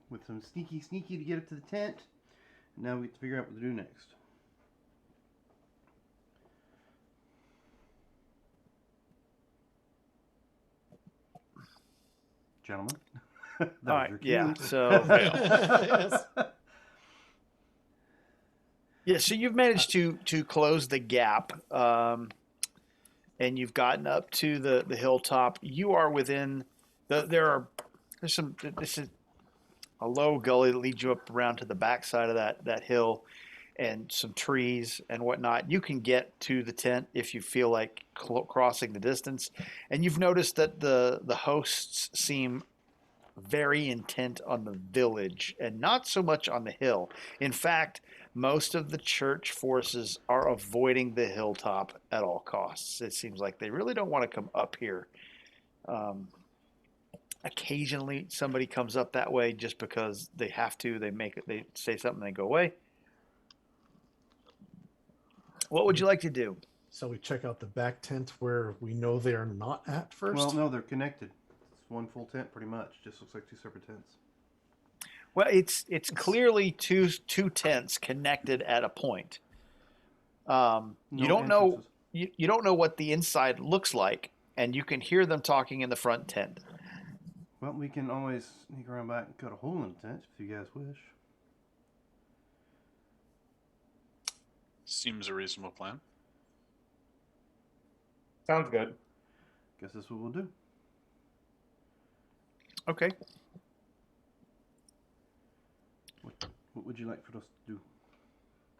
with some sneaky to get up to the tent. Now we have to figure out what to do next. Gentlemen. All right, your cue. yeah. So Yes. yeah, so you've managed to close the gap, and you've gotten up to the hilltop. You are within there's some. This is a low gully that leads you up around to the backside of that hill, and some trees and whatnot. You can get to the tent if you feel like crossing the distance, and you've noticed that the hosts seem very intent on the village and not so much on the hill. In fact, most of the church forces are avoiding the hilltop at all costs. It seems like they really don't want to come up here. Occasionally, somebody comes up that way just because they have to. They say something, they go away. What would you like to do? So we check out the back tent where we know they are not at first. Well, no, they're connected. It's one full tent, pretty much. Just looks like two separate tents. Well, it's clearly two tents connected at a point. You don't know you don't know what the inside looks like, and you can hear them talking in the front tent. Well, we can always sneak around back and cut a hole in the tent if you guys wish. Seems a reasonable plan. Sounds good. Guess that's what we'll do. Okay. What would you like for us to do?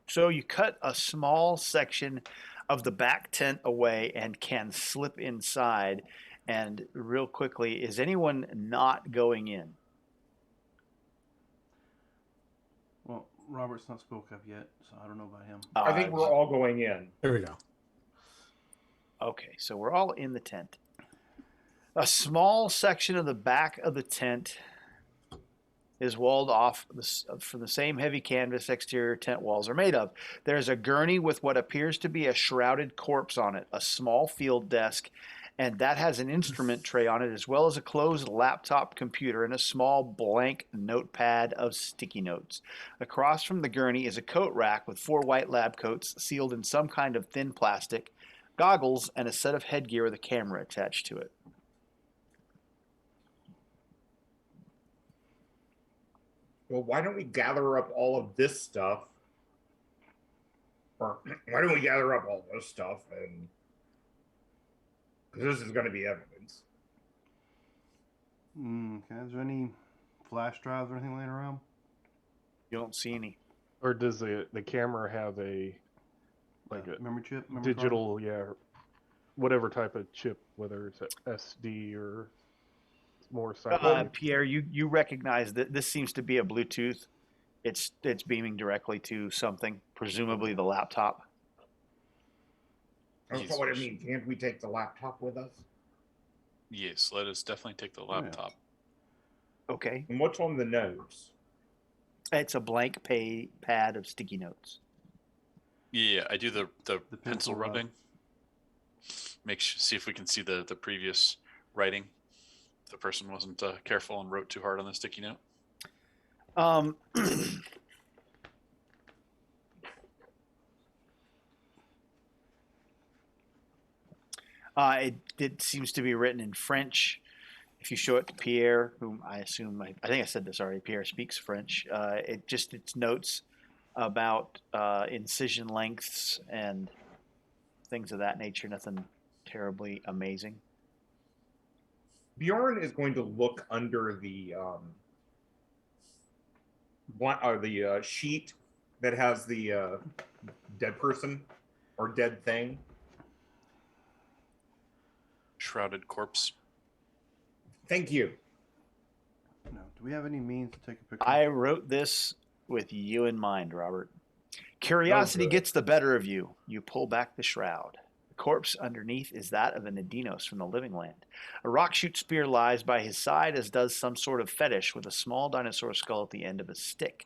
So you cut a small section of the back tent away and can slip inside. And real quickly, is anyone not going in? Well, Robert's not spoke up yet, so I don't know about him. I think we're all going in. There we go. Okay, so we're all in the tent. A small section of the back of the tent is walled off from the same heavy canvas exterior tent walls are made of. There's a gurney with what appears to be a shrouded corpse on it, a small field desk, and that has an instrument tray on it, as well as a closed laptop computer and a small blank notepad of sticky notes. Across from the gurney is a coat rack with 4 white lab coats sealed in some kind of thin plastic, goggles, and a set of headgear with a camera attached to it. Well, why don't we gather up all of this stuff? Or why don't we gather up all this stuff and... because this is going to be evidence. Okay, is there any flash drives or anything laying around? You don't see any. Or does the camera have a memory chip? Digital, card? Whatever type of chip, whether it's a SD or more Pierre, you recognize that this seems to be a Bluetooth. It's beaming directly to something, presumably the laptop. That's what I mean. Can't we take the laptop with us? Yes, let us definitely take the laptop. Yeah. Okay. And what's on the nose? It's a blank pad of sticky notes. Yeah, I do the pencil rubbing. See if we can see the previous writing. If the person wasn't careful and wrote too hard on the sticky note. It seems to be written in French. If you show it to Pierre, whom I assume, I think I said this already, Pierre speaks French. It's notes about incision lengths and things of that nature. Nothing terribly amazing. Bjorn is going to look under the sheet that has the dead person or dead thing. Shrouded corpse. Thank you. No. Do we have any means to take a picture? I wrote this with you in mind, Robert. Curiosity gets the better of you. You pull back the shroud. The corpse underneath is that of an Adinos from the Living Land. A rock-shoot spear lies by his side, as does some sort of fetish with a small dinosaur skull at the end of a stick.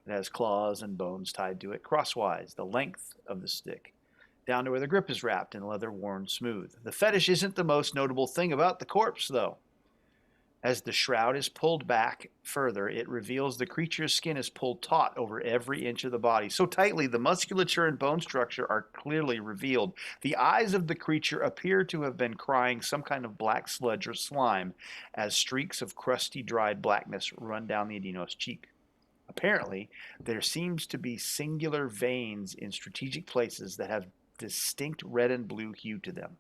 It has claws and bones tied to it crosswise, the length of the stick, down to where the grip is wrapped in leather worn smooth. The fetish isn't the most notable thing about the corpse, though. As the shroud is pulled back further, it reveals the creature's skin is pulled taut over every inch of the body. So tightly, the musculature and bone structure are clearly revealed. The eyes of the creature appear to have been crying some kind of black sludge or slime as streaks of crusty, dried blackness run down the Adino's cheek. Apparently, there seems to be singular veins in strategic places that have distinct red and blue hue to them.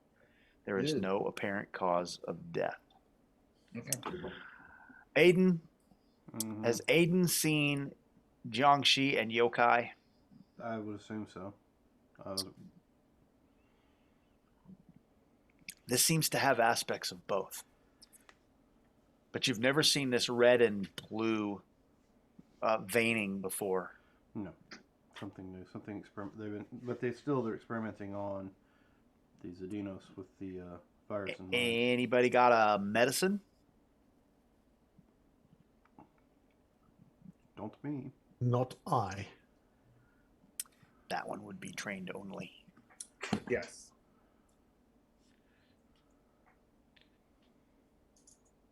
There is no apparent cause of death. Okay. Aiden, has Aiden seen Jiangxi and yokai? I would assume so. This seems to have aspects of both. But you've never seen this red and blue veining before. No. Something new. Something they're experimenting on these Adinos with the virus in mind. Anybody got a medicine? Don't me. Not I. That one would be trained only. Yes.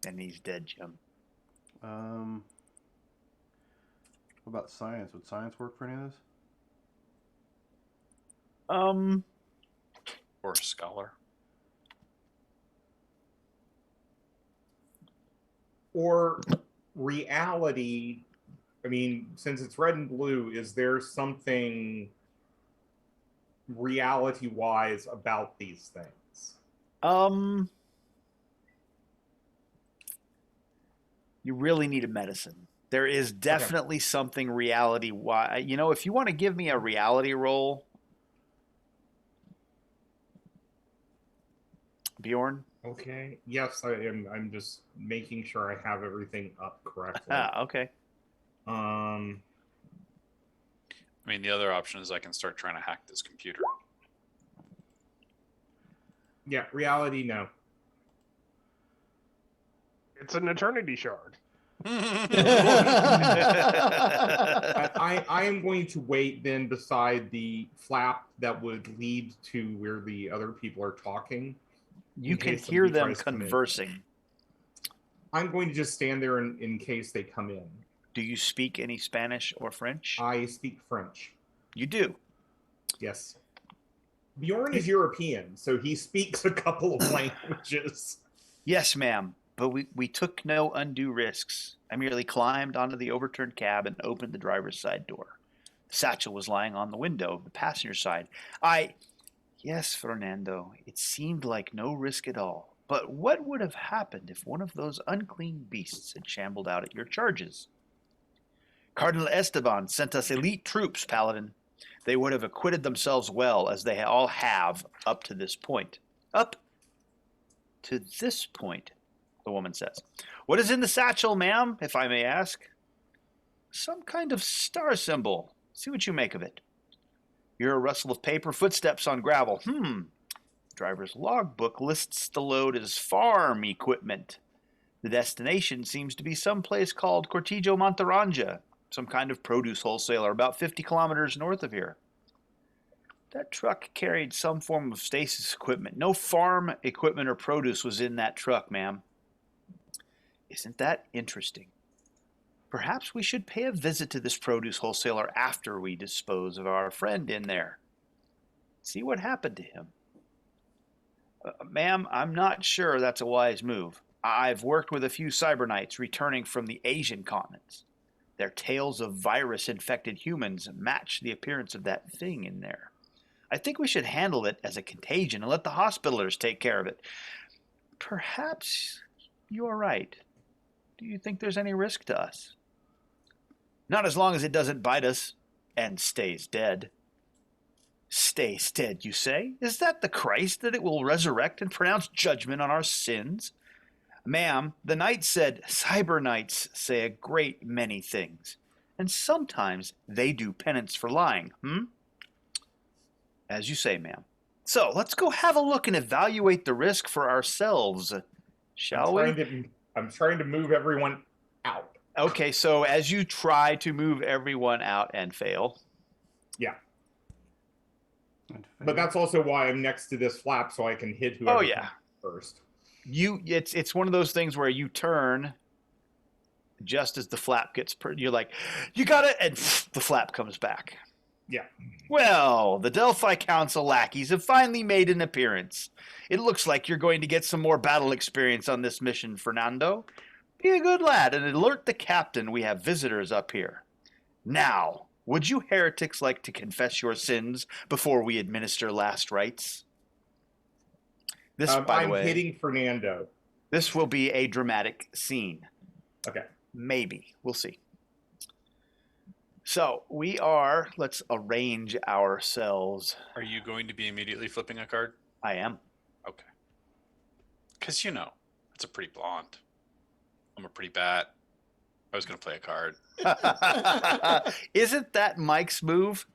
And he's dead, Jim. What about science? Would science work for any of this? Or a scholar. Or reality. I mean, since it's red and blue, is there something reality-wise about these things? You really need a medicine. There is definitely something reality-wise. You know, if you want to give me a reality roll, Bjorn? Okay. Yes, I am. I'm just making sure I have everything up correctly. Okay. I mean, the other option is I can start trying to hack this computer. Yeah, reality, no. It's an eternity shard. I am going to wait then beside the flap that would lead to where the other people are talking. You can hear them conversing. I'm going to just stand there in case they come in. Do you speak any Spanish or French? I speak French. You do? Yes. Bjorn is European, so he speaks a couple of languages. Yes, ma'am. But we took no undue risks. I merely climbed onto the overturned cab and opened the driver's side door. The satchel was lying on the window of the passenger side. Yes, Fernando, it seemed like no risk at all. But what would have happened if one of those unclean beasts had shambled out at your charges? Cardinal Esteban sent us elite troops, Paladin. They would have acquitted themselves well, as they all have up to this point. Up to this point, the woman says. What is in the satchel, ma'am, if I may ask? Some kind of star symbol. See what you make of it. You're a rustle of paper, footsteps on gravel. Driver's logbook lists the load as farm equipment. The destination seems to be some place called Cortijo Monteranja, some kind of produce wholesaler about 50 kilometers north of here. That truck carried some form of stasis equipment. No farm equipment or produce was in that truck, ma'am. Isn't that interesting? Perhaps we should pay a visit to this produce wholesaler after we dispose of our friend in there. See what happened to him. Ma'am, I'm not sure that's a wise move. I've worked with a few cyberknights returning from the Asian continents. Their tales of virus-infected humans match the appearance of that thing in there. I think we should handle it as a contagion and let the hospitalers take care of it. Perhaps you're right. Do you think there's any risk to us? Not as long as it doesn't bite us and stays dead. Stays dead, you say? Is that the Christ, that it will resurrect and pronounce judgment on our sins? Ma'am, the knight said cyber knights say a great many things, and sometimes they do penance for lying, As you say, ma'am. So, let's go have a look and evaluate the risk for ourselves, shall we? I'm trying to move everyone out. Okay, so as you try to move everyone out and fail. Yeah. But that's also why I'm next to this flap, so I can hit whoever comes first. It's one of those things where you turn just as the flap gets you're like, you got it, and the flap comes back. Yeah. Well, the Delphi Council lackeys have finally made an appearance. It looks like you're going to get some more battle experience on this mission, Fernando. Be a good lad and alert the captain we have visitors up here. Now, would you heretics like to confess your sins before we administer last rites? This, by the way, I'm hitting Fernando. This will be a dramatic scene. Okay. Maybe. We'll see. So let's arrange ourselves. Are you going to be immediately flipping a card? I am. Okay. Because, it's a pretty blonde. I'm a pretty bat. I was going to play a card. Isn't that Mike's move?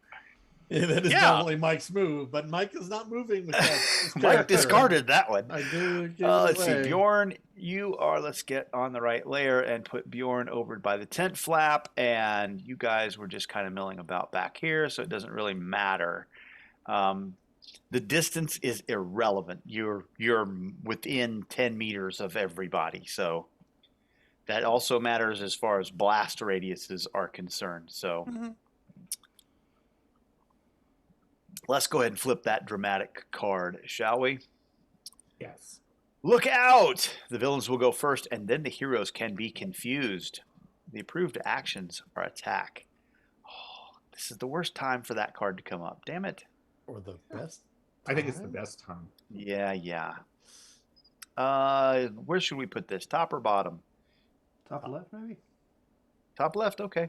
Yeah, that is not only Mike's move, but Mike is not moving with that. Mike discarded that one. I do. Let's see. Bjorn, let's get on the right layer and put Bjorn over by the tent flap. And you guys were just kind of milling about back here, so it doesn't really matter. The distance is irrelevant. You're within 10 meters of everybody. So that also matters as far as blast radiuses are concerned. So. Mm-hmm. Let's go ahead and flip that dramatic card, shall we? Yes. Look out! The villains will go first, and then the heroes can be confused. The approved actions are attack. Oh, this is the worst time for that card to come up. Damn it. Or the best? I think it's the best time. Yeah. Where should we put this? Top or bottom? Top left, maybe? Top left, okay.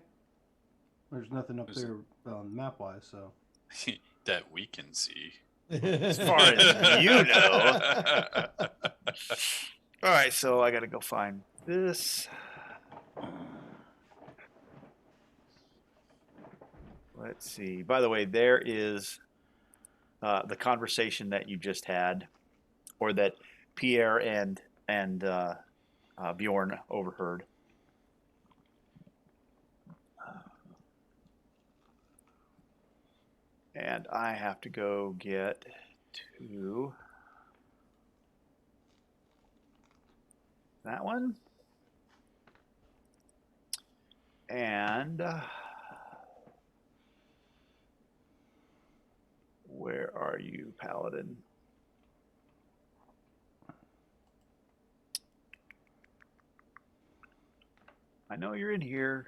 There's nothing up there map-wise, so... that we can see. As far as you know. All right, so I got to go find this. Let's see. By the way, there is the conversation that you just had, or that Pierre and Bjorn overheard. And I have to go get to that one. And where are you, Paladin? I know you're in here.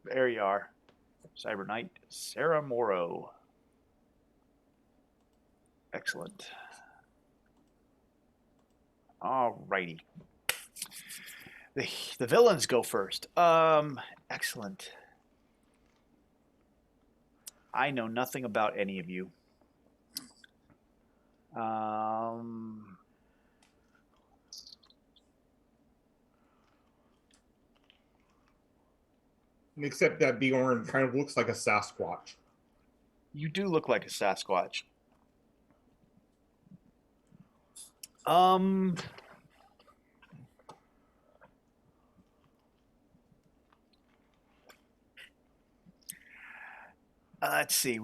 There you are. Cyber Knight, Sarah Morrow. Excellent. All righty. The villains go first. Excellent. I know nothing about any of you. Except that Bjorn kind of looks like a Sasquatch. You do look like a Sasquatch. Let's see.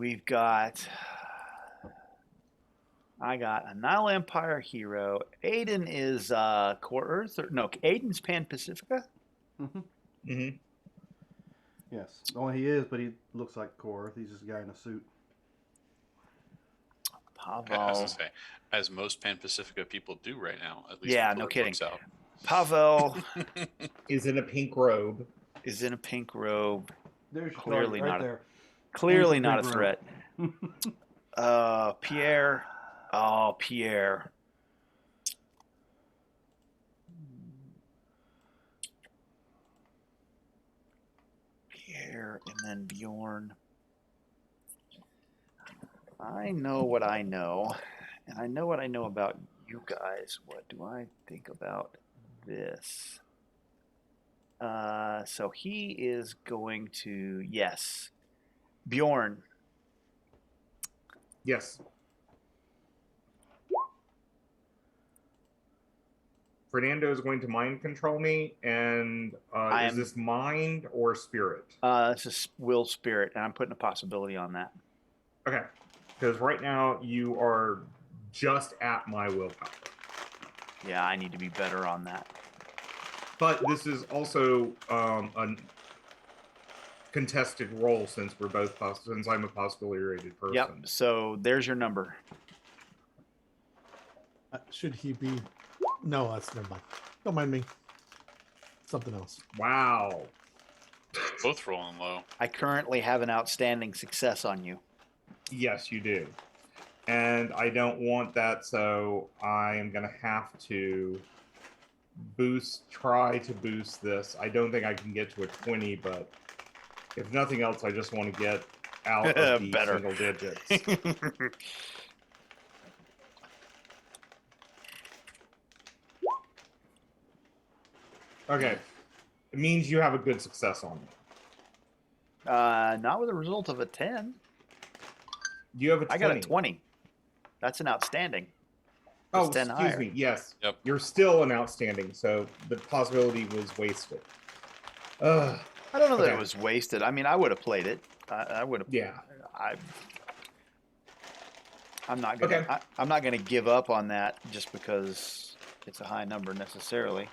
I got a Nile Empire hero. Aiden is Core Earth. Aiden's Pan Pacifica. Mm-hmm. Mm-hmm. Yes. Well, he is, but he looks like Core Earth. He's just a guy in a suit. Pavel. I was gonna say, as most Pan Pacifica people do right now, at least. Yeah, no kidding. Pavel is in a pink robe. There's clearly right not there. Clearly not a threat. Pierre. Oh, Pierre. Pierre and then Bjorn. I know what I know. And I know what I know about you guys. What do I think about this? So he is going to... Yes. Bjorn. Yes. Fernando is going to mind control me, and is this mind or spirit? It's a will spirit, and I'm putting a possibility on that. Okay. Because right now you are just at my willpower. Yeah, I need to be better on that. But this is also a contested roll since we're both since I'm a possibility rated person. Yep. So there's your number. Should he be? No, that's never mind. Don't mind me. Something else. Wow. Both rolling low. I currently have an outstanding success on you. Yes, you do. And I don't want that, so I am going to have to try to boost this. I don't think I can get to a 20, but if nothing else, I just want to get out of the single digits. Okay. It means you have a good success on me. Not with a result of a 10. You have a 20. I got a 20. That's an outstanding. Oh, It's 10 excuse higher. me. Yes. Yep. You're still an outstanding, so the possibility was wasted. I don't know that Okay. it was wasted. I mean, I would have played it. I would have. Yeah. I'm not gonna. Okay. I'm not gonna give up on that just because it's a high number necessarily.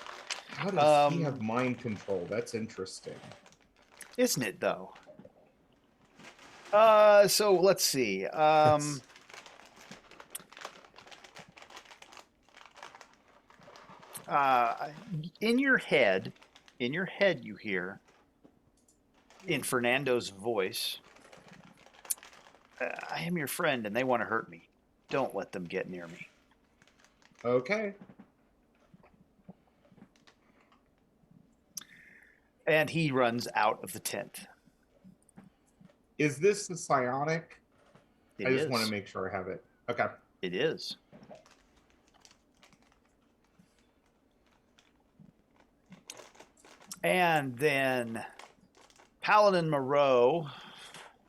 How does he have mind control? That's interesting. Isn't it though? So let's see. In your head, you hear in Fernando's voice, I am your friend and they want to hurt me. Don't let them get near me. Okay. And he runs out of the tent. Is this the psionic? It I just is. want to make sure I have it. Okay. It is. And then Paladin Moreau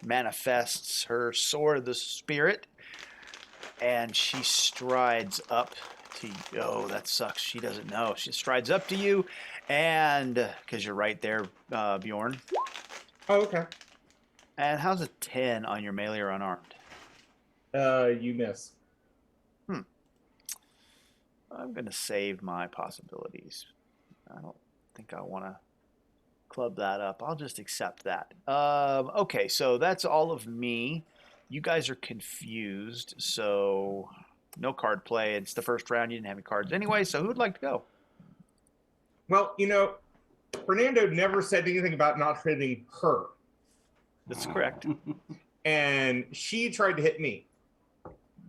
manifests her Sword of the Spirit, and she strides up to you. Oh, that sucks. She doesn't know. She strides up to you, and because you're right there, Bjorn. Oh, okay. And how's a 10 on your melee or unarmed? You miss. I'm going to save my possibilities. I don't think I want to club that up. I'll just accept that. Okay, so that's all of me. You guys are confused, so no card play. It's the first round. You didn't have any cards anyway, so who'd like to go? Well, Fernando never said anything about not hitting her. That's correct. And she tried to hit me.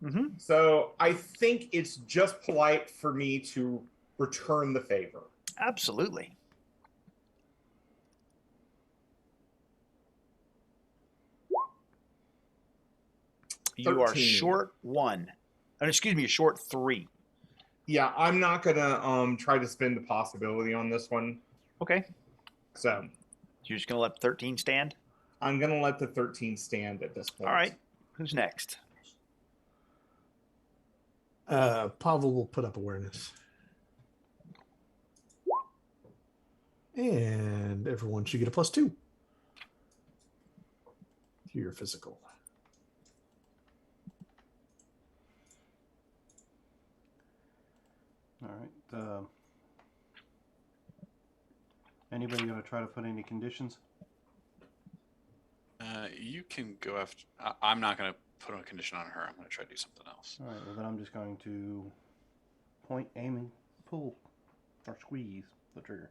Mm-hmm. So I think it's just polite for me to return the favor. Absolutely. You are 13. short 1. Excuse me, you're short 3. Yeah, I'm not gonna try to spend the possibility on this one. Okay. So You're just gonna let 13 stand? I'm gonna let the 13 stand at this point. All right. Who's next? Pavel will put up awareness. And everyone should get a +2 to your physical. All right. Anybody going to try to put any conditions? You can go after. I'm not going to put a condition on her. I'm going to try to do something else. All right. Well, then I'm just going to point, aim, and pull or squeeze the trigger.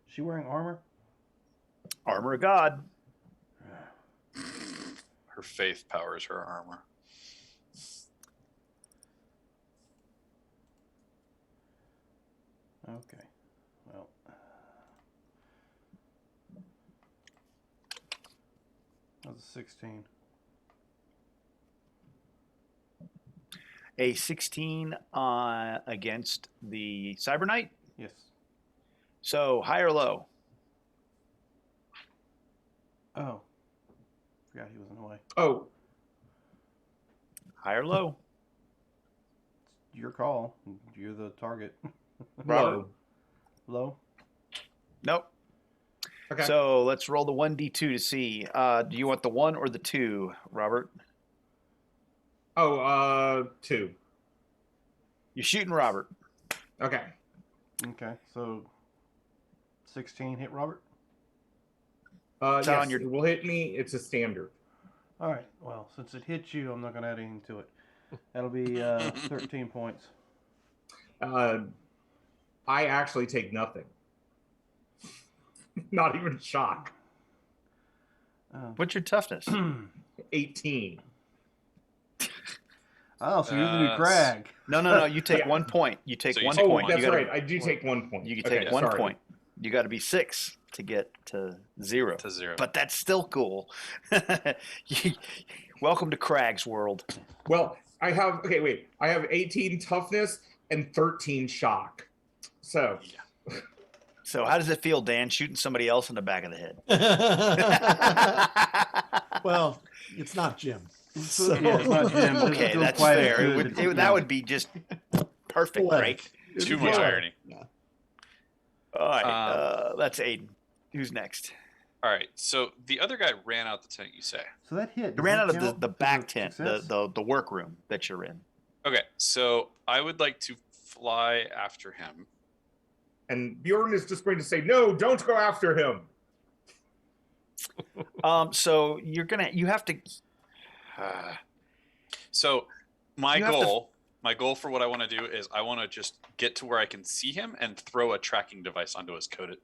Is she wearing armor? Armor of God. Her faith powers her armor. Okay. Well. That was a 16. A 16 against the Cyber Knight. Yes. So high or low? Oh. Forgot he was in the way. Oh, High or low? It's your call. You're the target. Robert? Low? Nope. okay. So let's roll the 1d2 to see. Do you want the 1 or the 2, Robert? Oh, 2. You're shooting Robert. Okay. Okay, so 16 hit Robert? Yes, it will hit me. It's a standard. All right, well, since it hit you, I'm not going to add anything to it. That'll be 13 points. I actually take nothing. Not even shock. What's your toughness? 18. Oh, so you're the new Crag. No. You take 1 point. You take So you 1 take point. Oh, that's you gotta, right. I do take 1 point. You can take 1 sorry. point. You got to be 6 to get to 0. To 0. But that's still cool. Welcome to Crag's world. Well, I have 18 toughness and 13 shock. So. Yeah. So how does it feel, Dan, shooting somebody else in the back of the head? Well, it's not Jim. So. Yeah, it's not Jim. But Okay, it's still that's quite fair. good. That would be just perfect, right? Too much irony. Yeah. All right, that's Aiden. Who's next? All right. So the other guy ran out the tent, you say? So that hit. You ran out of count the as back a tent, success? the workroom that you're in. Okay. So I would like to fly after him. And Bjorn is just going to say, "No, don't go after him." So you have to. So my goal for what I want to do is I want to just get to where I can see him and throw a tracking device onto his coat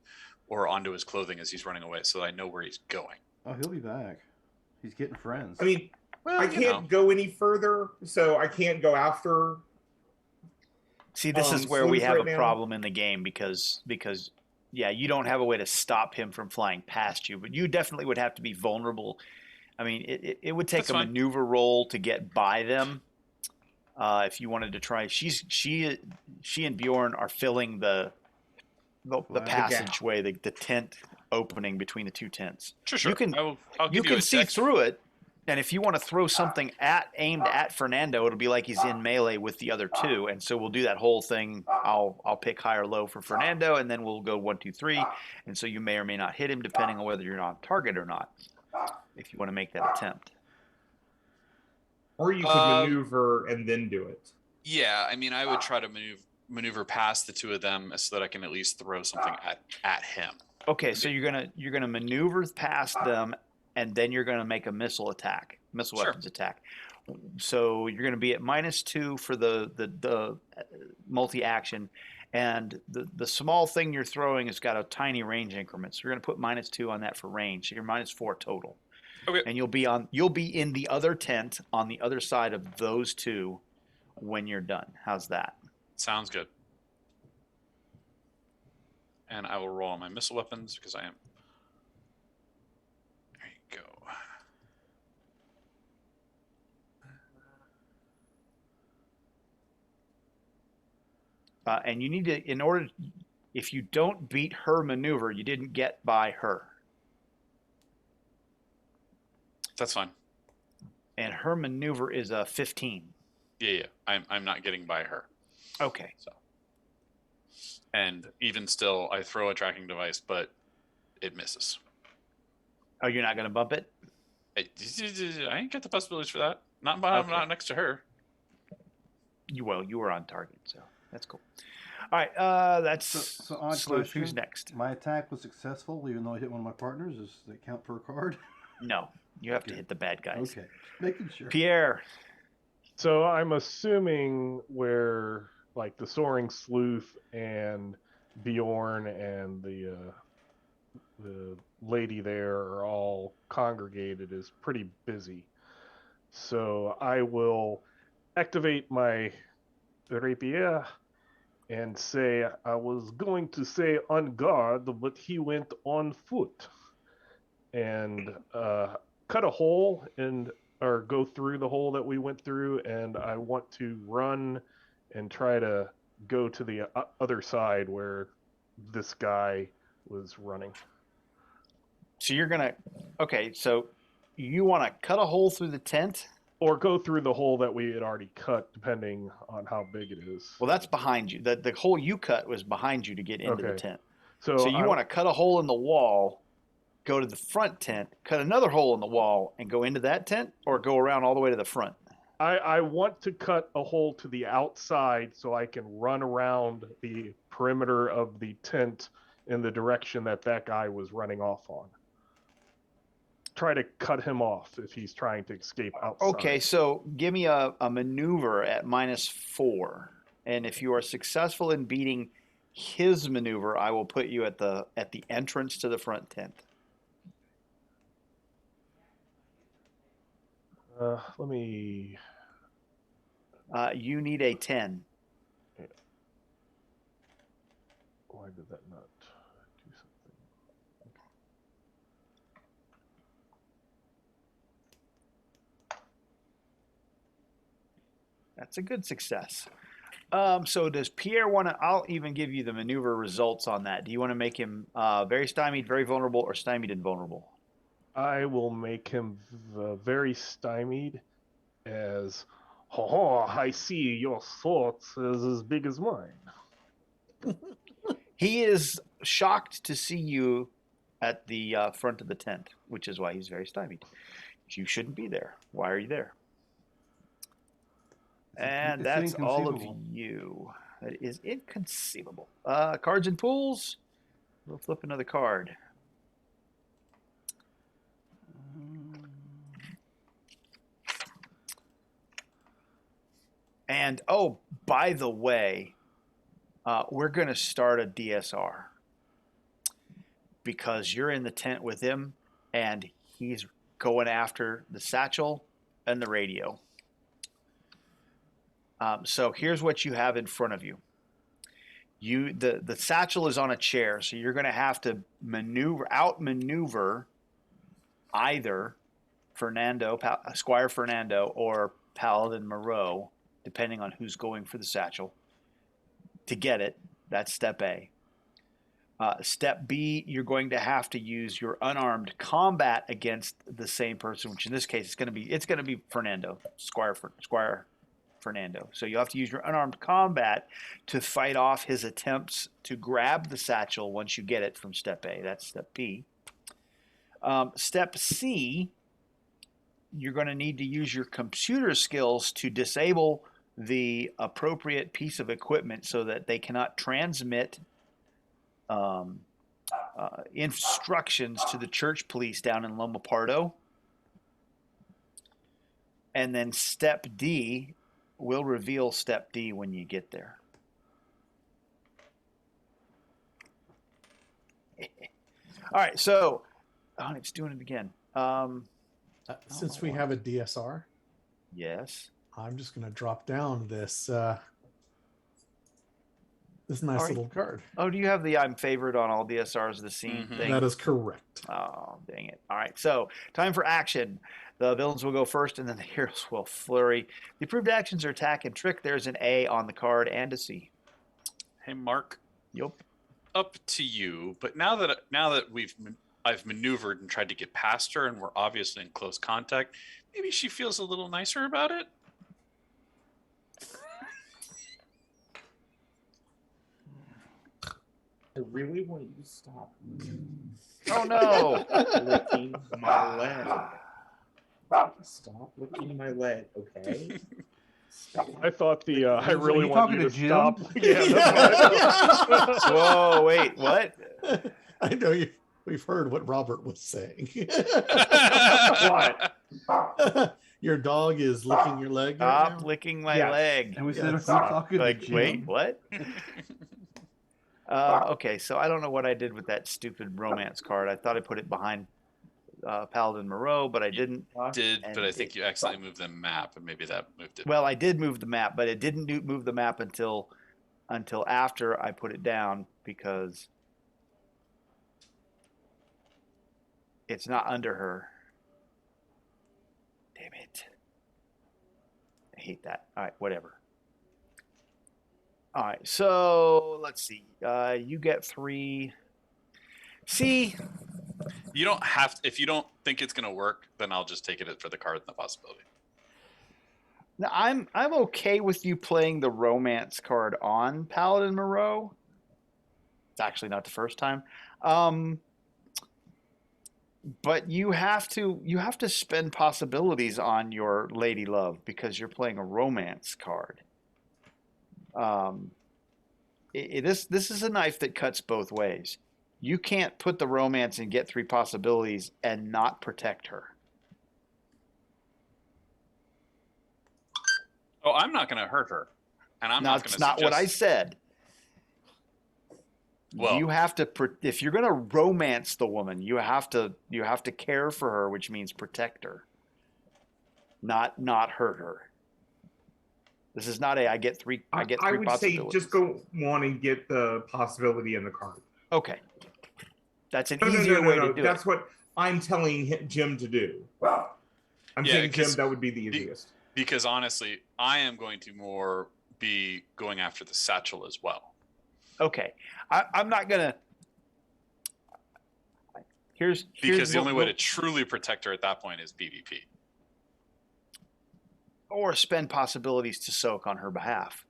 or onto his clothing as he's running away, so that I know where he's going. Oh, he'll be back. He's getting friends. I mean, Well, I can't go any further, so I can't go after. See, this is where we Sleuth have right a now. problem in the game because yeah, you don't have a way to stop him from flying past you, but you definitely would have to be vulnerable. I mean, it would take That's a fine. maneuver roll to get by them. If you wanted to try, she and Bjorn are filling the passageway, the tent opening between the two tents. Sure. You can I'll you give you can a see text. through it, and if you want to throw something aimed at Fernando, it'll be like he's in melee with the other two, and so we'll do that whole thing. I'll pick high or low for Fernando, and then we'll go 1, 2, 3, and so you may or may not hit him depending on whether you're on target or not. If you want to make that attempt. Or you could maneuver and then do it. Yeah, I mean, I would try to maneuver past the two of them so that I can at least throw something at him. Okay, so you're gonna maneuver past them, and then you're gonna make a missile weapons attack. So you're gonna be at -2 for the multi-action, and the small thing you're throwing has got a tiny range increment. So you're gonna put -2 on that for range. So you're -4 total. Okay. And you'll be in the other tent on the other side of those two when you're done. How's that? Sounds good. And I will roll on my missile weapons because I am. There you go. And you need to, if you don't beat her maneuver, you didn't get by her. That's fine. And her maneuver is a 15. Yeah. I'm not getting by her. Okay. So. And even still, I throw a tracking device, but it misses. Oh, you're not going to bump it? I ain't got the possibilities for that. Not Okay. not next to her. You were on target, so that's cool. All right, that's So odd Sleuth. question. Who's next? My attack was successful, even though I hit one of my partners. Does that count per card? No, you have to hit the bad guys. Okay, making sure. Pierre. So I'm assuming where like the Soaring Sleuth and Bjorn and the lady there are all congregated is pretty busy. So I will activate my rapier and say I was going to say on guard, but he went on foot. And cut a hole or go through the hole that we went through, and I want to run and try to go to the other side where this guy was running. So so you want to cut a hole through the tent? Or go through the hole that we had already cut, depending on how big it is. Well, that's behind you. The hole you cut was behind you to get into the Okay. tent. So you want to cut a hole in the wall, go to the front tent, cut another hole in the wall, and go into that tent, or go around all the way to the front? I want to cut a hole to the outside so I can run around the perimeter of the tent in the direction that guy was running off on. Try to cut him off if he's trying to escape outside. Okay, so give me a maneuver at -4. And if you are successful in beating his maneuver, I will put you at the entrance to the front tent. Let me. You need a 10. Why did that not do something? That's a good success. So does Pierre want to? I'll even give you the maneuver results on that. Do you want to make him very stymied, very vulnerable, or stymied and vulnerable? I will make him very stymied as, oh, I see your thoughts is as big as mine. He is shocked to see you at the front of the tent, which is why he's very stymied. You shouldn't be there. Why are you there? And that's all of you. That is inconceivable. Cards and pools. We'll flip another card. And, oh, by the way, we're going to start a DSR because you're in the tent with him and he's going after the satchel and the radio. So here's what you have in front of you. The satchel is on a chair, so you're going to have to outmaneuver either Squire Fernando or Paladin Moreau, depending on who's going for the satchel, to get it. That's step A. Step B, you're going to have to use your unarmed combat against the same person, which in this case it's going to be Fernando, Squire Fernando. So you have to use your unarmed combat to fight off his attempts to grab the satchel once you get it from step A. That's step B. Step C, you're going to need to use your computer skills to disable the appropriate piece of equipment so that they cannot transmit instructions to the church police down in Lomopardo. And then step D, we'll reveal step D when you get there. All right, so it's doing it again. Since we have a DSR, yes, I'm just going to drop down this nice little card. Oh, do you have the I'm favored on all DSRs the scene thing? That is correct. Oh, dang it. All right, so time for action. The villains will go first, and then the heroes will flurry. The approved actions are attack and trick. There's an A on the card and a C. Hey, Mark. Yep. Up to you. But now that I've maneuvered and tried to get past her, and we're obviously in close contact, maybe she feels a little nicer about it. I really want you to stop. Oh no! Licking my leg. Stop licking my leg, okay? Stop. I thought I really want you to stop. Whoa! Wait, what? I know we've heard what Robert was saying. What? Your dog is licking your leg. Stop licking my leg. And we said we're talking to Jim. Wait, what? Okay, so I don't know what I did with that stupid romance card. I thought I put it behind Paladin Moreau, but I didn't. But I think you accidentally moved the map, and maybe that moved it. Well, I did move the map, but it didn't move the map until after I put it down because it's not under her. Damn it. I hate that. All right, whatever. All right, so let's see. You get 3. See, you don't have to, if you don't think it's going to work, then I'll just take it for the card and the possibility. now I'm okay with you playing the romance card on Paladin Moreau. It's actually not the first time. But you have to spend possibilities on your lady love because you're playing a romance card. This is a knife that cuts both ways. You can't put the romance and get 3 possibilities and not protect her. Oh, I'm not going to hurt her, and I'm not going to suggest. That's not what I said. Well, you have to if you're going to romance the woman, you have to care for her, which means protect her, not hurt her. This is not I get three I would say just go on and get the possibility in the card. Okay, that's an easier way to do it. That's what I'm telling Jim to do. I'm saying, Jim, that would be the easiest. Because honestly, I am going to more be going after the satchel as well. Okay, I'm not gonna. Here's the only way to truly protect her at that point is BVP. Or spend possibilities to soak on her behalf.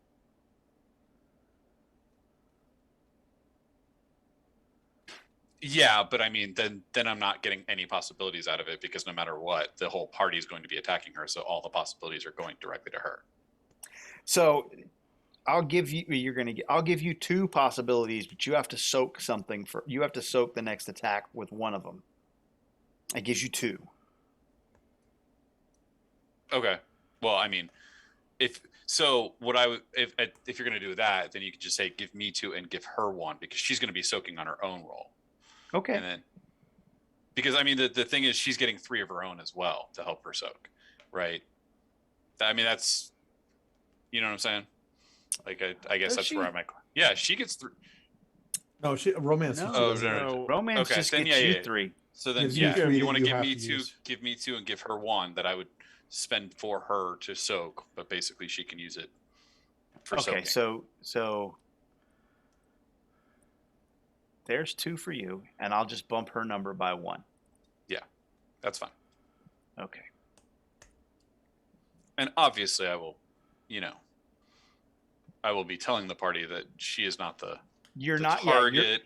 Yeah, but I mean, then I'm not getting any possibilities out of it because no matter what, the whole party is going to be attacking her, so all the possibilities are going directly to her. So I'll give you 2 possibilities, but you have to soak something you have to soak the next attack with one of them. It gives you 2. Okay. Well, I mean, if you're going to do that, then you can just say give me 2 and give her 1 because she's going to be soaking on her own roll. Okay. And then because I mean the thing is she's getting 3 of her own as well to help her soak, right? I mean that's you know what I'm saying? Like I guess that's where I'm at. Yeah, she gets 3. No, romance. No. Romance just gets you 3. So then you want to give me 2, give me 2 and give her 1 that I would spend for her to soak, but basically she can use it for soaking. Okay, so there's 2 for you, and I'll just bump her number by 1. Yeah, that's fine. Okay. And obviously I will be telling the party that she is not the target.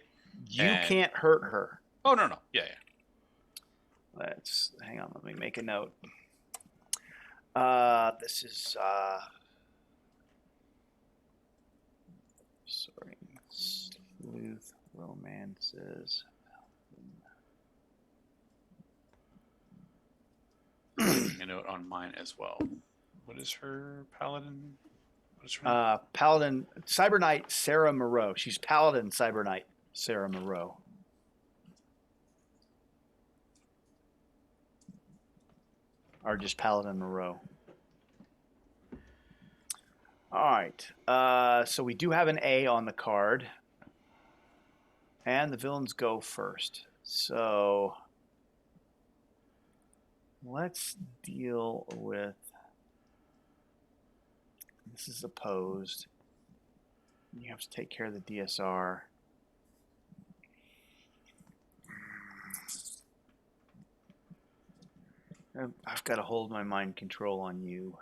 You can't hurt her. Oh, no. Yeah. Hang on, let me make a note. This is sleuth romances. A note on mine as well. What is her paladin? What is her name? Paladin Cyber Knight Sarah Moreau. She's Paladin Cyber Knight Sarah Moreau. Or just Paladin Moreau. All right. So we do have an A on the card. And the villains go first. So let's deal with... This is opposed. You have to take care of the DSR. I've got to hold my mind control on you.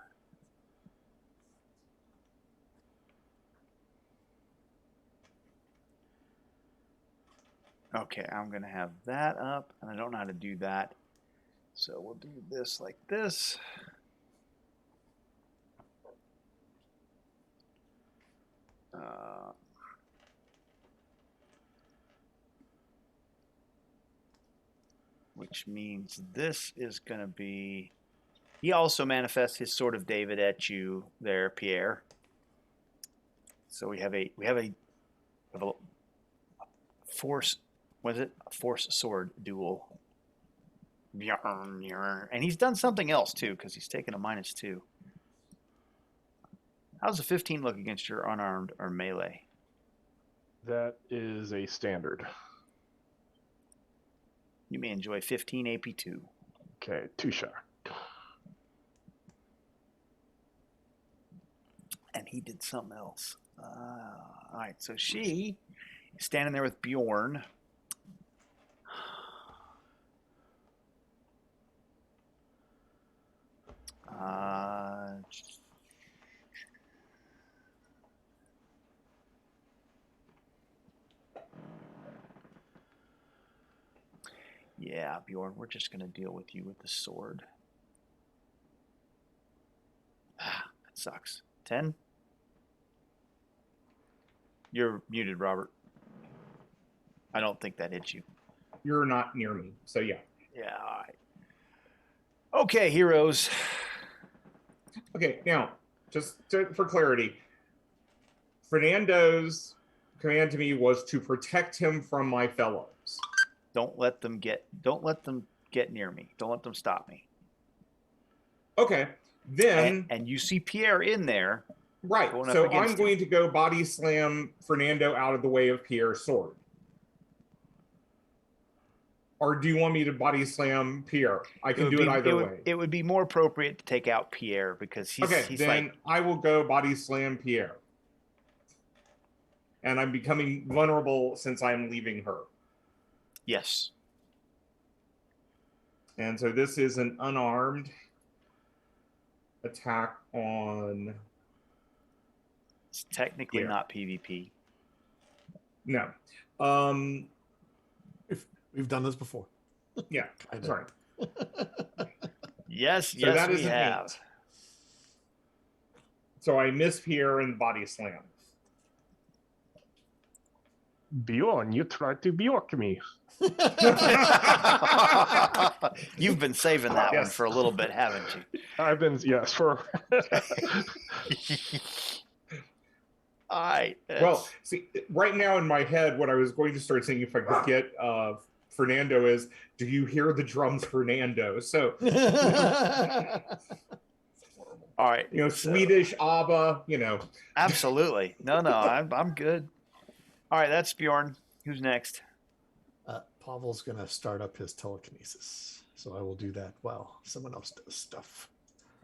Okay, I'm going to have that up, and I don't know how to do that. So we'll do this like this. Which means this is going to be... He also manifests his Sword of David at you there, Pierre. So we have a force... Was it a force sword duel? And he's done something else too, because he's taken a -2. How's a 15 look against your unarmed or melee? That is a standard. You may enjoy 15 AP2. Okay, 2 shot. And he did something else. All right, so she is standing there with Bjorn. Yeah, Bjorn, we're just going to deal with you with the sword. Ah, that sucks. 10? You're muted, Robert. I don't think that hits you. You're not near me, so yeah. Yeah, all right. Okay, heroes. Okay, now, for clarity, Fernando's command to me was to protect him from my fellows. Don't let them get near me. Don't let them stop me. Okay, then... And you see Pierre in there. Right, so I'm going to go body slam Fernando out of the way of Pierre's sword. Or do you want me to body slam Pierre? I can do it either way. It would be more appropriate to take out Pierre because he's then I will go body slam Pierre. And I'm becoming vulnerable since I'm leaving her. Yes. And so this is an unarmed attack on... It's technically not PvP. No. We've done this before. Yeah, sorry. Yes, so that we have. 8. So I miss Pierre and body slam. Bjorn, you tried to Bjork me. You've been saving that one for a little bit, haven't you? I've been, yes, for... All right. Well, see, right now in my head, what I was going to start saying if I could get Fernando is, do you hear the drums, Fernando? So, all right. Swedish ABBA, Absolutely. No, I'm good. All right, that's Bjorn. Who's next? Pavel's going to start up his telekinesis. So I will do that while someone else does stuff.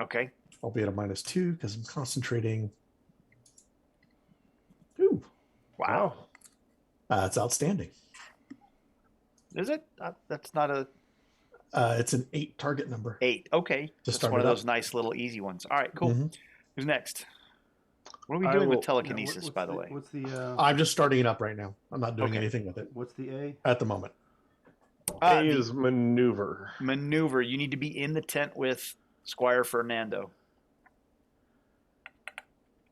Okay. I'll be at a -2 because I'm concentrating. Ooh. Wow. It's outstanding. Is it? That's not a... it's an 8 target number. 8. Okay. Just one of those nice little easy ones. All right, cool. Mm-hmm. Who's next? What are we doing with telekinesis, by the way? What's the... I'm just starting it up right now. I'm not doing anything with it. What's the A? At the moment. A is maneuver. Maneuver. You need to be in the tent with Squire Fernando.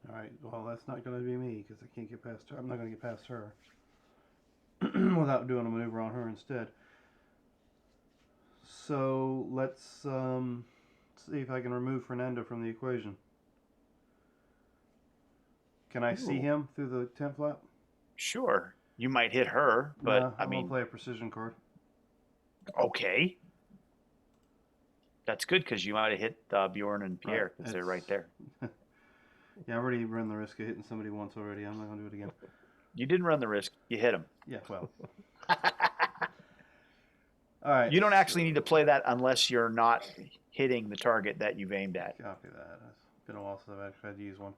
All right. Well, that's not going to be me because I can't get past her. I'm not going to get past her without doing a maneuver on her instead. So let's see if I can remove Fernando from the equation. Can I see him through the tent flap? Sure. You might hit her, but I'm going to play a precision card. Okay. That's good because you might have hit Bjorn and Pierre because they're right there. Yeah, I already run the risk of hitting somebody once already. I'm not going to do it again. You didn't run the risk. You hit him. Yeah, well. All right. You don't actually need to play that unless you're not hitting the target that you've aimed at. Copy that. It's been a while since I've actually had to use one.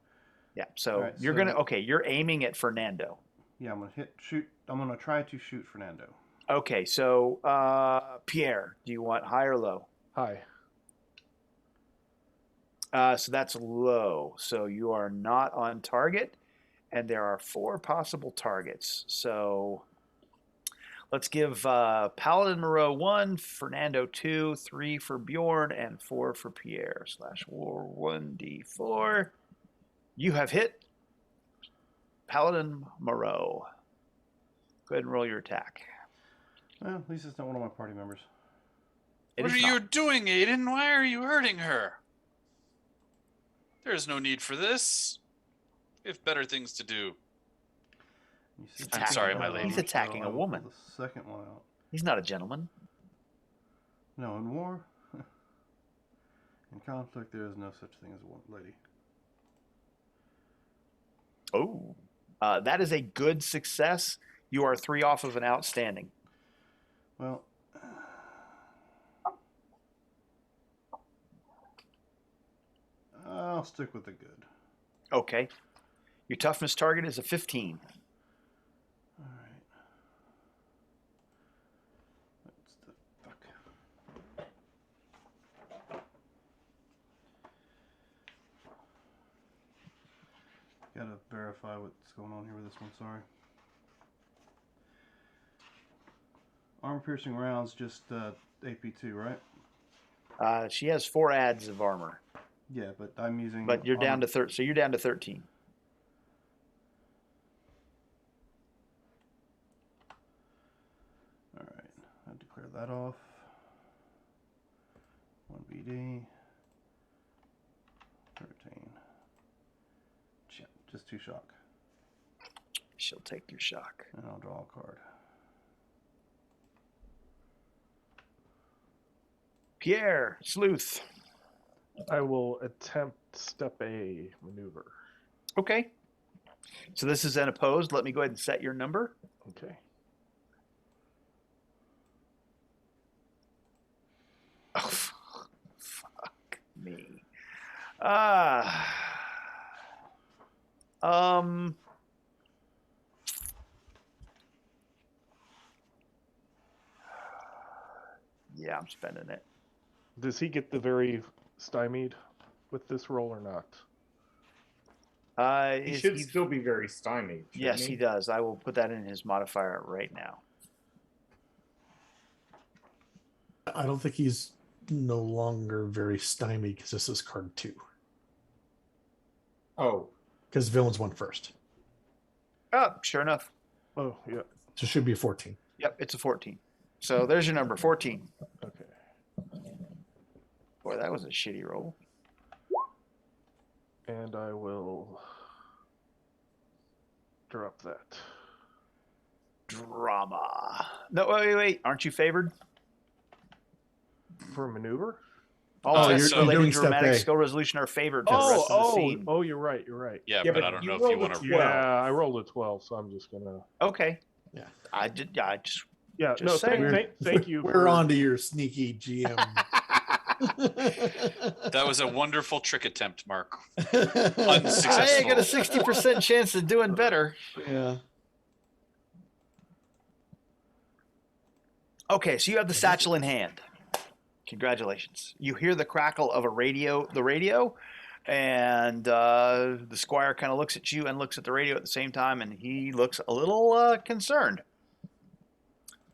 Yeah, so you're aiming at Fernando. Yeah, I'm going to shoot. I'm going to try to shoot Fernando. Okay, so Pierre, do you want high or low? High. So that's low. So you are not on target, and there are 4 possible targets. So let's give Paladin Moreau 1, Fernando 2, 3 for Bjorn, and 4 for Pierre. /war 1d4. You have hit Paladin Moreau. Go ahead and roll your attack. Well, at least it's not one of my party members. What are you doing, Aiden? Why are you hurting her? There's no need for this. We have better things to do. I'm sorry, my lady. He's attacking a woman. The second one out. He's not a gentleman. No, in war, in conflict, there is no such thing as a lady. Oh, that is a good success. You are 3 off of an outstanding. Well, I'll stick with the good. Okay. Your toughness target is a 15. All right. What's the fuck? Gotta verify what's going on here with this one, sorry. armor-piercing rounds just AP2, right? She has 4 adds of armor. Yeah, but I'm using. But you're down to so you're down to 13. All right, I declare that off. 1 BD. 13. Just 2 shock. She'll take your shock. And I'll draw a card. Pierre, sleuth. I will attempt step A maneuver. Okay. So this is an opposed. Let me go ahead and set your number. Okay. Oh, fuck me. Yeah, I'm spending it. Does he get the very stymied with this roll or not? He should still be very stymied. Yes, he does. I will put that in his modifier right now. I don't think he's no longer very stymied because this is card 2. Oh. Because villains won first. Oh, sure enough. Oh, yeah. So it should be a 14. Yep, it's a 14. So there's your number, 14. Okay. Boy, that was a shitty roll. And I will drop that. Drama. No, wait. Aren't you favored? For maneuver? All you're tests related doing to step dramatic A. skill resolution are favored for the rest of the scene. Oh, you're right. Yeah, Yeah, but I but don't you know if you rolled a want to. 12. Yeah, I rolled a 12, so I'm just gonna. Okay. Yeah. I just Yeah, Just no, saying. thank you. We're on to your sneaky GM. That was a wonderful trick attempt, Mark. I ain't got a 60% chance of doing better. Yeah. Okay, so you have the satchel in hand. Congratulations. You hear the crackle of the radio, and the squire kind of looks at you and looks at the radio at the same time, and he looks a little concerned.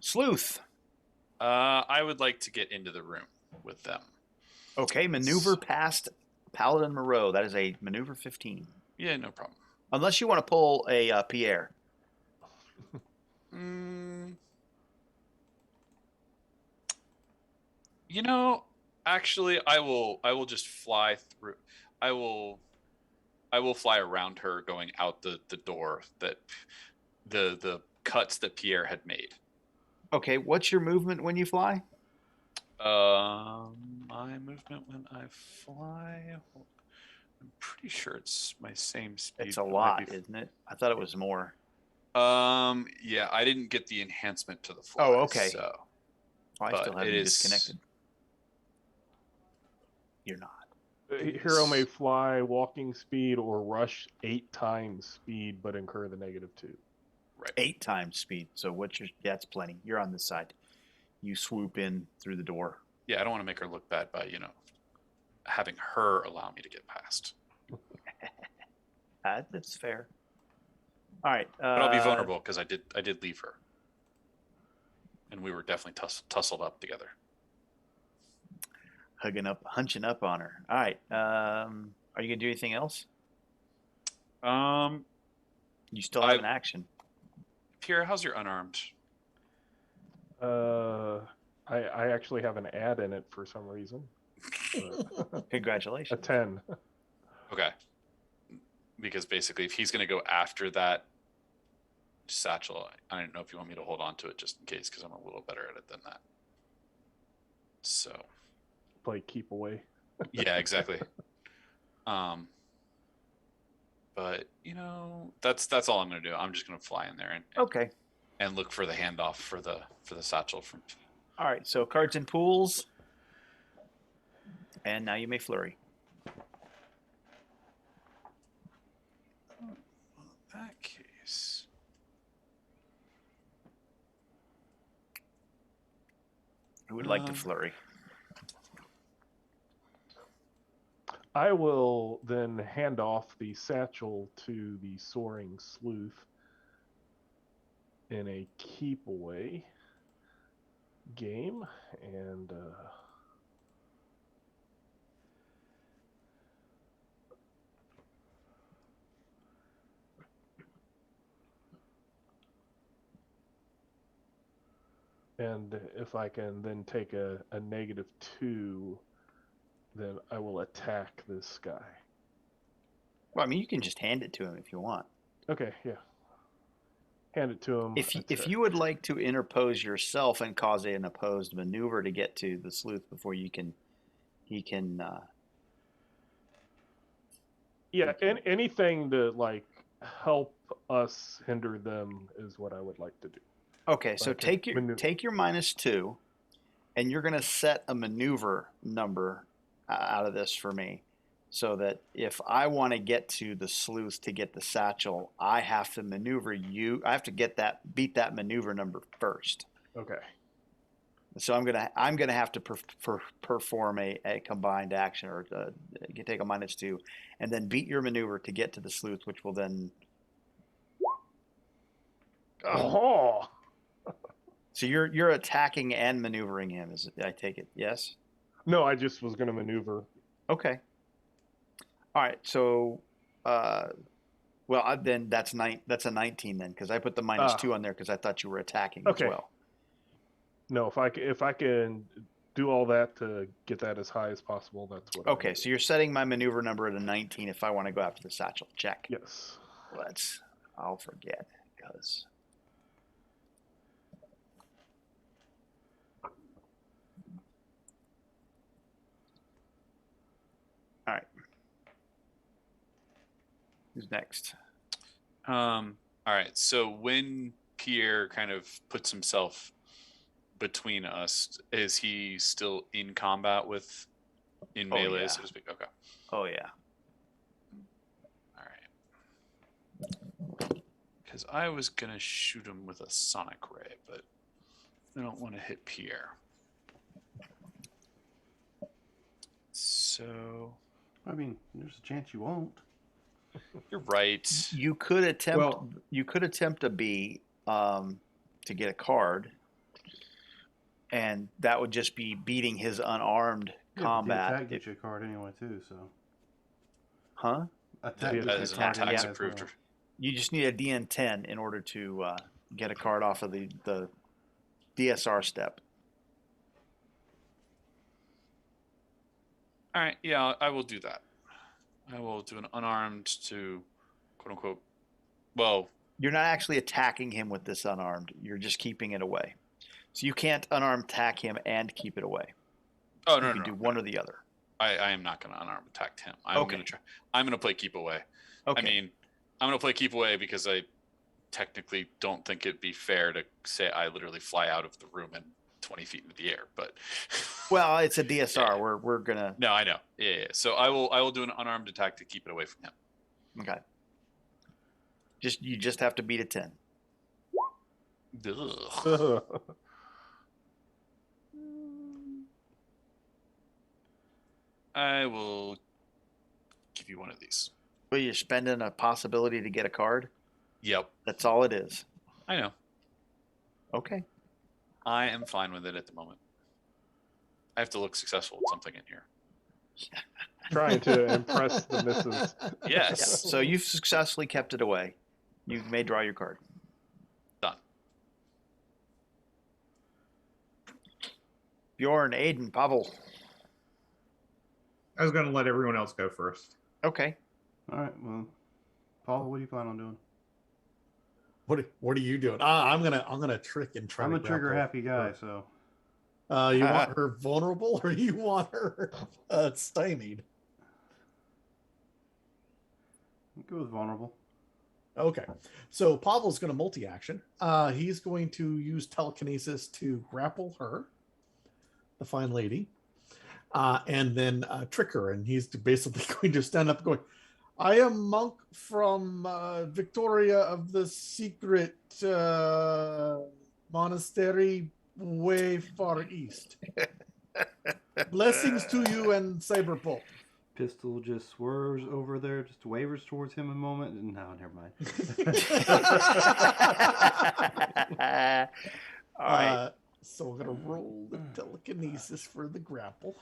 Sleuth. I would like to get into the room with them. Okay, maneuver past Paladin Moreau. That is a maneuver 15. Yeah, no problem. Unless you want to pull a Pierre. You know, actually, I will just fly through. I will fly around her, going out the door that the cuts that Pierre had made. Okay, what's your movement when you fly? My movement when I fly, I'm pretty sure it's my same speed. It's a lot, isn't it? I thought it was more. Yeah, I didn't get the enhancement to the fly. Oh, okay. So, I still have you disconnected. You're not. A hero may fly walking speed or rush 8 times speed, but incur the -2. Right. 8 times speed. So that's plenty. You're on this side. You swoop in through the door. Yeah, I don't want to make her look bad by, having her allow me to get past. That's fair. All right. But I'll be vulnerable because I did leave her. And we were definitely tussled up together. Hunching up on her. All right. Are you gonna do anything else? You still have an action. Pierre, how's your unarmed? I actually have an ad in it for some reason. Congratulations. A 10. Okay. Because basically, if he's going to go after that satchel, I don't know if you want me to hold on to it just in case, because I'm a little better at it than that. So. Play keep away. Yeah, exactly. But that's all I'm going to do. I'm just going to fly in there and look for the handoff for the satchel from. All right, so cards and pools, and now you may flurry. In that case, who would like to flurry? I will then hand off the satchel to the soaring sleuth in a keep away. game, and if I can then take a -2, then I will attack this guy. Well, I mean, you can just hand it to him if you want. Okay, yeah. Hand it to him. If you would like to interpose yourself and cause an opposed maneuver to get to the sleuth before he can. Yeah, anything to like help us hinder them is what I would like to do. Okay, so take your -2, and you're going to set a maneuver number out of this for me, so that if I want to get to the sleuth to get the satchel, I have to maneuver you. I have to beat that maneuver number first. Okay. So I'm gonna have to perform a combined action, or take a -2, and then beat your maneuver to get to the sleuth, which will then. Oh. So you're attacking and maneuvering him, I take it? Yes. No, I just was going to maneuver. Okay. All right. So, then that's a 19 then, because I put the -2 on there because I thought you were attacking as well. No, if I can do all that to get that as high as possible, that's what. Okay, so you're setting my maneuver number at a 19 if I want to go after the satchel. Check. Yes. I'll forget because. All right. Who's next? All right. So when Pierre kind of puts himself between us, is he still in combat in melee, so to speak? Okay. Oh yeah. All right. Because I was gonna shoot him with a sonic ray, but I don't want to hit Pierre. So, I mean, there's a chance you won't. You're right. You could attempt. You could attempt a B to get a card, and that would just be beating his unarmed combat. Attack gets you a card anyway too. So. Huh? Attack's approved. You just need a DN10 in order to get a card off of the DSR step. All right. Yeah, I will do that. I will do an unarmed to, quote unquote. Well, you're not actually attacking him with this unarmed. You're just keeping it away. So you can't unarmed attack him and keep it away. Oh you can do one or the other. I am not going to unarmed attack him. I'm going to try. I'm going to play keep away. Okay. I mean, I'm going to play keep away because I technically don't think it'd be fair to say I literally fly out of the room and 20 feet into the air, but well, it's a DSR. Yeah. We're gonna. No, I know. Yeah. So I will do an unarmed attack to keep it away from him. Okay. You just have to beat a 10. I will give you one of these. Well, you're spending a possibility to get a card? Yep. That's all it is. I know. Okay. I am fine with it at the moment. I have to look successful at something in here. Trying to impress the missus. Yes. Yeah. So you've successfully kept it away. You may draw your card. Done. Bjorn, Aiden, Pavel. I was going to let everyone else go first. Okay. All right. Well, Paul, what do you plan on doing? What are you doing? I'm gonna trick and try. I'm a trigger happy guy, so. You want her vulnerable, or you want her stymied? Go with vulnerable. Okay, so Pavel's going to multi-action. He's going to use telekinesis to grapple her, the fine lady, and then trick her. And he's basically going to stand up, going, "I am monk from Victoria of the secret monastery way far east. Blessings to you and Cyberpunk." Pistol just swerves over there, just wavers towards him a moment. No, never mind. All right. So we're gonna roll the telekinesis for the grapple.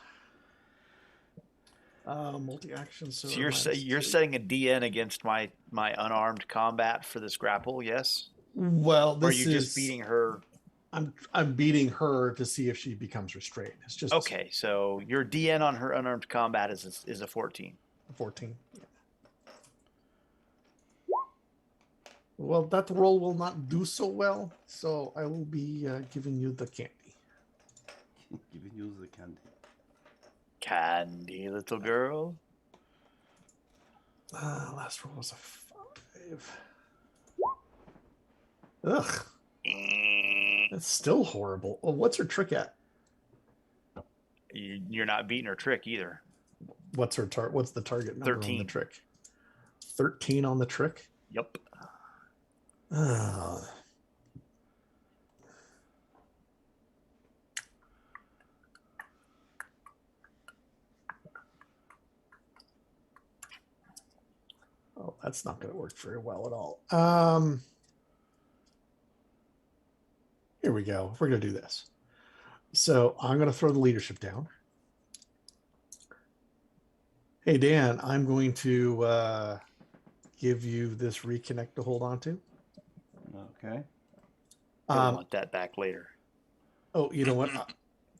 Multi-action. So you're setting a DN against my unarmed combat for this grapple, yes? Well, this or are you just beating her? I'm beating her to see if she becomes restrained. It's just okay. So your DN on her unarmed combat is a 14. 14. Yeah. Well, that roll will not do so well, so I will be giving you the candy. Giving you the candy. Candy, little girl. Last roll was a 5. Ugh. That's still horrible. Well, what's her trick at? You're not beating her trick either. What's her What's the target number 13. on the trick? 13 on the trick? Yep. Oh, that's not going to work very well at all. Here we go. We're going to do this. So I'm going to throw the leadership down. Hey, Dan, I'm going to give you this reconnect to hold on to. Okay. I want that back later. Oh, you know what?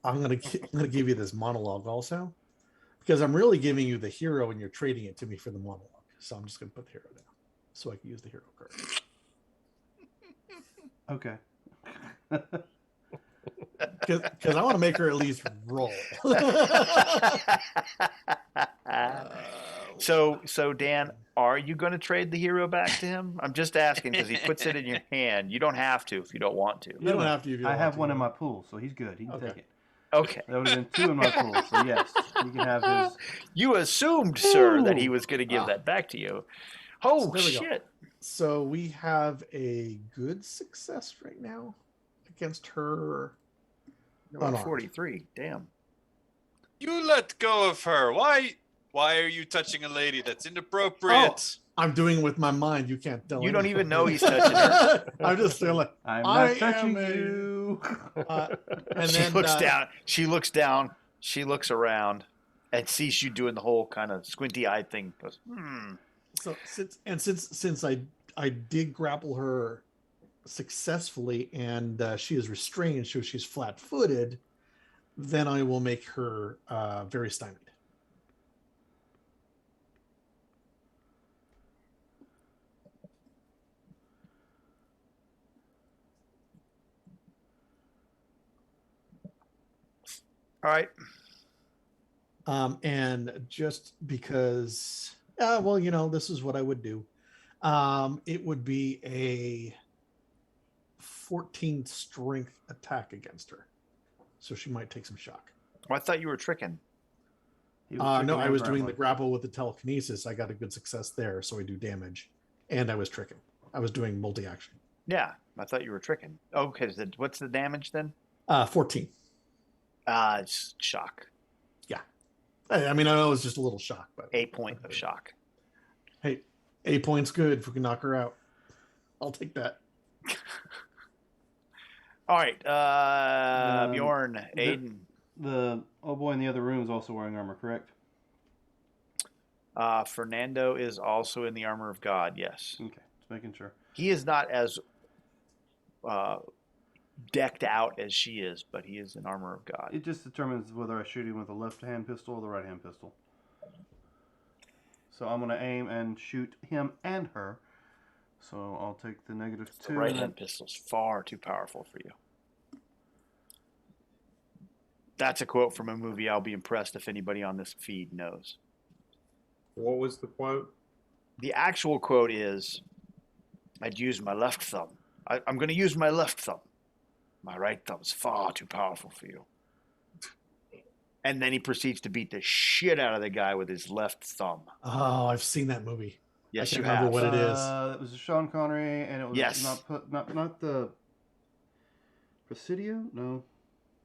I'm gonna give you this monologue also, because I'm really giving you the hero and you're trading it to me for the monologue. So I'm just gonna put the hero down so I can use the hero card. Okay. Because I want to make her at least roll. So Dan, are you going to trade the hero back to him? I'm just asking because he puts it in your hand. You don't have to if you don't want to. You don't have to. If you don't I have want one to. in my pool, so he's good. He can take it. Okay. That would have been 2 in my pool, so yes, he can have his. You assumed, sir, that he was going to give that back to you. Oh, so shit. So we have a good success right now against her. 43. Damn. You let go of her. Why are you touching a lady? That's inappropriate. Oh, I'm doing it with my mind. You can't tell. You don't even know he's touching her. I'm just feeling like I'm not touching you. And she then looks down. She looks down. She looks around and sees you doing the whole kind of squinty-eyed thing. Goes, So since I did grapple her successfully and she is restrained, so she's flat-footed, then I will make her very stymied. all right. And just because, well, this is what I would do. It would be a 14 strength attack against her. So she might take some shock. Well, I thought you were tricking. No, I was doing the grapple with the telekinesis. I got a good success there, so I do damage. And I was tricking. I was doing multi-action. Yeah, I thought you were tricking. Okay, what's the damage then? 14. It's shock. Yeah. I mean, I know it's just a little shock, but 8 point of shock. Hey, 8 points good if we can knock her out. I'll take that. All right, Bjorn, Aiden. The old boy in the other room is also wearing armor, correct? Fernando is also in the armor of God, yes. Okay, just making sure. He is not as decked out as she is, but he is in armor of God. It just determines whether I shoot him with a left-hand pistol or the right-hand pistol. So I'm going to aim and shoot him and her. So I'll take the -2. The right-hand pistol's far too powerful for you. That's a quote from a movie I'll be impressed if anybody on this feed knows. What was the quote? The actual quote is, I'd use my left thumb. I'm going to use my left thumb. My right thumb's far too powerful for you. And then he proceeds to beat the shit out of the guy with his left thumb. Oh, I've seen that movie. Yes, I you can't remember have. what it is. It was Sean Connery, and it was Yes. not the Presidio. No,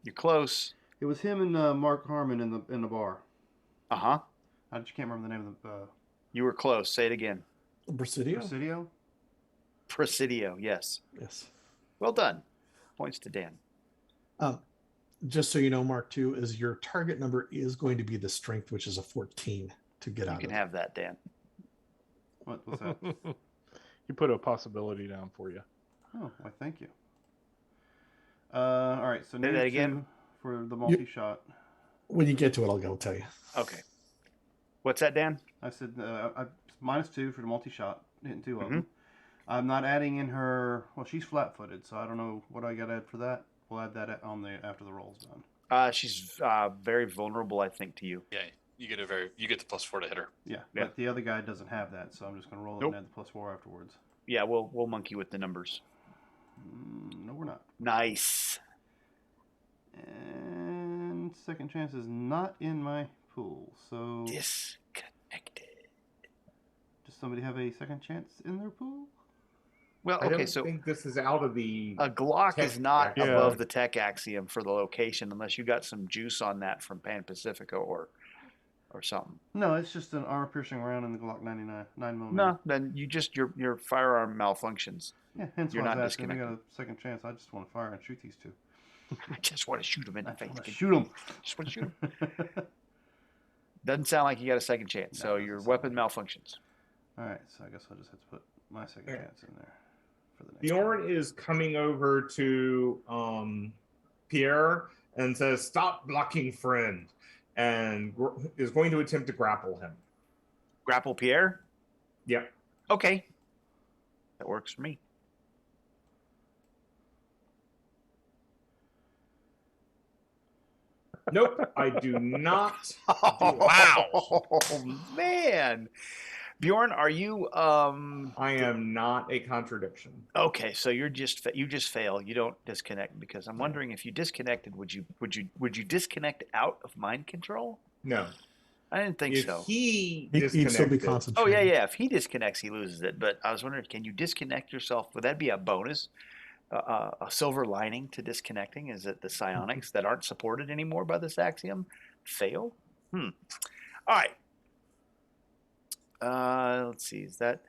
You're close. it was him and Mark Harmon in the bar. Uh-huh. I just can't remember the name of the You were close. Say it again. Presidio? Presidio, yes. Yes. Well done. Points to Dan. Just so you know, Mark, too, is your target number is going to be the strength, which is a 14 to get out of it. You can have that, Dan. What's that? You put a possibility down for you. Oh, why, thank you. All right, so Say that again for the multi-shot. When you get to it, I'll tell you. Okay. What's that, Dan? I said -2 for the multi-shot, hitting 2 of them. I'm not adding in her. Well, she's flat-footed, so I don't know what I got to add for that. We'll add that after the roll's done. She's very vulnerable, I think, to you. Yeah, you get the +4 to hit her. Yeah, but the other guy doesn't have that, so I'm just going to roll it and add the +4 afterwards. Yeah, we'll monkey with the numbers. No, we're not. Nice. And second chance is not in my pool, so disconnected. Does somebody have a second chance in their pool? Well, I okay, don't so think this is out of the. a Glock is not axiom. above the tech axiom for the location unless you got some juice on that from Pan Pacifico or something. No, it's just an armor-piercing round in the Glock 9mm. No, then your firearm malfunctions. Yeah, hence you're why I not was asking if we disconnected. got a second chance. I just want to fire and shoot these two. I just want to shoot him in the face. Shoot them. Just want to shoot him. Doesn't sound like you got a second chance, so your weapon malfunctions. All right, so I guess I'll just have to put my second chance in there for the next Bjorn is coming over to Pierre and says, "Stop blocking, friend," and is going to attempt to grapple him. Grapple Pierre? Yep. Okay. That works for me. Nope, I do not. Wow. Oh, man. Bjorn, are you I am not a contradiction. okay? So you just fail. You don't disconnect because I'm wondering if you disconnected, would you disconnect out of mind control? No. I didn't think If so. he He'd still be disconnected, concentrating. Oh yeah. If he disconnects, he loses it. But I was wondering, can you disconnect yourself? Would that be a bonus? A silver lining to disconnecting is that the psionics that aren't supported anymore by this axiom fail. All right. Let's see. Is that?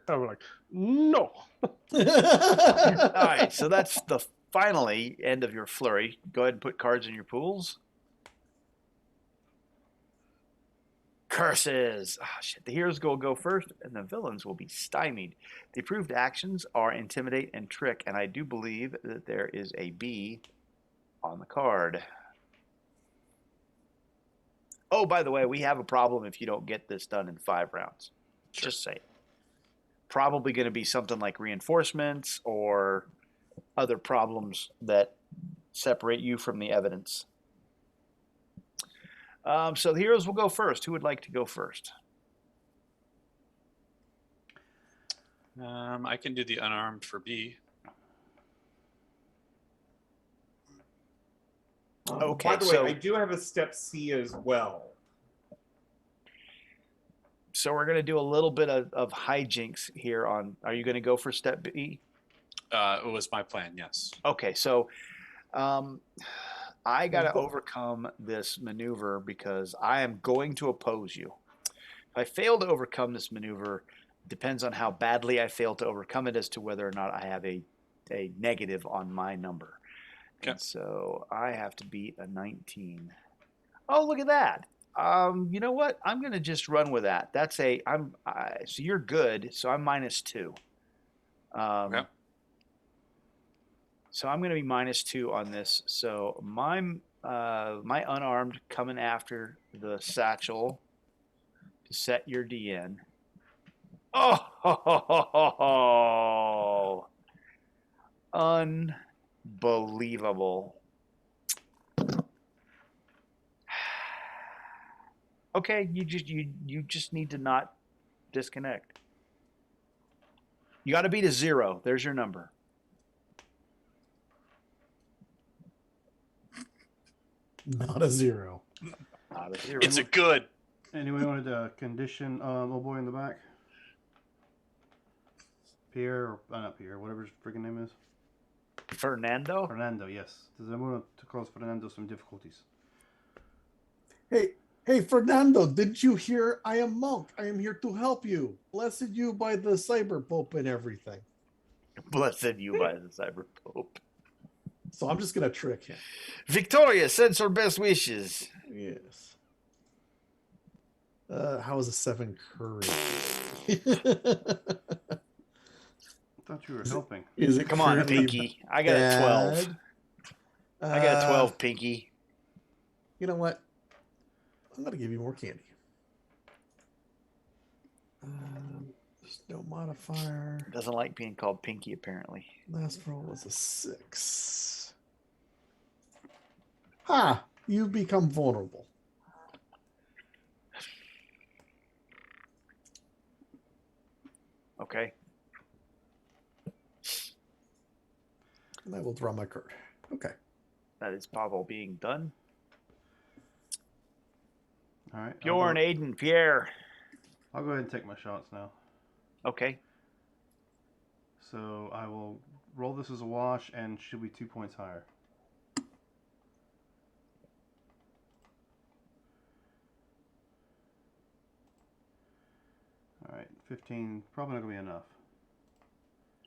I'm like, no. All right. So that's the finally end of your flurry. Go ahead and put cards in your pools. Curses. Oh, shit. The heroes will go first, and the villains will be stymied. The approved actions are intimidate and trick, and I do believe that there is a B on the card. Oh, by the way, we have a problem if you don't get this done in 5 rounds. Sure. Just saying. Probably going to be something like reinforcements or other problems that separate you from the evidence. So the heroes will go first. Who would like to go first? I can do the unarmed for B. Okay, by the so- way, I do have a step C as well. So we're going to do a little bit of hijinks here on. Are you going to go for step B? It was my plan, yes. Okay, so I got to overcome this maneuver because I am going to oppose you. If I fail to overcome this maneuver, depends on how badly I fail to overcome it as to whether or not I have a negative on my number. Okay. And so I have to beat a 19. Oh, look at that. You know what? I'm going to just run with that. That's so you're good. So I'm -2. Okay. So I'm going to be -2 on this. So my unarmed coming after the satchel to set your DN. Oh, unbelievable. Okay, you just need to not disconnect. You got to beat a 0. There's your number. Not a 0. Not a 0. It's a good. Anybody wanted to condition old boy in the back? Pierre, or not Pierre, whatever his freaking name is. Fernando? Fernando, yes. Does anyone want to cause Fernando some difficulties? Hey, Fernando, did you hear? I am Monk. I am here to help you. Blessed you by the Cyber Pope and everything. Blessed you by the Cyber Pope. So I'm just going to trick him. Victoria sends her best wishes. Yes. How is a 7 courage? I thought you were helping. Is it Come on, currently Pinky. I got a 12. bad? I got a 12, Pinky. You know what? I'm going to give you more candy. There's no modifier. Doesn't like being called Pinky, apparently. Last roll was a 6. Ha! You become vulnerable. Okay. And I will draw my card. Okay. That is Pavel being done. All right. Bjorn, Aiden, Pierre. I'll go ahead and take my shots now. Okay. So I will roll this as a wash, and she'll be 2 points higher. All right, 15. Probably not gonna be enough.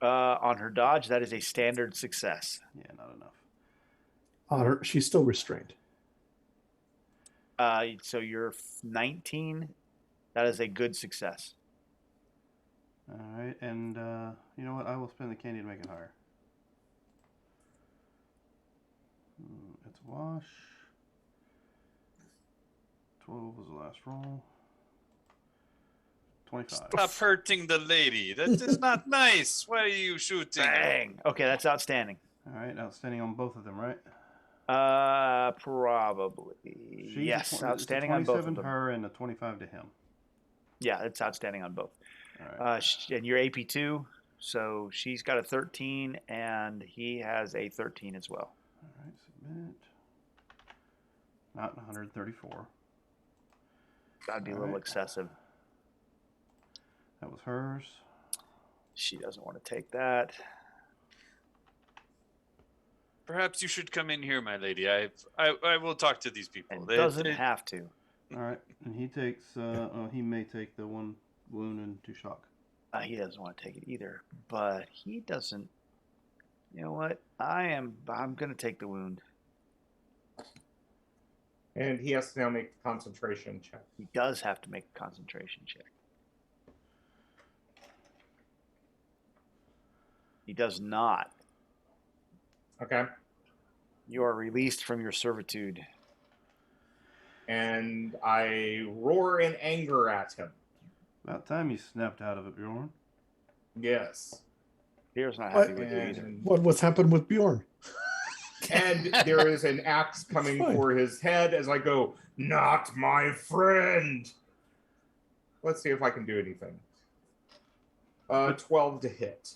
On her dodge, that is a standard success. Yeah, not enough. On her, she's still restrained. So you're 19. That is a good success. All right, and you know what? I will spend the candy to make it higher. It's a wash. 12 was the last roll. 25. Stop hurting the lady. That is not nice. Why are you shooting? Bang. Okay, that's outstanding. All right, outstanding on both of them, right? Probably. Yes, outstanding on both of them. 27 her and a 25 to him. Yeah, it's outstanding on both. All right. And you're AP2, so she's got a 13, and he has a 13 as well. All right, submit. Not 134. That'd be a little excessive. That was hers. She doesn't want to take that. Perhaps you should come in here, my lady. I will talk to these people. And doesn't have to. All right, and he takes. He may take the 1 wound and 2 shock. He doesn't want to take it either, but he doesn't. You know what? I'm going to take the wound. And he has to now make a concentration check. He does have to make a concentration check. He does not. Okay. You are released from your servitude. And I roar in anger at him. About time you snapped out of it, Bjorn. Yes. Pierre's not happy with you either. What's happened with Bjorn? And there is an axe coming for his head as I go, not my friend. Let's see if I can do anything. 12 to hit.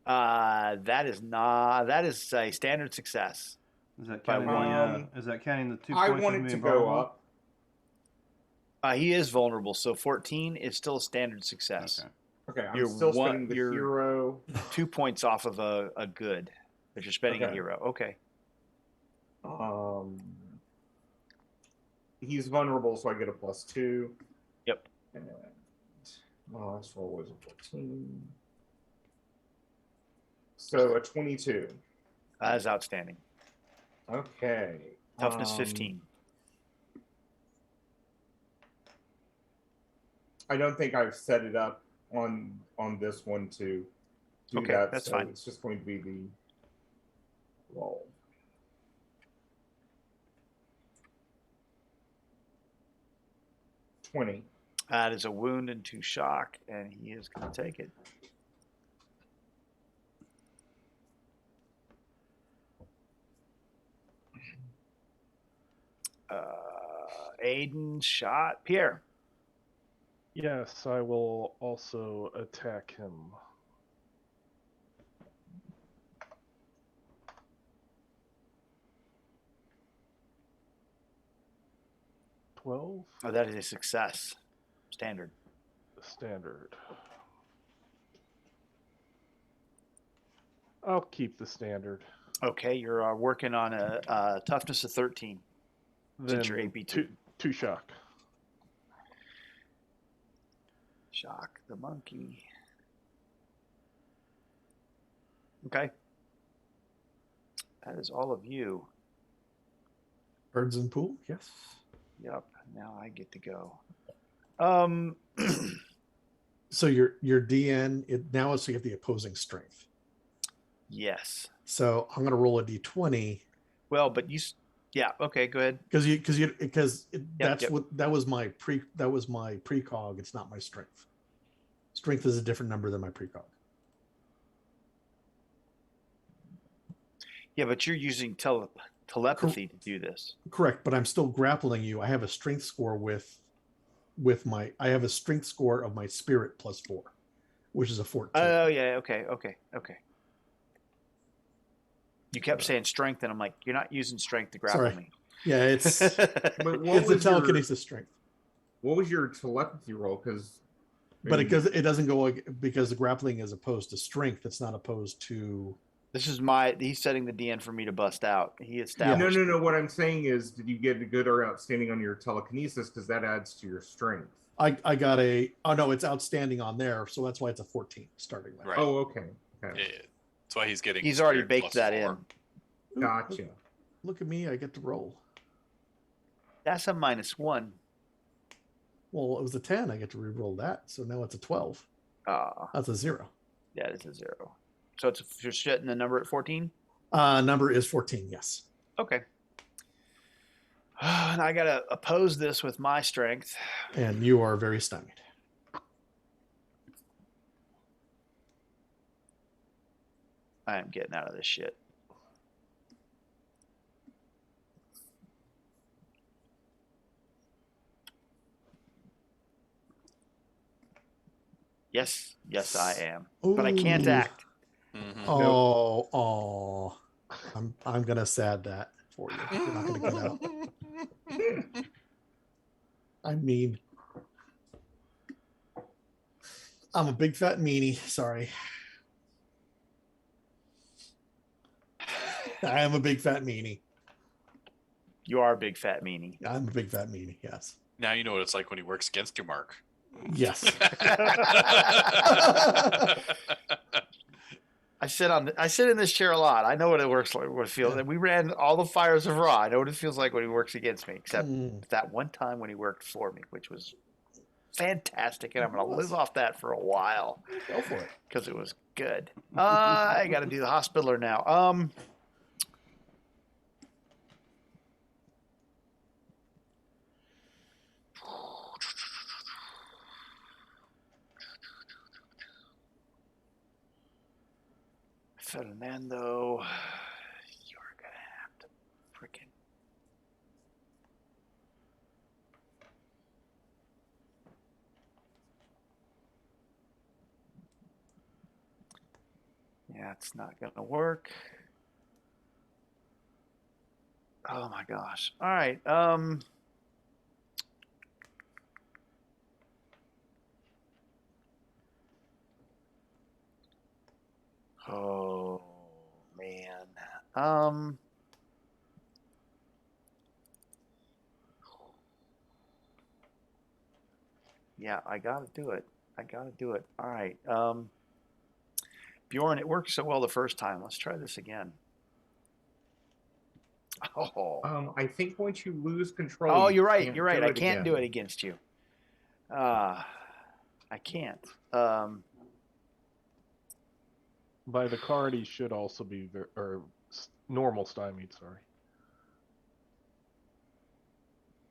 That is a standard success. Is that counting is that counting the 2 points? I wanted to go up. He is vulnerable, so 14 is still a standard success. Okay, I'm still spending the hero. 2 points off of a good, but you're spending a hero. Okay. He's vulnerable, so I get a +2. Yep. And last roll was a 14. So a 22. That is outstanding. Okay. Toughness 15. I don't think I've set it up on this one to do that. That's so fine. It's just going to be the roll. $20. That is a wound and 2 shock, and he is going to take it. Aiden shot Pierre. Yes, I will also attack him. Oh, that is a success. Standard. Standard. I'll keep the standard. Okay, you're working on a toughness of 13. Then since you're AP2. Two shock. Shock the monkey. Okay. That is all of you. Birds in pool, yes. Yep. Now I get to go. So your DN now is to get the opposing strength. Yes. So I'm going to roll a d20. Well, but yeah. Okay, go ahead. That was my precog. It's not my strength. Strength is a different number than my precog. Yeah, but you're using telepathy to do this. Correct, but I'm still grappling you. I have a strength score I have a strength score of my spirit +4, which is a 14. Oh yeah, okay. You kept saying strength, and I'm like, you're not using strength to grapple me. Yeah, it's it's a telekinesis strength. What was your telepathy roll? But it doesn't go because the grappling is opposed to strength. It's not opposed to. He's setting the DN for me to bust out. He established. No. What I'm saying is, did you get a good or outstanding on your telekinesis? Because that adds to your strength. I got it's outstanding on there, so that's why it's a 14 starting with. Right. Oh, okay. Yeah. That's why he's getting. He's already baked that in. Gotcha. Look at me! I get to roll. That's a -1. Well, it was a 10. I get to re-roll that, so now it's a 12. That's a 0. Yeah, it's a 0. So you're setting the number at 14? Number is 14, yes. Okay. And I got to oppose this with my strength. And you are very stymied. I am getting out of this shit. Yes, I am. Ooh. But I can't act. Mm-hmm. Oh, I'm gonna sad that for you. You're not gonna get out. I mean, I'm a big fat meanie. Sorry, I am a big fat meanie. You are a big fat meanie. I'm a big fat meanie. Yes. Now you know what it's like when he works against you, Mark. Yes. I sit in this chair a lot. I know what it works like. What it feels. Yeah. We ran all the fires of Raw. I know what it feels like when he works against me. Except that one time when he worked for me, which was fantastic, and I'm going to live off that for a while. Go for it, because it was good. I got to do the hospitaler now. Fernando, you're gonna have to freaking. Yeah, it's not gonna work. Oh my gosh. All right. Oh man. Yeah, I gotta do it. All right. Bjorn, it worked so well the first time. Let's try this again. Oh. I think once you lose control. Oh, you're right. I can't do it against you. I can't. By the card, he should also be normal stymied. Sorry.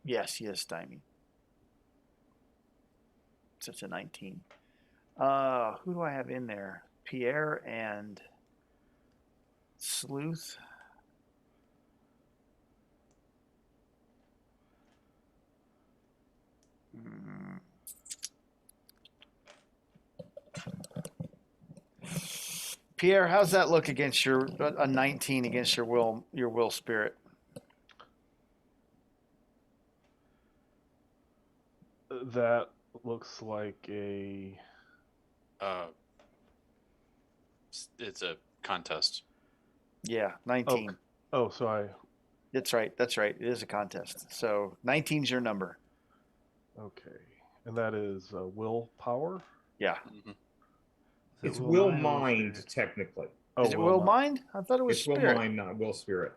Yes, he is stymied. So it's a 19. Who do I have in there? Pierre and Sleuth. Pierre, how's that look against a 19 against your will spirit? That looks like a. It's a contest. Yeah, 19. Oh, so I. That's right. It is a contest. So 19's your number. Okay, and that is willpower. Yeah. It's will mind technically. Is it will mind? I thought it was it's spirit. will mind, not will spirit.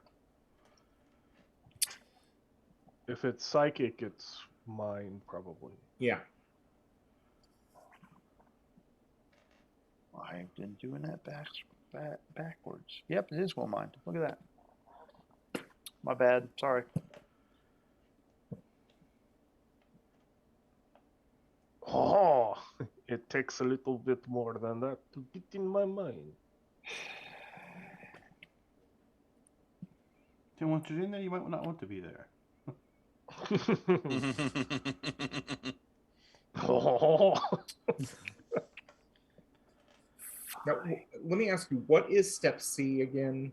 If it's psychic, it's mine, probably. Yeah. I've been doing that backwards. Yep, it is will mind. Look at that. My bad. Sorry. Oh, it takes a little bit more than that to get in my mind. And once you're in there, you might not want to be there. Oh. Now, let me ask you, what is step C again?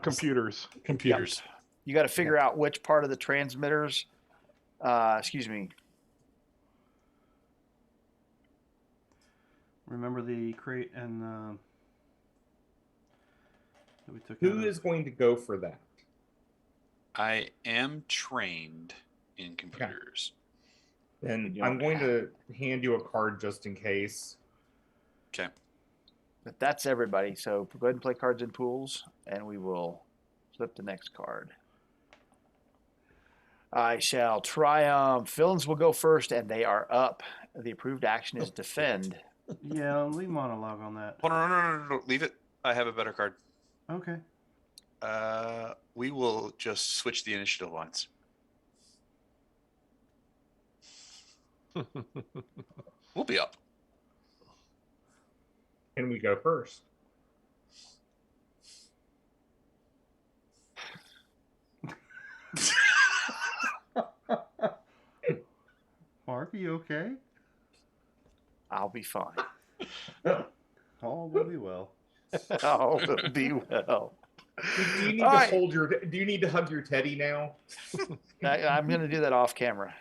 Computers. Computers. Yep. You got to figure out which part of the transmitters. Excuse me. Remember the crate and that we took. Who is going to go for that? I am trained in computers. Okay. Then I'm going to hand you a card just in case. Okay. But that's everybody. So go ahead and play cards and pools, and we will flip the next card. I shall triumph. Villains will go first, and they are up. The approved action is defend. Yeah, leave monologue on that. Hold on, no. Leave it. I have a better card. Okay. We will just switch the initiative lines. We'll be up. Can we go first? Mark, are you okay? I'll be fine. All will be well. All will be well. Do you need to hold your? Do you need to hug your teddy now? I'm going to do that off camera.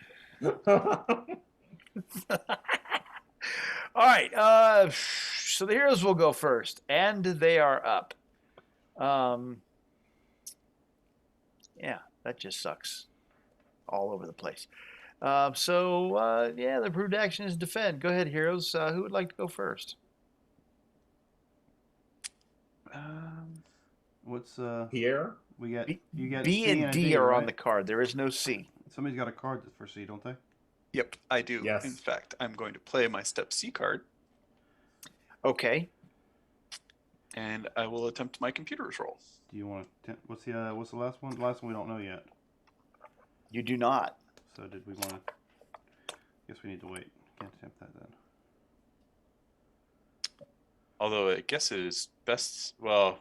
All right. So the heroes will go first, and they are up. Yeah, that just sucks. All over the place. Yeah, the approved action is defend. Go ahead, heroes. Who would like to go first? What's Pierre? We got you got B C and D are right? on the card. There is no C. Somebody's got a card that's for C, don't they? Yep, I do. Yes. In fact, I'm going to play my step C card. Okay. And I will attempt my computer's roll. Do you want to? What's the last one? The last one we don't know yet. You do not. So did we want to? Guess we need to wait. Can't attempt that then. Although I guess it is best. Well.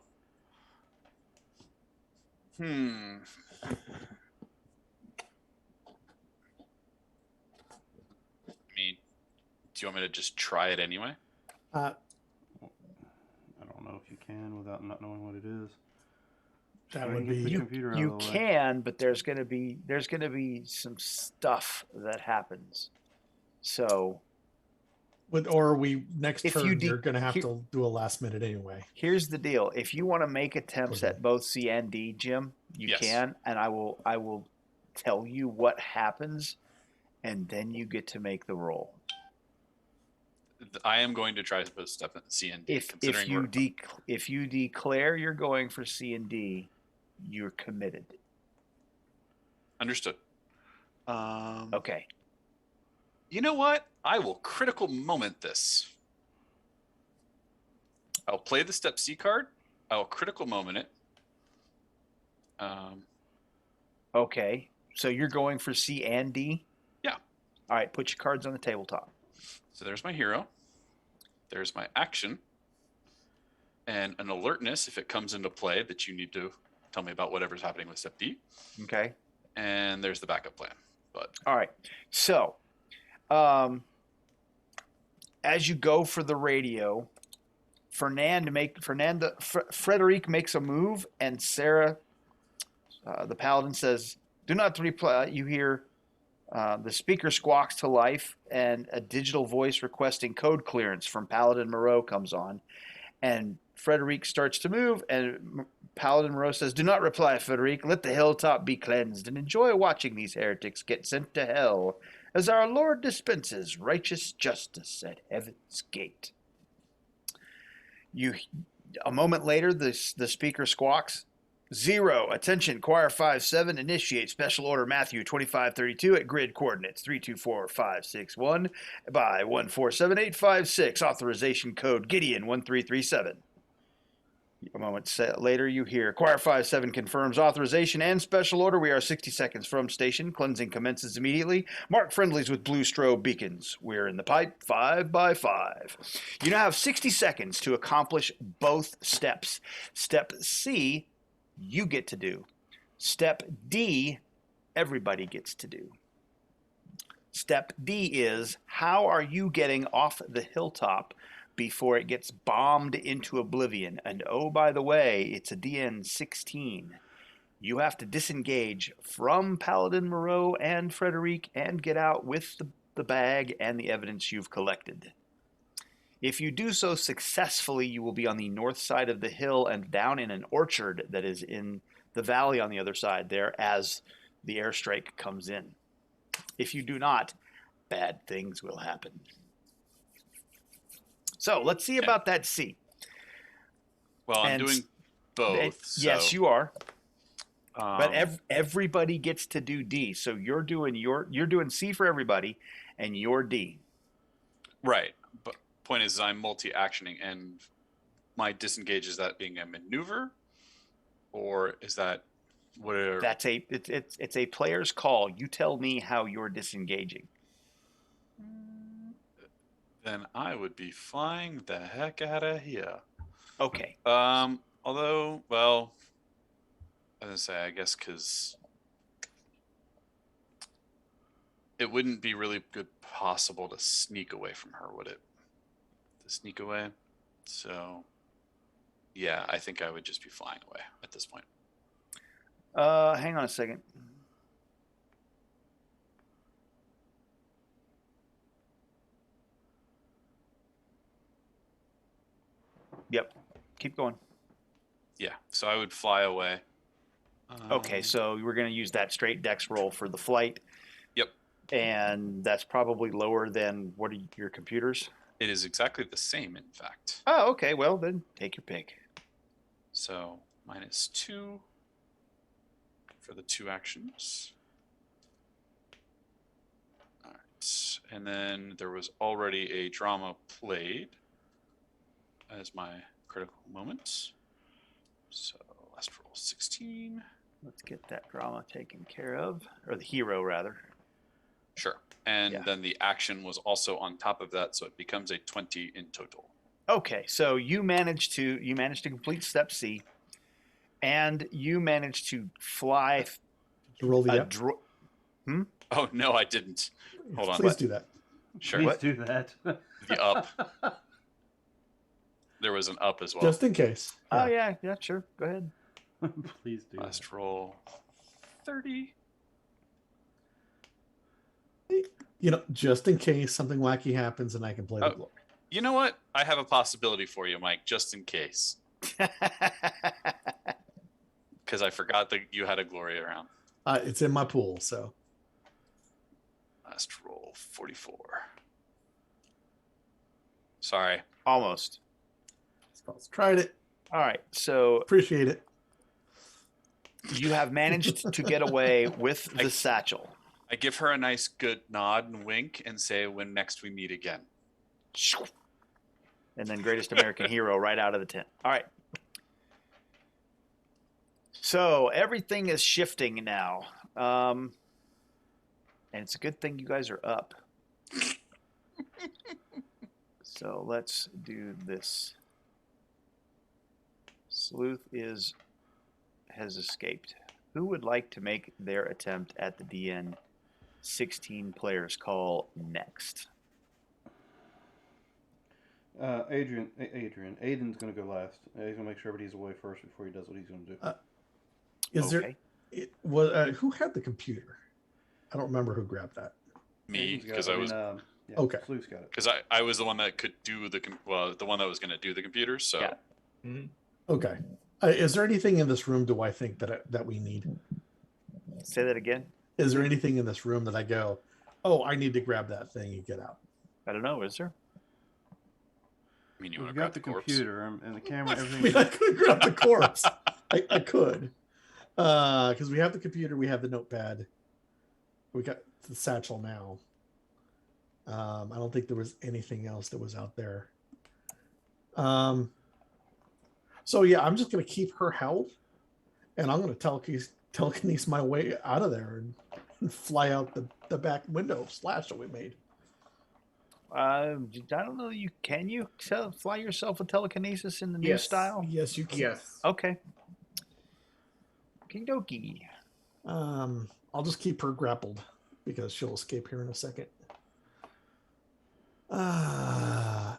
I mean, do you want me to just try it anyway? I don't know if you can without not knowing what it is. That would be you can, but there's gonna be some stuff that happens. So, or we next turn you're gonna have to do a last minute anyway. Here's the deal: if you want to make attempts at both C and D, Jim, you can, and I will tell you what happens, and then you get to make the roll. I am going to try both step C and D. If you declare you're going for C and D, you're committed. Understood. Okay. You know what? I will critical moment this. I'll play the step C card. I'll critical moment it. Okay. So you're going for C and D? Yeah. All right. Put your cards on the tabletop. So there's my hero. There's my action. And an alertness if it comes into play that you need to tell me about whatever's happening with step D. Okay. And there's the backup plan. But all right. So, as you go for the radio, Frederic makes a move, and Sarah, the paladin, says, "Do not reply." You hear the speaker squawks to life, and a digital voice requesting code clearance from Paladin Moreau comes on, and Frederic starts to move, and Paladin Moreau says, "Do not reply, Frederic. Let the hilltop be cleansed, and enjoy watching these heretics get sent to hell, as our Lord dispenses righteous justice at heaven's gate." A moment later, the speaker squawks, 0. Attention, Choir 5-7, initiate Special Order Matthew 2532 at grid coordinates 324561 by 1478556. Authorization code Gideon 1337. A moment later, you hear Choir 5-7 confirms authorization and special order. We are 60 seconds from station. Cleansing commences immediately. Mark friendlies with blue strobe beacons. We're in the pipe 5 by 5. You now have 60 seconds to accomplish both steps. Step C, you get to do. Step D, everybody gets to do. Step D is, how are you getting off the hilltop before it gets bombed into oblivion? And oh, by the way, it's a DN 16. You have to disengage from Paladin Moreau and Frederic and get out with the bag and the evidence you've collected. If you do so successfully, you will be on the north side of the hill and down in an orchard that is in the valley on the other side there as the airstrike comes in. If you do not, bad things will happen. So let's see about that C. Well, I'm doing both. Yes, you are. But everybody gets to do D. So you're doing C for everybody, and you're D. Right. But point is, I'm multi-actioning, and my disengage, is that being a maneuver, or is that whatever? That's it's a player's call. You tell me how you're disengaging. Then I would be flying the heck out of here. Okay. Although, well, I was gonna say, I guess because it wouldn't be really good possible to sneak away from her, would it? To sneak away. So, yeah, I think I would just be flying away at this point. Hang on a second. Yep. Keep going. Yeah, so I would fly away. Okay, so we're going to use that straight dex roll for the flight. Yep. And that's probably lower than what are your computers? It is exactly the same, in fact. Oh, okay. Well, then take your pick. So -2 for the 2 actions. All right. And then there was already a drama played as my critical moment. So last roll 16. Let's get that drama taken care of, or the hero rather. Sure. And then the action was also on top of that, so it becomes a 20 in total. Okay, so you managed to complete step C, and you managed to fly. To roll the up. Oh no, I didn't. Hold on. Please do that. Sure. Please do that. The up. There was an up as well. Just in case. Oh yeah, sure. Go ahead. Please do. Last roll 30. You know, just in case something wacky happens and I can play the glory. You know what? I have a possibility for you, Mike, just in case. Because I forgot that you had a glory around. It's in my pool, so. Last roll 44. Sorry. Almost. Tried it. All right, so Appreciate it. you have managed to get away with the satchel. I give her a nice good nod and wink and say, when next we meet again. And then greatest American hero right out of the tent. All right. So everything is shifting now. And it's a good thing you guys are up. So let's do this. Sleuth has escaped. Who would like to make their attempt at the DN 16 players call next? Aiden's going to go last. He's going to make sure everybody's away first before he does what he's going to do. Who had the computer? I don't remember who grabbed that. Me, because I was okay. Sleuth's got it. Because I was the one that could do the one that was going to do the computers. So Yeah. Mm-hmm. Okay. Is there anything in this room do I think that we need? Say that again. Is there anything in this room that I go, oh, I need to grab that thing and get out? I don't know. Is there? I mean, you We've want to got grab the corpse? computer and the camera. I Everything. mean, I could grab the corpse. I could. Because we have the computer, we have the notepad. We got the satchel now. I don't think there was anything else that was out there. So yeah, I'm just gonna keep her held, and I'm gonna telekinesis my way out of there and fly out the back window slash that we made. I don't know. Can you fly yourself with telekinesis in the new Yes. style? Yes, you can. Yes. Okay. Okie dokie. I'll just keep her grappled because she'll escape here in a second. And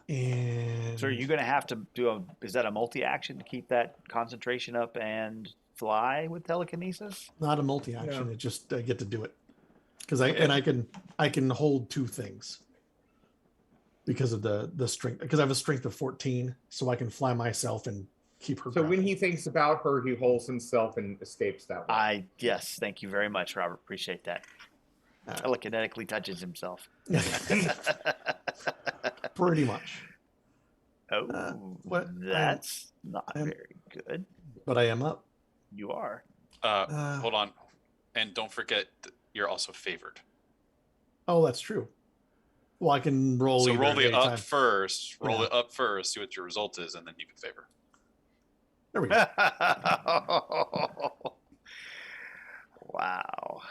So are you going to have to do is that a multi-action to keep that concentration up and fly with telekinesis? not a multi-action. No. It just I get to do it because I can hold two things because of the strength, because I have a strength of 14, so I can fly myself and keep her. So when grappled. he thinks about her, he holds himself and escapes that way. Yes, thank you very much, Robert. Appreciate that. Telekinetically touches himself. Pretty much. Oh, not very good. But I am up. You are. Hold on, and don't forget you're also favored. Oh, that's true. Well, I can roll. So roll at the any up time. first. Roll it up first. See what your result is, and then you can favor. There we go. Wow.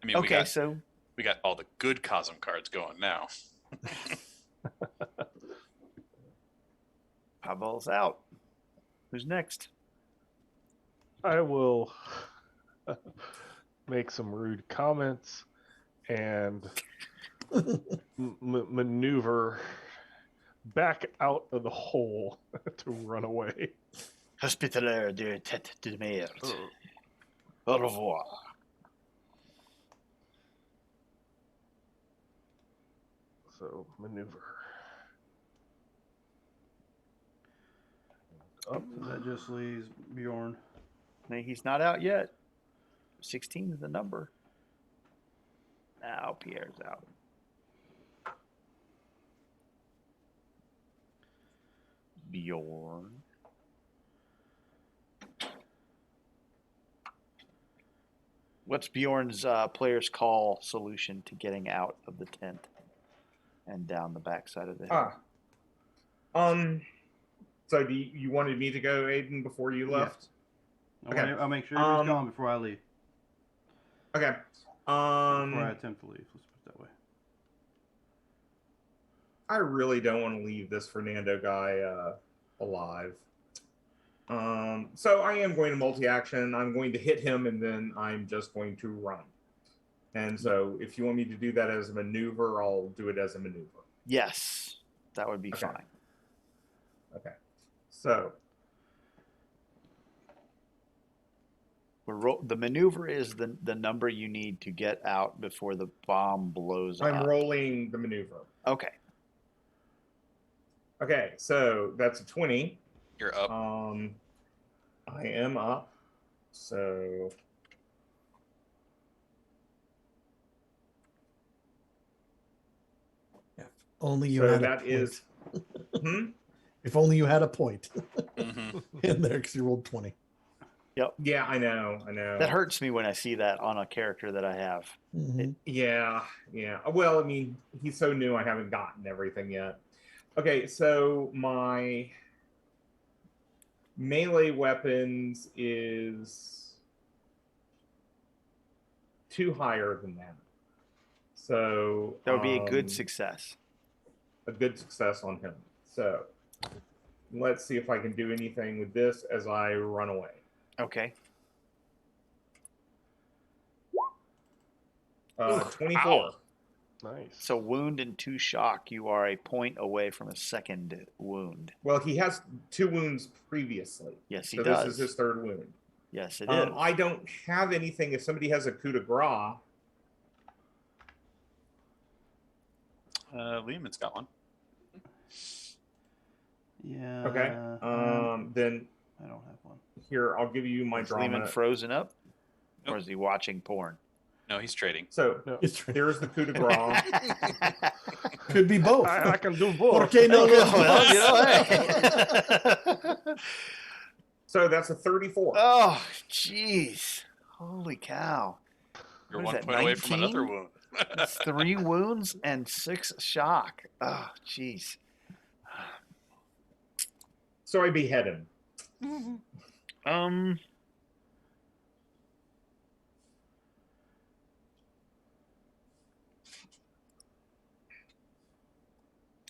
I mean, Okay, we got all the good Cosm cards going now. Eyeballs out. Who's next? I will make some rude comments and maneuver back out of the hole to run away. Hospitalier de tête de merde. Au revoir. So maneuver. So that just leaves Bjorn. He's not out yet. 16 is the number. Now Pierre's out. Bjorn. What's Bjorn's player's call solution to getting out of the tent and down the backside of the hill? So do you wanted me to go, Aiden, before you left? Okay. I'll make sure everybody's gone before I leave. Okay. Before I attempt to leave. Let's put it that way. I really don't want to leave this Fernando guy alive. So I am going to multi-action. I'm going to hit him, and then I'm just going to run. And so if you want me to do that as a maneuver, I'll do it as a maneuver. Yes, that would be fine. Okay. So the maneuver is the number you need to get out before the bomb blows up. I'm rolling the maneuver. Okay. Okay, so that's a 20. You're up. I am up. So if only you had that a is. If only you had a point Mm-hmm. in there because you rolled 20. Yep. Yeah, I know. That hurts me when I see that on a character that I have. Mm-hmm. Yeah. Well, I mean, he's so new, I haven't gotten everything yet. Okay, so my melee weapons is 2 higher than that. So that would be a good success. A good success on him. So let's see if I can do anything with this as I run away. Okay. 24. Ow. Nice. So wound and 2 shock, you are a point away from a second wound. Well, he has 2 wounds previously. Yes, he does. does. So this is his 3rd wound. Yes, it is. I don't have anything. If somebody has a coup de grace. Lehman's got one. Yeah. Okay. Then I don't have one. Here, I'll give you my Is drama. Lehman frozen up? Nope. Or is he watching porn? No, he's trading. So No. there's the coup de grace. Could be both. I can do both. Porque no los Well, dos? hey. So that's a 34. Oh, jeez. Holy cow. You're What is 1 that, point away from 19? another wound. That's 3 wounds and 6 shock. Oh, jeez. So I behead him.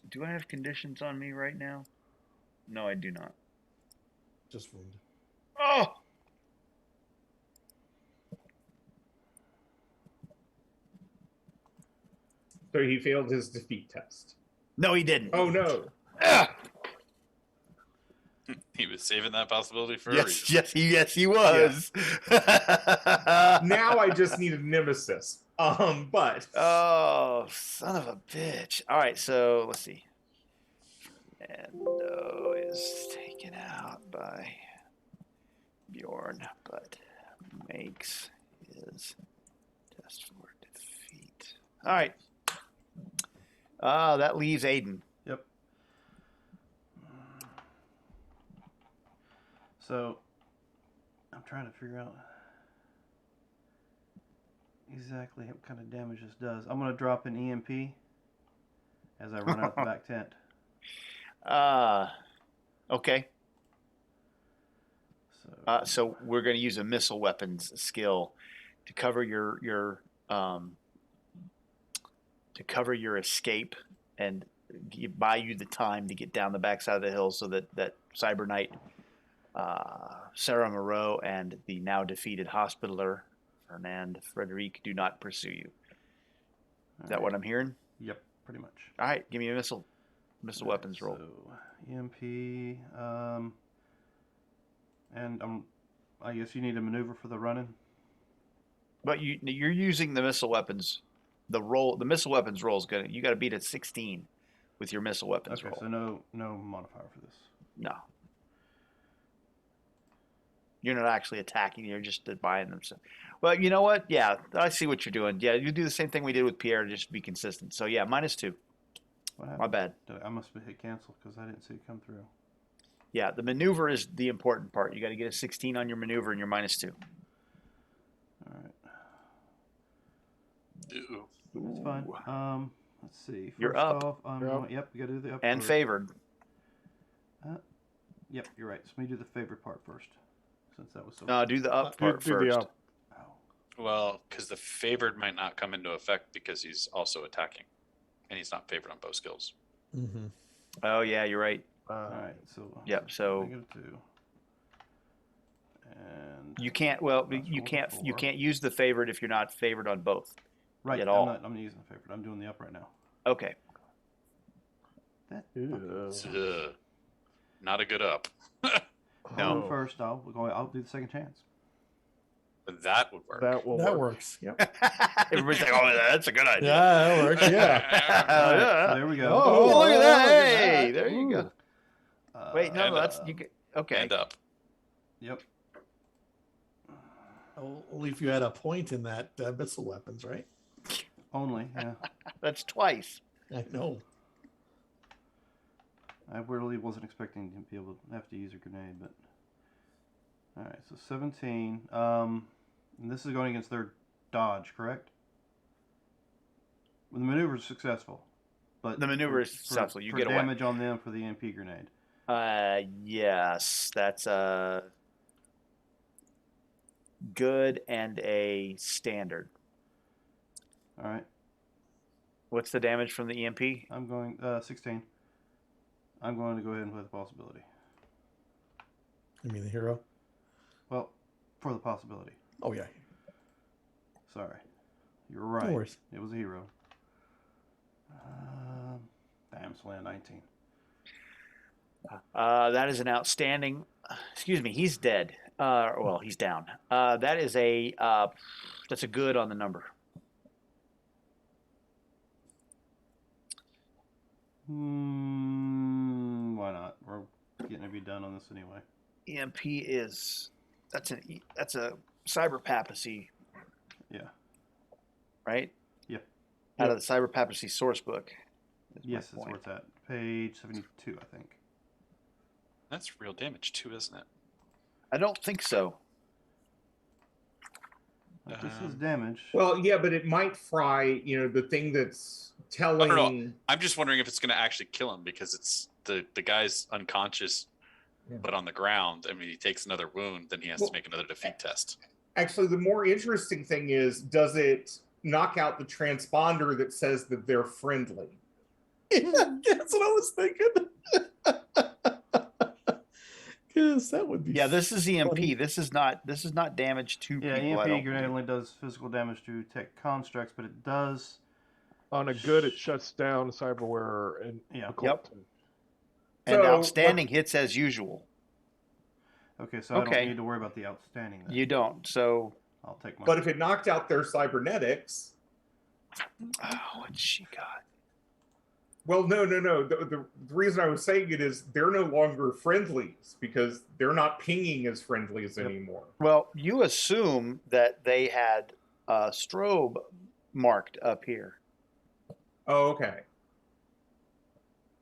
Do I have conditions on me right now? No, I do not. Just wounded. Oh! So he failed his defeat test. No, he didn't. Oh no. Ah! He was saving that possibility for a Yes, reason. yes, he was. Now I just need a nemesis. But Oh, son of a bitch. All right, so let's see. Endo is taken out by Bjorn, but makes his test for defeat. All right. That leaves Aiden. Yep. So, I'm trying to figure out exactly what kind of damage this does. I'm going to drop an EMP as I run out the back tent. Okay. So, So we're going to use a missile weapons skill to cover your escape and buy you the time to get down the backside of the hill so that Cyber Knight, Sarah Moreau, and the now defeated Hospitaller Fernand Frederic do not pursue you. Is that what I'm hearing? Yep, pretty much. All right, give me a missile weapons roll. So, EMP, and I guess you need a maneuver for the running. But you're using the missile weapons. The missile weapons roll is gonna. You got to beat a 16 with your missile weapons Okay, roll. so no modifier for this. No. You're not actually attacking. You're just buying them. So, well, you know what? Yeah, I see what you're doing. Yeah, you do the same thing we did with Pierre, just to be consistent. So yeah, -2. What happened? My bad. I must have hit cancel because I didn't see it come through. Yeah, the maneuver is the important part. You got to get a 16 on your maneuver, and you're -2. All right. Ew. That's fine. Let's see. First You're up. off, You're up. Yep, you got to do the up. And first. favored. Yep, you're right. So let me do the favorite part first, since that was so. No, do the up part Do first. the up. Oh. Well, because the favored might not come into effect because he's also attacking, and he's not favored on both skills. Mm-hmm. Oh yeah, you're right. All right. So. Yep, so- -2. And. You can't. Well, That's you roll can't. four. You can't use the favored if you're not favored on both. Right. at I'm all. not using the favorite. I'm doing the up right now. Okay. That. Ew. Ugh. Not a good up. No. First, I'll do the second chance. But that would work. That will That work. works. Yep. Everybody's like, "Oh, that's a good idea." Yeah, that works. Yeah. All right, Yeah. so there we go. Oh, look at that! Hey, Ooh. there you go. Wait, no, and, that's you. Okay. And up. Yep. Only if you had a point in that missile weapons, right? Only. Yeah. That's twice. I know. I really wasn't expecting to be able to have to use a grenade, but all right. So 17. And this is going against their dodge, correct? Well, the maneuver is successful, but The maneuver is successful. You for get away. damage on them for the MP grenade. Yes, that's a good and a standard. All right. What's the damage from the EMP? I'm going 16. I'm going to go ahead and play the possibility. You mean the hero? Well, for the possibility. Oh yeah. Sorry. You were right. No worries. It was a hero. Damn, slam 19. That is an outstanding. Excuse me, he's dead. Well, he's down. That is a. That's a good on the number. Why not? We're getting to be done on this anyway. EMP is. That's a cyber papacy. Yeah. right? Yep. Out of the Cyber Papacy source book. Yes, that's where it's at. Page 72, I think. That's real damage too, isn't it? I don't think so. This is damage. Well, yeah, but it might fry, the thing that's telling. I don't know. I'm just wondering if it's going to actually kill him because it's the guy's unconscious, but on the ground. I mean, he takes another wound, then he has to make another defeat test. Actually, the more interesting thing is, does it knock out the transponder that says that they're friendly? That's what I was thinking. Because that would be. Yeah, this is EMP. funny. This is not damage to people. EMP grenade only does physical damage to tech constructs, but it does. On a good, it shuts down cyberware and Yep. And outstanding hits as usual. Okay, so I don't need to worry about the outstanding. Then. You don't. So I'll take my. But if it knocked out their cybernetics. Oh, what's she got? Well, no. The reason I was saying it is they're no longer friendlies because they're not pinging as friendlies anymore. Well, you assume that they had strobe marked up here. Oh, okay.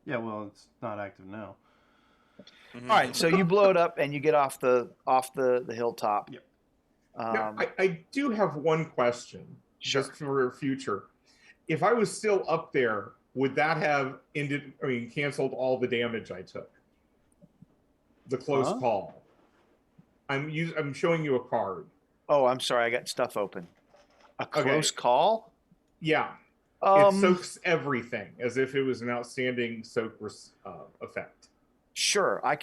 Yeah, well, it's not active now. All right, so you blow it up and you get off the hilltop. Yep. Now, I do have one question, just for future. If I was still up there, would that have canceled all the damage I took? The close call. I'm showing you a card. Oh, I'm sorry, I got stuff open. A close call? Yeah. It soaks everything as if it was an outstanding soak effect. Sure, I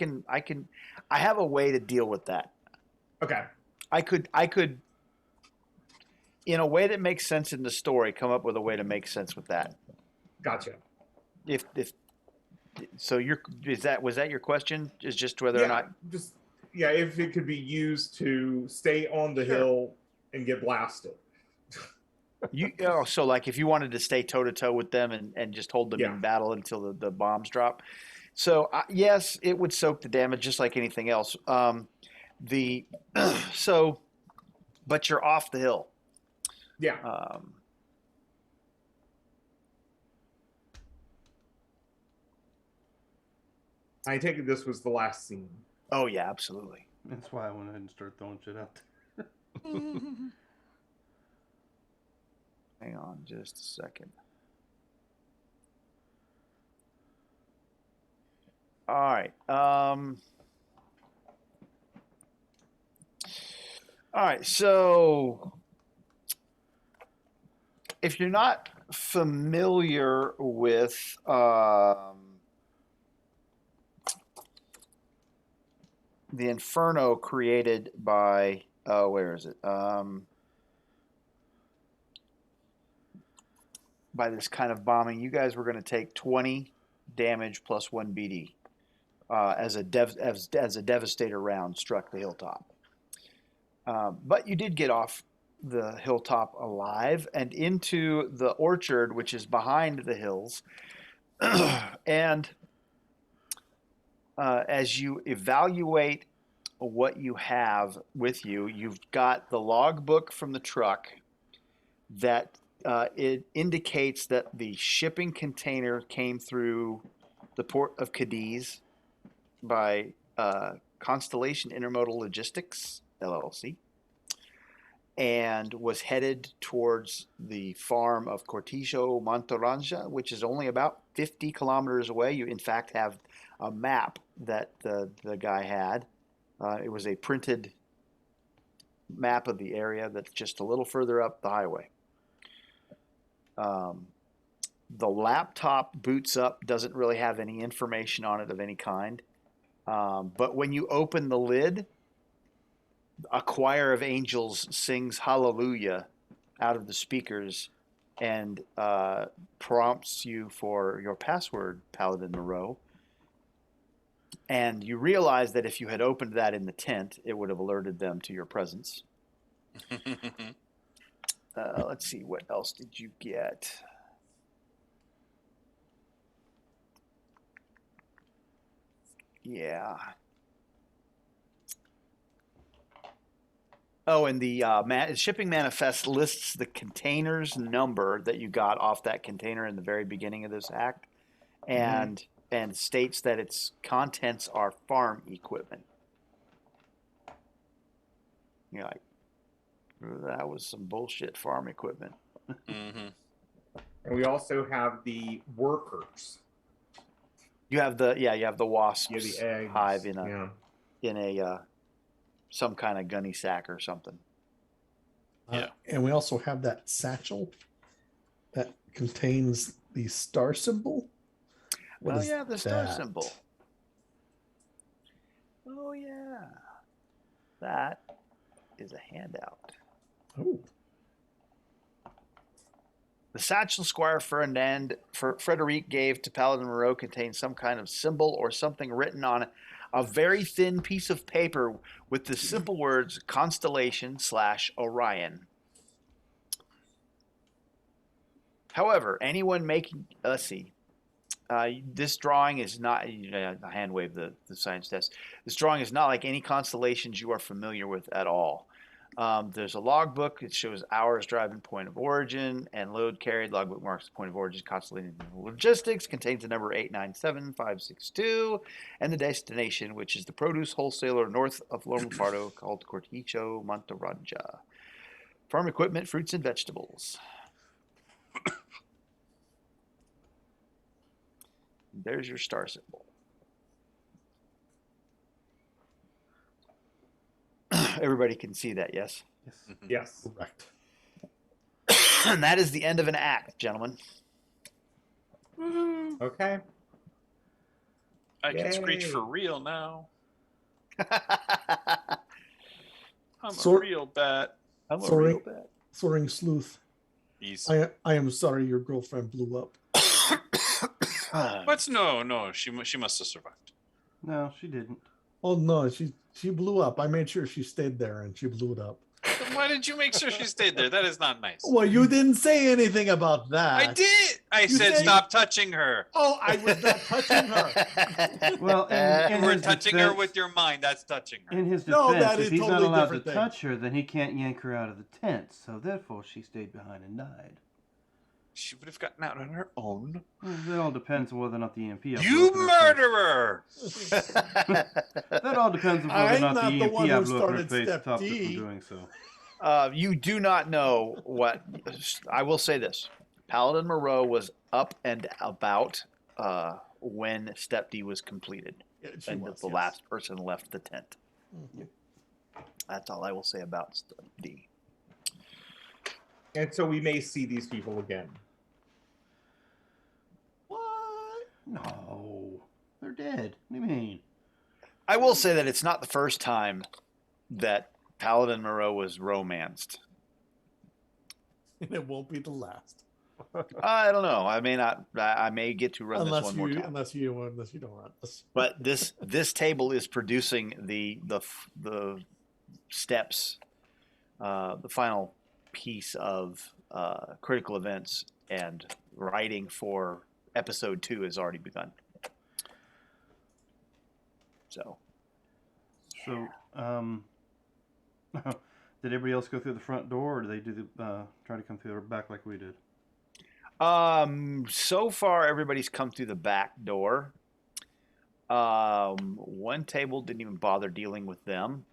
have a way to deal with that. Okay. I could, in a way that makes sense in the story, come up with a way to make sense with that. Gotcha. Was that your question? Is just whether or not if it could be used to stay on the hill and get blasted. So like if you wanted to stay toe to toe with them and just hold them in battle until the bombs drop. So yes, it would soak the damage just like anything else. But you're off the hill. Yeah. I take it this was the last scene. Oh yeah, absolutely. That's why I went ahead and started throwing shit out there. Hang on just a second. All right. All right. So if you're not familiar with the Inferno created by where is it? By this kind of bombing, you guys were going to take 20 damage plus 1 BD as a devastator round struck the hilltop. But you did get off the hilltop alive and into the orchard, which is behind the hills. And as you evaluate what you have with you, you've got the logbook from the truck that it indicates that the shipping container came through the port of Cadiz by Constellation Intermodal Logistics, LLC, and was headed towards the farm of Cortijo Montoranja, which is only about 50 kilometers away. You, in fact, have a map that the guy had. It was a printed map of the area that's just a little further up the highway. The laptop boots up, doesn't really have any information on it of any kind. But when you open the lid, a choir of angels sings hallelujah out of the speakers and prompts you for your password, Paladin Moreau. And you realize that if you had opened that in the tent, it would have alerted them to your presence. Let's see, what else did you get? Yeah. Oh, and the shipping manifest lists the container's number that you got off that container in the very beginning of this act, and states that its contents are farm equipment. You're like, that was some bullshit farm equipment. Mm-hmm. And we also have the workers. You have the wasps the eggs, hive in a some kind of gunny sack or something. And we also have that satchel that contains the star symbol. The star symbol. Oh yeah, that is a handout. Oh. The satchel Squire Frederic gave to Paladin Moreau contains some kind of symbol or something written on a very thin piece of paper with the simple words Constellation/Orion. However, anyone making, let's see, this drawing is not, I hand wave the science test. This drawing is not like any constellations you are familiar with at all. There's a logbook. It shows hours driving point of origin and load carried. Logbook marks the point of origin. Constellation logistics contains the number 897562 and the destination, which is the produce wholesaler north of Lomopardo called Corticho Monteranja. Farm equipment, fruits, and vegetables. There's your star symbol. Everybody can see that, yes? Yes. Yes. Correct. And that is the end of an act, gentlemen. Okay. I can Yay. screech for real now. I'm a Sor- real bat. I'm a Sorry. real bad. Soaring Sleuth. He's I am sorry your girlfriend blew up. what? No. She must have survived. No, she didn't. Oh no, she blew up. I made sure she stayed there and she blew it up. Then why did you make sure she stayed there? That is not nice. Well, you didn't say anything about that. I did. I said said- stop touching her. Oh, I was not touching her. Well, in You were his touching her defense- with your mind. That's touching her. In his No, defense, that if is he's not totally allowed to different thing. touch her, then he can't yank her out of the tent. So therefore, she stayed behind and died. She would have gotten out on her own. Well, that all depends on whether or not the EMP. You murderer! That all depends on whether or I'm not not the the EMP one who blew up her started face step stopped her D. from doing so. You do not know what. I will say this: Paladin Moreau was up and about when Step D was completed, Yeah, she and was, the yes. last person left the tent. Mhm. That's all I will say about Step D. And so we may see these people again. What? No. They're dead. What do you mean? I will say that it's not the first time that Paladin Moreau was romanced. And it won't be the last. I don't know. I may not. I may get to run this one more time. Unless you don't run this. But this table is producing the steps, the final piece of critical events, and writing for episode 2 has already begun. So, did everybody else go through the front door, or did they do the try to come through the back like we did? so far everybody's come through the back door. One table didn't even bother dealing with them.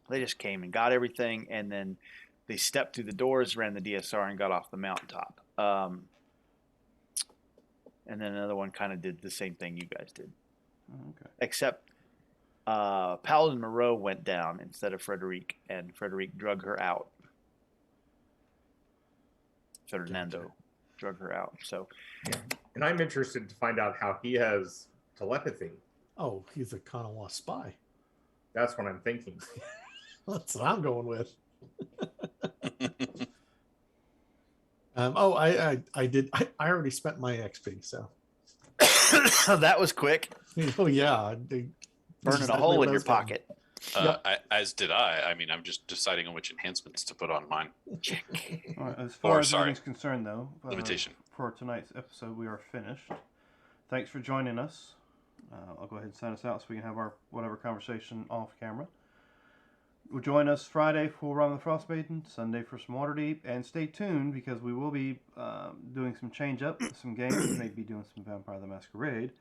They just came and got everything, and then they stepped through the doors, ran the DSR, and got off the mountaintop. And then another one kind of did the same thing you guys did. Oh, okay. Except Paladin Moreau went down instead of Frederic, and Frederic drug her out. Fernando drug her out. So, And I'm interested to find out how he has telepathy. Oh, he's a Kanawa spy. That's what I'm thinking. That's what I'm going with. I already spent my XP, so. that was quick. Oh yeah, Burning a hole in your pocket. As did I. I mean, I'm just deciding on which enhancements to put on mine. All right, as far as sorry. everything's concerned, though, Limitation. for tonight's episode, we are finished. Thanks for joining us. I'll go ahead and sign us out so we can have our whatever conversation off camera. join us Friday for Ron the Frost Maiden, Sunday for some Waterdeep, and stay tuned because we will be doing some change up, some games, maybe doing some Vampire the Masquerade,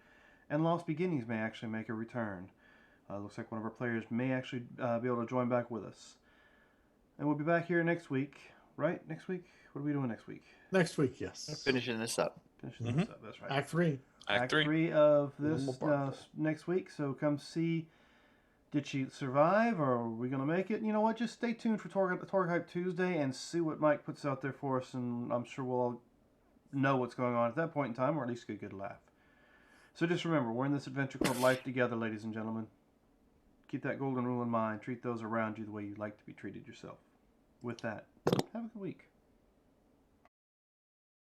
and Lost Beginnings may actually make a return. Looks like one of our players may actually be able to join back with us. And we'll be back here next week, right? Next week? What are we doing next week? Next week, yes. Finishing this up. Finishing this up, that's right. Act 3. Act 3 of this next week. So come see, did she survive or are we going to make it? You know what? Just stay tuned for Torg Hype Tuesday and see what Mike puts out there for us. And I'm sure we'll all know what's going on at that point in time, or at least get a good laugh. So just remember, we're in this adventure called life together, ladies and gentlemen. Keep that golden rule in mind. Treat those around you the way you'd like to be treated yourself. With that, have a good week.